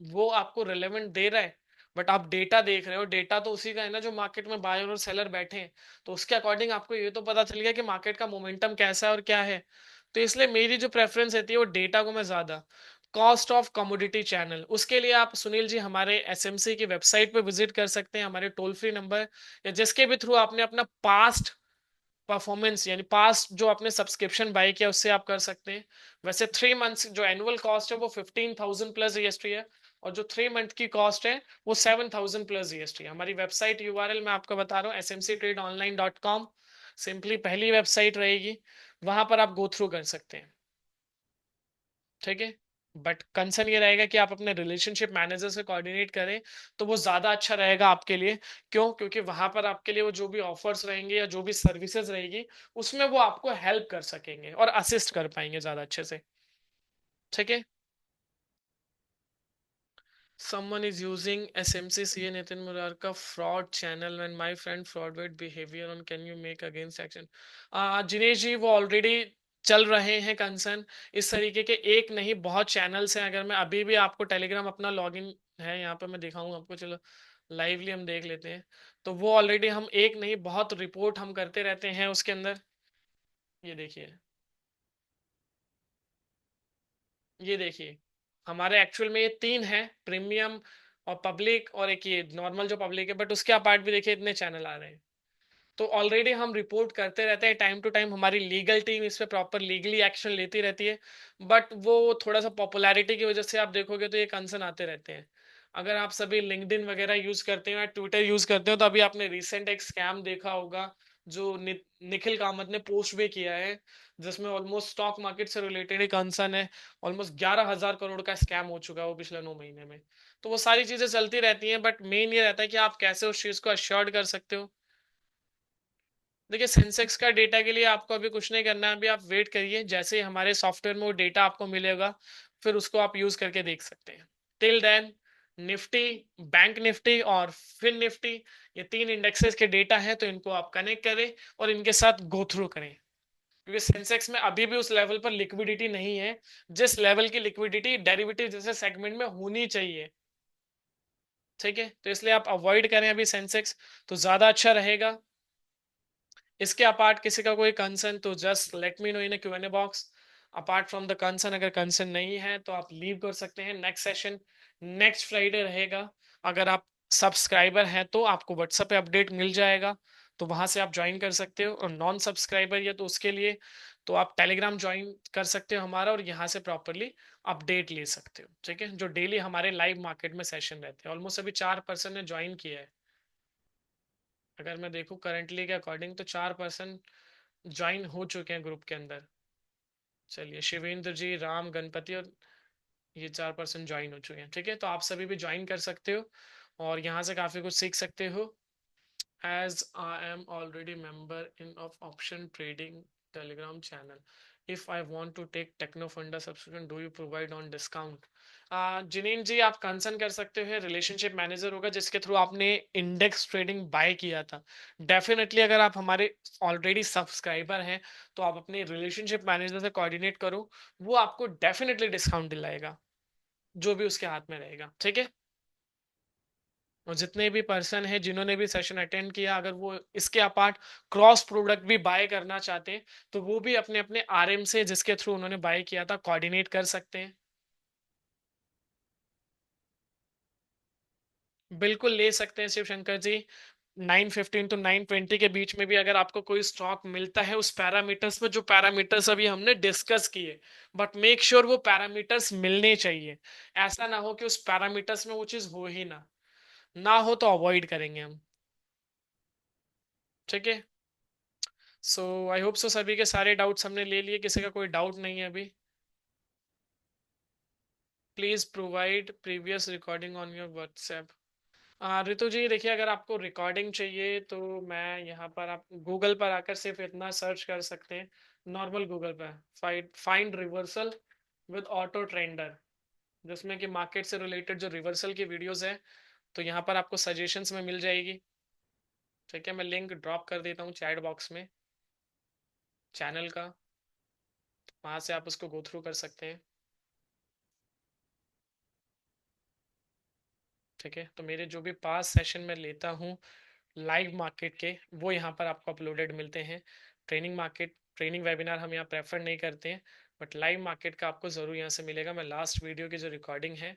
वो आपको रिलेवेंट दे रहा है? बट आप डेटा देख रहे हो, डेटा तो उसी का है ना जो मार्केट में बायर और सेलर बैठे हैं, तो उसके अकॉर्डिंग आपको ये तो पता चल गया कि मार्केट का मोमेंटम कैसा है और क्या है। तो इसलिए मेरी जो प्रेफरेंस रहती है वो डेटा को मैं ज्यादा, कॉस्ट ऑफ कमोडिटी चैनल, उसके लिए आप सुनील जी हमारे एसएमसी की वेबसाइट पे विजिट कर सकते हैं, हमारे टोल फ्री नंबर या जिसके भी थ्रू आपने अपना पास्ट परफॉर्मेंस, यानी पास्ट जो आपने सब्सक्रिप्शन बाय किया उससे आप कर सकते हैं। वैसे 3 मंथ्स जो एनुअल कॉस्ट है वो 15,000 प्लस जीएसटी है, और जो 3 मंथ की कॉस्ट है वो 7,000 प्लस जीएसटी है। हमारी वेबसाइट यूआरएल मैं आपको बता रहा हूँ, smctradeonline.com, सिंपली पहली वेबसाइट रहेगी, वहां पर आप गो थ्रू कर सकते हैं, ठीक है? बट कंसर्न ये रहेगा कि आप अपने रिलेशनशिप मैनेजर से कोऑर्डिनेट करें, तो वो ज्यादा अच्छा रहेगा आपके लिए। क्यों? क्योंकि वहां पर आपके लिए वो जो भी ऑफर्स रहेंगे या जो भी सर्विसेज रहेगी, उसमें वो आपको हेल्प कर सकेंगे और असिस्ट कर पाएंगे ज्यादा अच्छे से। ठीक है। Someone is using SMCCA Nitin Murarka fraud channel when my friend fraudulent behavior on can you make against action। Jinesh जी वो ऑलरेडी चल रहे हैं कंसर्न इस तरीके के, एक नहीं बहुत चैनल्स हैं। अगर मैं अभी भी आपको टेलीग्राम अपना लॉगिन है यहाँ पे मैं दिखाऊंगा आपको, चलो लाइवली हम देख लेते हैं। तो वो ऑलरेडी हम एक नहीं बहुत रिपोर्ट हम करते रहते हैं उसके अंदर। ये देखिए, ये देखिए हमारे एक्चुअल में ये तीन है, प्रीमियम और पब्लिक और एक ये नॉर्मल जो पब्लिक है, बट उसके अपार्ट भी देखिए इतने चैनल आ रहे हैं। तो ऑलरेडी हम रिपोर्ट करते रहते हैं टाइम टू टाइम, हमारी लीगल टीम इस पे प्रॉपर लीगली एक्शन लेती रहती है। बट वो थोड़ा सा पॉपुलैरिटी की वजह से आप देखोगे तो ये कंसर्न आते रहते हैं। अगर आप सभी लिंक्डइन वगैरह यूज करते हो या ट्विटर यूज करते हो तो अभी आपने रिसेंट एक स्कैम देखा होगा जो निखिल कामत ने पोस्ट भी किया है, जिसमें ऑलमोस्ट स्टॉक मार्केट से रिलेटेड एक कंसर्न है। ऑलमोस्ट 11,000 करोड़ का स्कैम हो चुका है वो पिछले 9 महीने में। तो वो सारी चीजें चलती रहती हैं, बट मेन ये रहता है कि आप कैसे उस चीज को अश्योर्ड कर सकते हो। देखिए सेंसेक्स का डेटा के लिए आपको अभी कुछ नहीं करना है, अभी आप वेट करिए, जैसे ही हमारे सॉफ्टवेयर में वो डेटा आपको मिलेगा फिर उसको आप यूज करके देख सकते हैं। Till then Nifty, bank Nifty और फिन निफ्टी, ये तीन इंडेक्सेस के डेटा है, तो इनको आप कनेक्ट करें और इनके साथ गो थ्रू करें। क्योंकि सेंसेक्स में अभी भी उस लेवल पर लिक्विडिटी नहीं है जिस लेवल की लिक्विडिटी डेरिवेटिव जैसे सेगमेंट में होनी चाहिए। ठीक है, तो इसलिए आप अवॉइड करें अभी सेंसेक्स, तो ज्यादा अच्छा रहेगा। इसके अपार्ट किसी का कोई कंसर्न तो just let me know in Q N A box. Apart from the concern, अगर कंसर्न नहीं है तो आप लीव कर सकते हैं। नेक्स्ट सेशन नेक्स्ट फ्राइडे रहेगा। अगर आप सब्सक्राइबर हैं तो आपको व्हाट्सएप पे अपडेट मिल जाएगा, तो वहां से आप ज्वाइन कर सकते हो। और नॉन सब्सक्राइबर या तो उसके लिए तो आप टेलीग्राम ज्वाइन कर सकते हो हमारा, और यहाँ से प्रॉपरली अपडेट ले सकते हो। ठीक है, जो डेली हमारे लाइव मार्केट में सेशन रहते हैं। ऑलमोस्ट अभी 4 पर्सन ने ज्वाइन किया है। अगर मैं देखूं करंटली के अकॉर्डिंग तो 4 पर्सन ज्वाइन हो चुके हैं ग्रुप के अंदर। चलिए शिवेंद्र जी, राम, गणपति और ये 4 पर्सन ज्वाइन हो चुके हैं। ठीक है, तो आप सभी भी ज्वाइन कर सकते हो और यहाँ से काफी कुछ सीख सकते हो। as I am already member in of option trading telegram channel, if I want to take technofunda subscription do you provide on discount। जिनेन जी आप कंसर्न कर सकते हो, रिलेशनशिप मैनेजर होगा जिसके थ्रू आपने इंडेक्स ट्रेडिंग बाय किया था। डेफिनेटली अगर आप हमारे ऑलरेडी सब्सक्राइबर हैं तो आप अपने रिलेशनशिप मैनेजर से कोऑर्डिनेट करो, वो आपको डेफिनेटली डिस्काउंट दिलाएगा जो भी उसके हाथ में रहेगा। ठीक है, और जितने भी पर्सन हैं जिन्होंने भी सेशन अटेंड किया, अगर वो इसके अपार्ट क्रॉस प्रोडक्ट भी बाय करना चाहते हैं तो वो भी अपने अपने आरएम से जिसके थ्रू उन्होंने बाय किया था कोऑर्डिनेट कर सकते हैं। बिल्कुल ले सकते हैं शिव शंकर जी। 915 to 920 के बीच में भी अगर आपको कोई स्टॉक मिलता है उस पैरामीटर्स में जो पैरामीटर्स अभी हमने डिस्कस किए, बट मेक श्योर वो पैरामीटर्स मिलने चाहिए। ऐसा ना हो कि उस पैरामीटर्स में वो चीज हो ही ना, ना हो तो अवॉइड करेंगे हम। ठीक है, सो आई होप सो सभी के सारे डाउट्स हमने ले लिए, किसी का कोई डाउट नहीं है अभी। Please provide previous recording on your WhatsApp. Ritu ji देखिए, अगर आपको रिकॉर्डिंग चाहिए तो मैं यहाँ पर आप गूगल पर आकर सिर्फ इतना सर्च कर सकते हैं, नॉर्मल गूगल पर find reversal with auto trender, जिसमें कि मार्केट से रिलेटेड जो रिवर्सल की वीडियोस है तो यहाँ पर आपको सजेशंस में मिल जाएगी। ठीक है, मैं लिंक ड्रॉप कर देता हूँ चैट बॉक्स में चैनल का, वहां से आप उसको गो थ्रू कर सकते हैं। ठीक है, तो मेरे जो भी पास सेशन में लेता हूँ लाइव मार्केट के वो यहाँ पर आपको अपलोडेड मिलते हैं। ट्रेनिंग वेबिनार हम यहाँ प्रेफर नहीं करते हैं, बट लाइव मार्केट का आपको ज़रूर यहाँ से मिलेगा। मैं लास्ट वीडियो की जो रिकॉर्डिंग है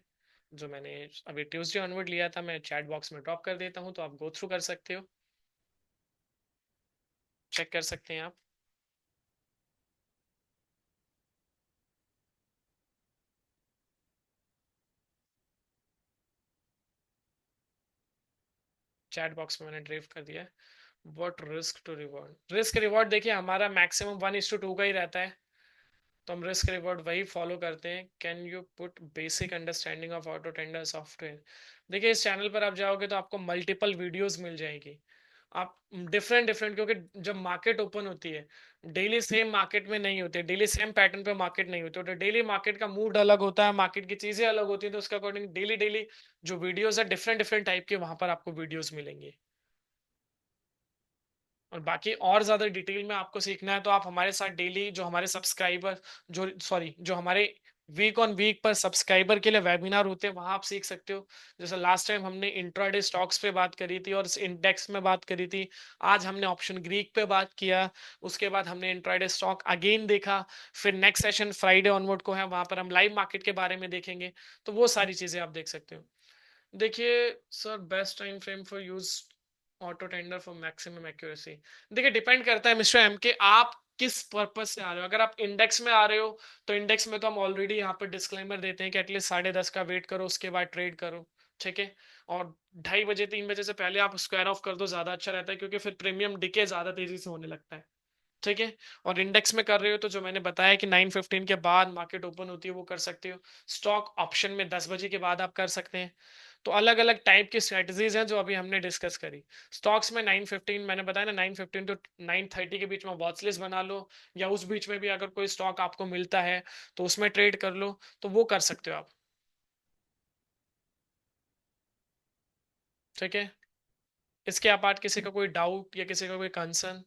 जो मैंने अभी ट्यूसडे ऑनवर्ड लिया था मैं चैट बॉक्स में ड्रॉप कर देता हूँ, तो आप गो थ्रू कर सकते हो, चेक कर सकते हैं आप। चैट बॉक्स में मैंने ड्राइव कर दिया है। What risk to reward, risk reward देखिए हमारा मैक्सिमम 1:2 का ही रहता है, तो हम रिस्क रिवॉर्ड वही फॉलो करते हैं। Can you put basic understanding of auto tender software. देखिए इस चैनल पर आप जाओगे तो आपको मल्टीपल वीडियोस मिल जाएगी, आप डिफरेंट डिफरेंट, क्योंकि जब मार्केट ओपन होती है, डेली सेम मार्केट में नहीं होती है, डेली सेम पैटर्न पे मार्केट नहीं होती है, तो डेली मार्केट का मूड अलग होता है, मार्केट की चीजें अलग होती है, तो उसके अकॉर्डिंग डेली डेली जो वीडियोस है डिफरेंट डिफरेंट टाइप के वहां पर आपको वीडियोस मिलेंगे। और बाकी और ज्यादा डिटेल में आपको सीखना है तो आप हमारे साथ डेली, जो हमारे सब्सक्राइबर, जो सॉरी जो हमारे वीक ऑन वीक पर सब्सक्राइबर के लिए वेबिनार होते हैं, वहां आप सीख सकते हो। जैसे लास्ट टाइम हमने इंट्राडे स्टॉक्स पे बात करी थी और इंडेक्स में बात करी थी, आज हमने ऑप्शन ग्रीक पे बात किया, उसके बाद हमने इंट्राडे स्टॉक अगेन देखा, फिर नेक्स्ट सेशन फ्राइडे ऑनवर्ड को है, वहां पर हम लाइव मार्केट के बारे में देखेंगे। तो वो सारी चीजें आप देख सकते हो। देखिए sir, best time frame for use auto tender for maximum accuracy, देखिए डिपेंड करता है मिस्टर एम के, आप किस पर्पज से आ रहे हो। अगर आप इंडेक्स में आ रहे हो तो इंडेक्स में तो हम ऑलरेडी यहाँ पर डिस्क्लेमर देते हैं कि एटलीस्ट 10:30 का वेट करो, उसके बाद ट्रेड करो, ठीक है। और 2:30 बजे 3 बजे से पहले आप स्क्वायर ऑफ कर दो, ज्यादा अच्छा रहता है, क्योंकि फिर प्रीमियम डिके ज्यादा तेजी से होने लगता है, ठीक है। और इंडेक्स में कर रहे हो तो जो मैंने बताया कि 9:15 के बाद मार्केट ओपन होती है वो कर सकते हो। स्टॉक ऑप्शन में 10 बजे के बाद आप कर सकते हैं। तो अलग अलग टाइप की स्ट्रेटजीज हैं जो अभी हमने डिस्कस करी। स्टॉक्स में 9:15 मैंने बताया ना, 9:15 टू 9:30 के बीच में वॉच लिस्ट बना लो, या उस बीच में भी अगर कोई स्टॉक आपको मिलता है तो उसमें ट्रेड कर लो, तो वो कर सकते हो आप, ठीक है। इसके अपार्ट किसी का कोई डाउट या किसी का कोई कंसर्न?